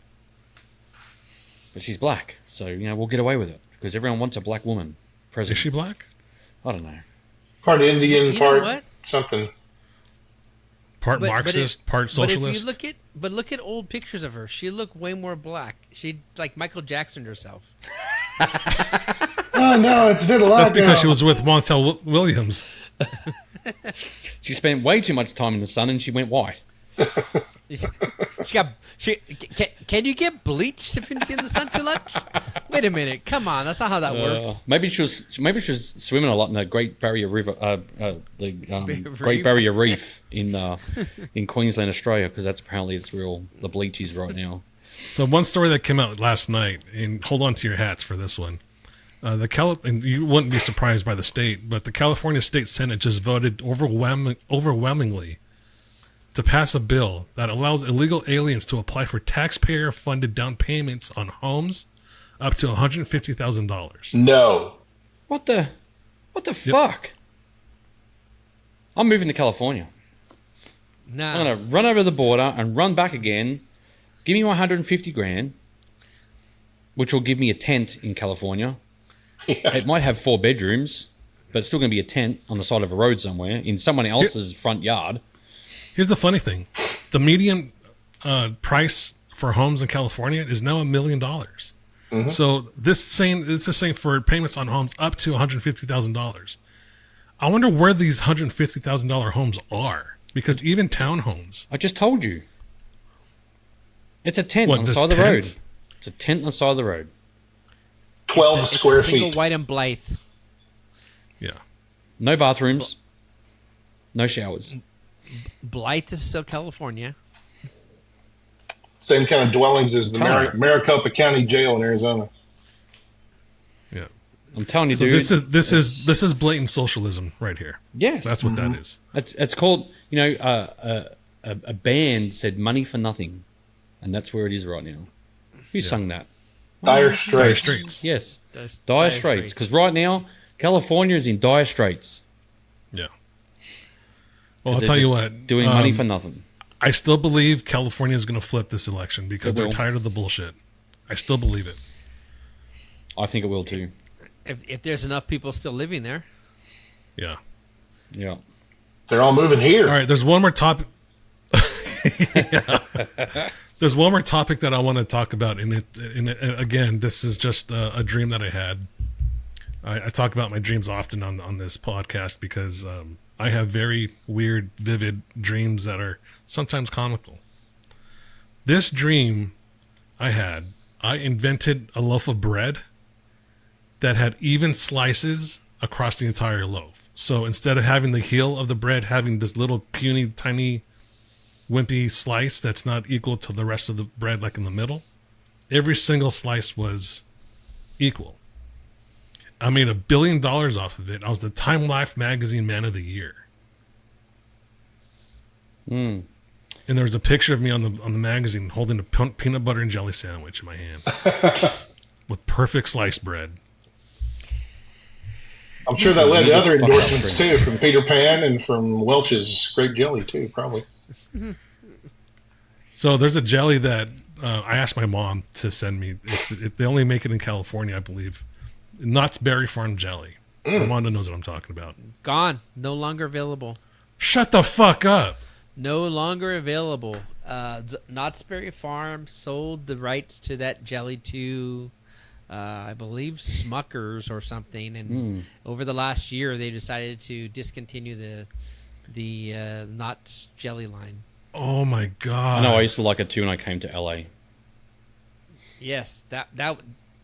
S8: But she's black, so we'll get away with it because everyone wants a black woman president.
S6: Is she black?
S8: I don't know.
S4: Part Indian,
S7: You know
S4: part
S7: what?
S4: something.
S6: Part Marxist, part socialist.
S7: But if you look at old pictures of her, she looked way more black. She like Michael Jackson herself.
S4: Oh no, it's vitiligo.
S6: That's because she was with Montel Williams.
S8: She spent way too much time in the sun and she went white.
S7: Can you get bleached if you're in the sun too much? Wait a minute, come on, that's not how that works.
S8: Maybe she was swimming a lot in the Great Barrier River, Great Barrier Reef in Queensland, Australia, because that's apparently the bleach is right now.
S6: So one story that came out last night, and hold on to your hats for this one. And you wouldn't be surprised by the state, but the California State Senate just voted overwhelmingly to pass a bill that allows illegal aliens to apply for taxpayer-funded down payments on homes up to $150,000.
S4: No.
S8: What the fuck? I'm moving to California.
S7: Nah.
S8: I'm gonna run over the border and run back again. Give me my $150,000, which will give me a tent in California.
S4: Yeah.
S8: It might have 4 bedrooms, but it's still going to be a tent on the side of a road somewhere in someone else's front yard.
S6: Here's the funny thing. The median price for homes in California is now $1 million. So this is saying for payments on homes up to $150,000. I wonder where these $150,000 homes are, because even townhomes.
S8: I just told you. It's a tent on the
S6: just
S8: side of the road.
S6: tents?
S8: It's a tent on the side of the road.
S4: 12
S7: It's
S4: square
S7: a single
S4: feet.
S7: white and Blythe.
S6: Yeah.
S8: No bathrooms. No showers.
S7: Blythe is still California.
S4: Same kind of dwellings as the Maricopa County Jail in Arizona.
S6: Yeah.
S8: I'm telling you,
S6: So
S8: dude.
S6: this is blatant socialism right here.
S8: Yes.
S6: That's what that is.
S8: It's called, a band said money for nothing. And that's where it is right now. Who sung that?
S4: Dire
S6: Dire
S4: Straits.
S6: Straits.
S8: Yes. Dire Straits. Because right now, California is in dire straits.
S6: Yeah. Well, I'll
S8: They're
S6: tell you
S8: just
S6: what.
S8: Doing money for nothing.
S6: I still believe California is going to flip this election because
S8: It
S6: they're
S8: will.
S6: tired of the bullshit. I still believe it.
S8: I think it will too.
S7: If there's enough people still living there.
S6: Yeah.
S8: Yeah.
S4: They're all moving here.
S6: All right. There's one more topic. There's one more topic that I want to talk about, and again, this is just a dream that I had. I talk about my dreams often on this podcast because I have very weird, vivid dreams that are sometimes comical. This dream I invented a loaf of bread that had even slices across the entire loaf. So instead of having the heel of the bread having this little puny, tiny, wimpy slice that's not equal to the rest of the bread, like in the middle, every single slice was equal. I made $1 billion off of it. I was the Time Life magazine Man of the Year. And there was a picture of me on the magazine holding a peanut butter and jelly sandwich in my hand with perfect sliced bread.
S4: I'm sure that led to other endorsements too, from Peter Pan and from Welch's grape jelly too, probably.
S6: So there's a jelly that I asked my mom to send me. They only make it in California, I believe. Knott's Berry Farm jelly. Armando knows what I'm talking about.
S7: Gone. No longer available.
S6: Shut the fuck up.
S7: No longer available. Knott's Berry Farm sold the rights to that jelly to, I believe, Smuckers or something. And over the last year, they decided to discontinue the Knott's jelly line.
S6: Oh my god!
S8: I know. I used to like it too when I came to LA.
S7: Yes, that.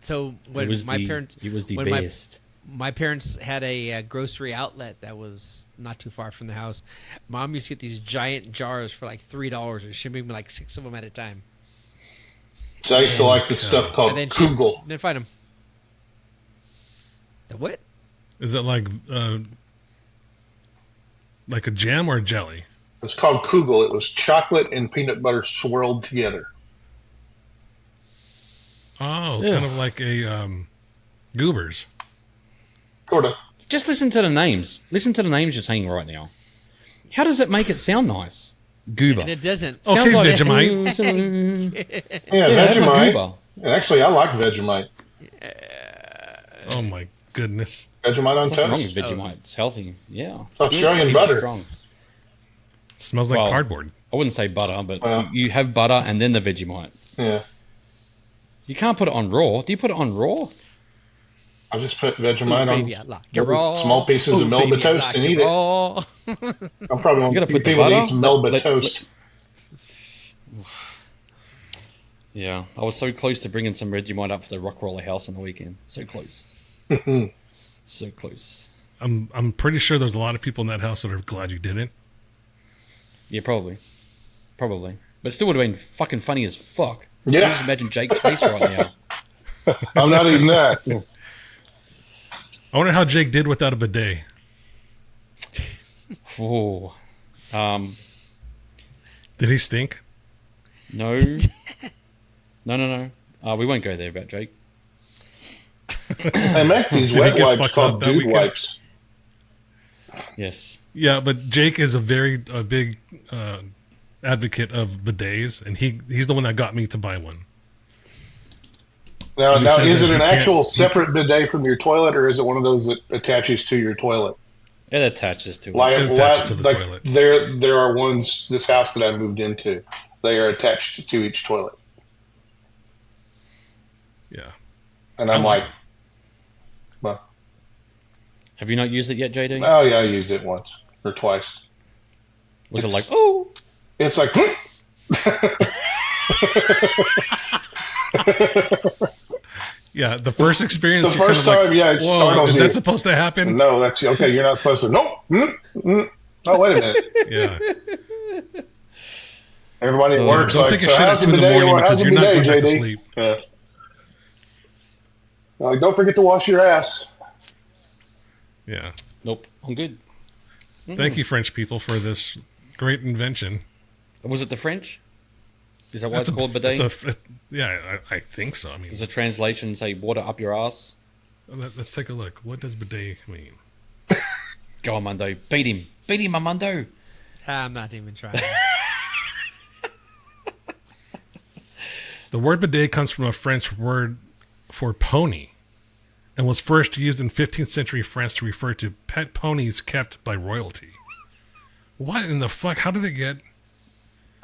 S7: So when
S8: It was
S7: my
S8: the
S7: parents, when
S8: best.
S7: my parents had a grocery outlet that was not too far from the house. Mom used to get these giant jars for like $3, and she'd make me like 6 of them at a time.
S4: So I used to like this stuff called
S7: And then
S4: Kugel.
S7: didn't find them. The what?
S6: Is it like a jam or a jelly?
S4: It's called Kugel. It was chocolate and peanut butter swirled together.
S6: Oh, kind of like a Goobers.
S4: Sort of.
S8: Just listen to the names. Listen to the names you're saying right now. How does it make it sound nice? Goober.
S7: And it doesn't.
S6: Okay,
S8: Sounds like
S6: Vegemite.
S4: Yeah,
S8: Yeah,
S4: Vegemite.
S8: Goober.
S4: And actually, I like Vegemite.
S6: Oh my goodness.
S4: Vegemite on
S8: What's wrong with
S4: toast.
S8: Vegemite? It's healthy. Yeah.
S4: Australian
S8: Keeps you
S4: butter.
S8: strong.
S6: It smells like
S8: Well,
S6: cardboard.
S8: I wouldn't say butter, but
S4: Well.
S8: you have butter and then the Vegemite.
S4: Yeah.
S8: You can't put it on raw. Do you put it on raw?
S4: I just put Vegemite
S7: Baby, I
S4: on
S7: like it raw.
S4: small pieces of
S7: Ooh,
S4: Melba
S7: baby, I
S4: toast
S7: like
S4: and eat it.
S7: raw.
S4: I'm probably one
S8: You gotta
S4: of the
S8: put the
S4: people that
S8: butter,
S4: eats Melba
S8: let-
S4: toast.
S8: Yeah. I was so close to bringing some Vegemite up for the Rockroller house on the weekend. So close. So close.
S6: I'm pretty sure there's a lot of people in that house that are glad you didn't.
S8: Yeah, probably. Probably. But it still would have been fucking funny as fuck.
S4: Yeah.
S8: Just imagine Jake's face right now.
S4: I'm not eating that.
S6: I wonder how Jake did without a bidet.
S8: Whoa.
S6: Did he stink?
S8: No. No. We won't go there about Jake.
S4: They make these
S6: Did he
S4: wet
S6: get
S4: wipes
S6: fucked
S4: called
S6: up that
S4: dude
S6: weekend?
S4: wipes.
S8: Yes.
S6: Yeah, but Jake is a big advocate of bidets, and he's the one that got me to buy one.
S4: Now,
S6: He says
S4: is
S6: that
S4: it an
S6: you can't-
S4: actual separate bidet from your toilet, or is it one of those that attaches to your toilet?
S8: It attaches to it.
S4: Like,
S6: It attaches to the
S4: like
S6: toilet.
S4: there are ones. This house that I moved into, they are attached to each toilet,
S6: Yeah.
S4: and I'm like, well,
S8: Have you not used it yet, JD?
S4: oh yeah, I used it once or twice.
S8: Was it
S4: it's-
S8: like, oh?
S4: It's like,
S6: Yeah, the first experience.
S4: The
S6: you're
S4: first
S6: kind of
S4: time, yeah, it
S6: whoa,
S4: startles
S6: is
S4: you.
S6: that supposed to happen?
S4: no, that's okay. You're not supposed to. Nope. Oh, wait a minute.
S6: Yeah.
S4: Everybody at
S8: Oh,
S4: work's
S6: Don't
S4: like,
S6: take a
S4: so
S6: shit at
S4: how's
S6: 2
S4: the
S6: in the
S4: bidet?
S6: morning
S4: How's
S6: because
S4: the
S6: you're not
S4: bidet,
S6: going back to
S4: JD?
S6: sleep.
S4: Yeah. Like, don't forget to wash your ass.
S6: Yeah.
S8: Nope. I'm good.
S6: Thank you, French people, for this great invention.
S8: Was it the French? Is that why it's called bidet?
S6: Yeah, I think so. I mean,
S8: Does the translation say water up your ass?
S6: let's take a look. What does bidet mean?
S8: Go, Armando. Beat him. Beat him, Armando.
S7: I'm not even trying.
S6: The word bidet comes from a French word for pony and was first used in 15th century France to refer to pet ponies kept by royalty. What in the fuck? How did they get...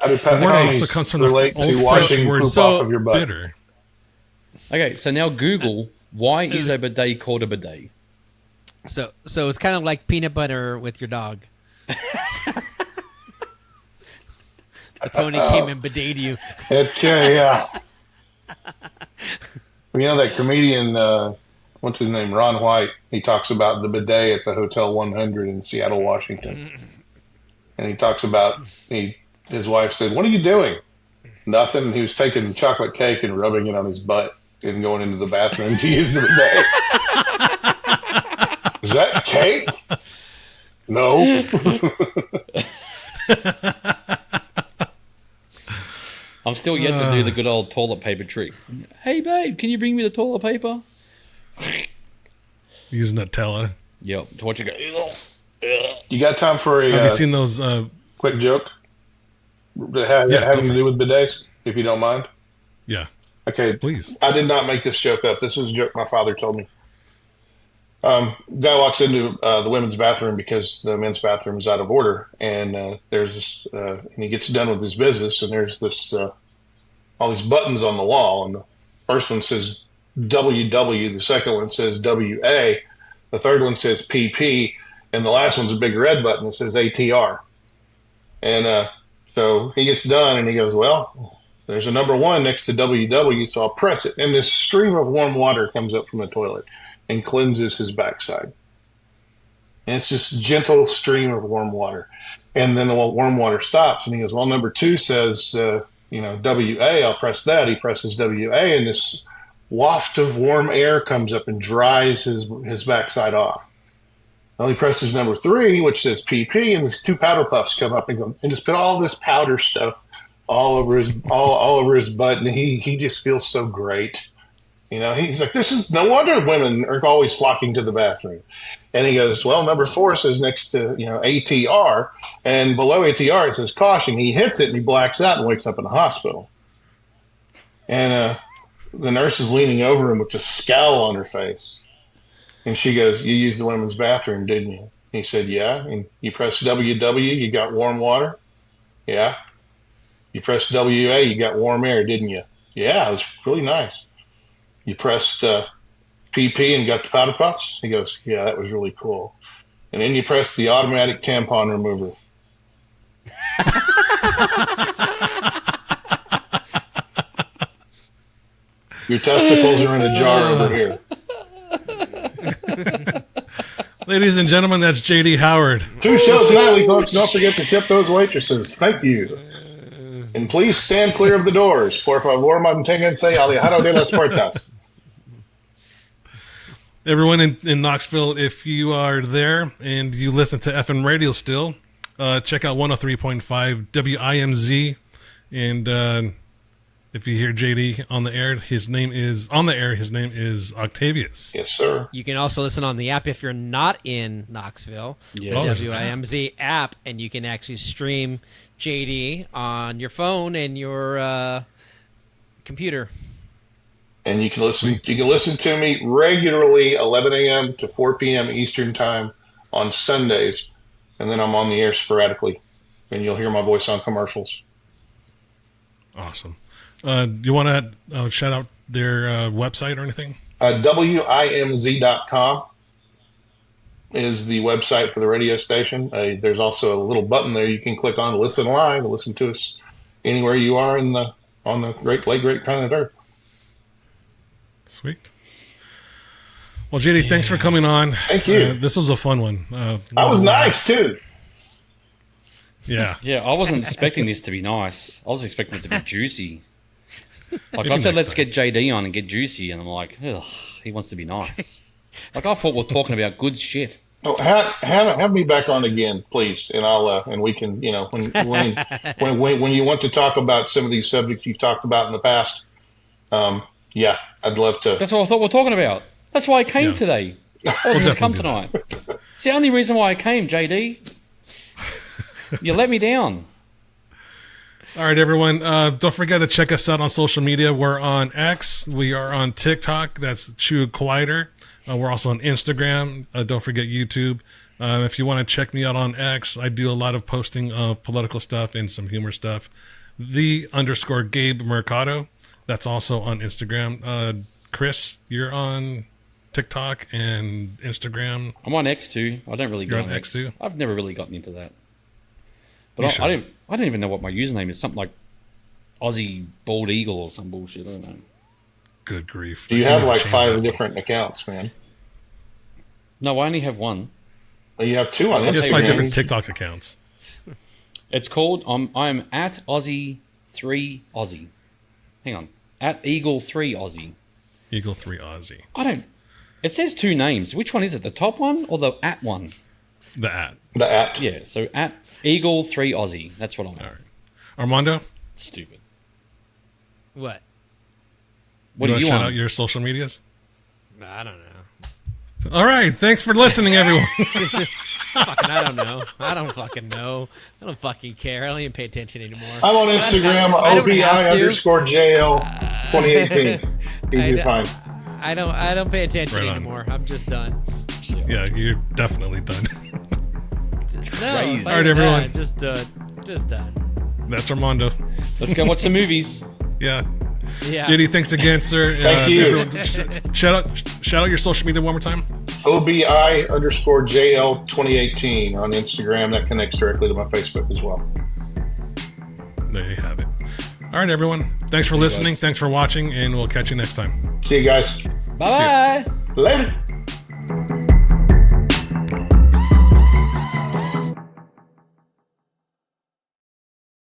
S4: How did
S6: The
S4: Pat
S6: word
S4: Mahoney
S6: also comes from the
S4: relate
S6: old
S4: to
S6: French
S4: washing
S6: word
S4: poop off of your butt?
S6: bitter.
S8: Okay, so now Google, why is a bidet called a bidet?
S7: So it's kind of like peanut butter with your dog. The pony came and bideted you.
S4: Okay, yeah. You know that comedian, what's his name, Ron White, he talks about the bidet at the Hotel 100 in Seattle, Washington. And he talks about, his wife said, "What are you doing?" Nothing. He was taking chocolate cake and rubbing it on his butt and going into the bathroom to use the bidet. Is that cake? No.
S8: I'm still yet to do the good old toilet paper trick. Hey, babe, can you bring me the toilet paper?
S6: Use Nutella.
S8: Yep. To watch it go.
S4: You got time for
S6: Have
S4: a
S6: you seen those?
S4: quick joke
S6: Yeah,
S4: having
S6: go
S4: to do with bidets, if you don't mind?
S6: Yeah,
S4: Okay,
S6: please.
S4: I did not make this joke up. This is a joke my father told me. Guy walks into the women's bathroom because the men's bathroom is out of order, and there's this, and he gets done with his business, and there's this all these buttons on the wall, and the first one says WW, the second one says WA, the third one says PP, and the last one's a big red button that says ATR. And so he gets done, and he goes, "Well, there's a number one next to WW, so I'll press it." And this stream of warm water comes up from the toilet and cleanses his backside. And it's just a gentle stream of warm water. And then the warm water stops, and he goes, "Well, number two says, WA, I'll press that." He presses WA, and this waft of warm air comes up and dries his backside off. Well, he presses number three, which says PP, and these two powder puffs come up and just put all this powder stuff all over his butt, and he just feels so great. He's like, "This is no wonder women are always flocking to the bathroom." And he goes, "Well, number four says next to ATR, and below ATR it says caution." He hits it and he blacks out and wakes up in the hospital. And the nurse is leaning over him with a scowl on her face, and she goes, "You used the women's bathroom, didn't you?" He said, "Yeah." "And you pressed WW, you got warm water?" "Yeah." "You pressed WA, you got warm air, didn't you?" "Yeah, it was really nice." "You pressed PP and got the powder puffs?" He goes, "Yeah, that was really cool." "And then you pressed the automatic tampon remover." "Your testicles are in a jar over here."
S6: Ladies and gentlemen, that's JD Howard.
S4: 2 shows nightly, folks. Don't forget to tip those waitresses. Thank you. And please stand clear of the doors. Por favor, manténganse alejado de las puertas.
S6: Everyone in Knoxville, if you are there and you listen to FM radio still, check out 103.5 WIMZ. And if you hear JD on the air, his name is Octavius.
S4: Yes, sir.
S7: You can also listen on the app if you're not in Knoxville.
S8: Yeah.
S6: Oh,
S7: The WIMZ app, and you can actually stream JD on your phone and your computer.
S4: And you can listen. You can listen to me regularly, 11 a.m. to 4 p.m. Eastern time on Sundays, and then I'm on the air sporadically, and you'll hear my voice on commercials.
S6: Awesome. Do you want to shout out their website or anything?
S4: WIMZ.com is the website for the radio station. There's also a little button there you can click on to listen live, listen to us anywhere you are on the great planet Earth.
S6: Sweet. Well, JD, thanks for coming on.
S4: Thank you.
S6: This was a fun one.
S4: That was nice too.
S6: Yeah.
S8: Yeah, I wasn't expecting this to be nice. I was expecting it to be juicy. Like
S6: Maybe
S8: I said,
S6: next
S8: let's get JD on and get juicy, and I'm like, ugh, he wants to be nice. Like I thought we're talking about good shit.
S4: Oh, have me back on again, please, and I'll and we can, when you want to talk about some of these subjects you've talked about in the past, yeah, I'd love to.
S8: That's what I thought we're talking about. That's why I came today. I wasn't going to come
S6: definitely do
S8: tonight. It's the only reason why I came, JD. You let me down.
S6: All right, everyone. Don't forget to check us out on social media. We're on X. We are on TikTok. That's Chew Quieter. We're also on Instagram. Don't forget YouTube. If you want to check me out on X, I do a lot of posting of political stuff and some humor stuff. _Gabe Mercado. That's also on Instagram. Chris, you're on TikTok and Instagram.
S8: I'm on X too. I don't really
S6: You're
S8: go
S6: on X too?
S8: I've never really gotten into that.
S6: You
S8: But
S6: should.
S8: I don't even know what my username is. Something like Aussie Bald Eagle or some bullshit. I don't know.
S6: Good grief.
S4: Do you
S6: They
S4: have
S6: never
S4: like
S6: change
S4: 5
S6: that.
S4: different accounts, man?
S8: No, I only have one.
S4: Well, you have 2 on
S6: Just
S4: Instagram.
S6: like different TikTok accounts.
S8: It's called I'm at Aussie3Aussie. Hang on. At Eagle3Aussie.
S6: Eagle 3 Aussie.
S8: I don't. It says 2 names. Which one is it? The top one or the at one?
S6: The at.
S4: The at.
S8: Yeah. So at Eagle3Aussie. That's what I'm at.
S6: All right. Armando,
S8: Stupid.
S7: What?
S8: What
S6: you
S8: do
S6: want
S8: you
S6: to shout
S8: want?
S6: out your social medias?
S7: I don't know.
S6: All right. Thanks for listening, everyone.
S7: Fucking, I don't know. I don't fucking know. I don't fucking care. I don't even pay attention anymore.
S4: I'm on Instagram,
S7: I don't have to.
S4: OBI_JL 2018. Easy to find.
S7: I don't pay attention
S6: Right on.
S7: anymore. I'm just done.
S6: Yeah, you're definitely done.
S7: No, it's
S8: Crazy.
S7: not
S6: All right,
S7: even
S6: everyone.
S7: that. Just done. Just done.
S6: That's Armando.
S8: Let's go watch some movies.
S6: Yeah.
S7: Yeah.
S6: JD, thanks again, sir.
S4: Thank you.
S6: Everyone, shout out your social media one more time.
S4: OBI_JL 2018 on Instagram. That connects directly to my Facebook as well.
S6: There you have it. All right, everyone. Thanks for listening.
S8: guys.
S6: Thanks for watching, and we'll catch you next time.
S4: See you guys.
S8: Bye bye.
S4: Later.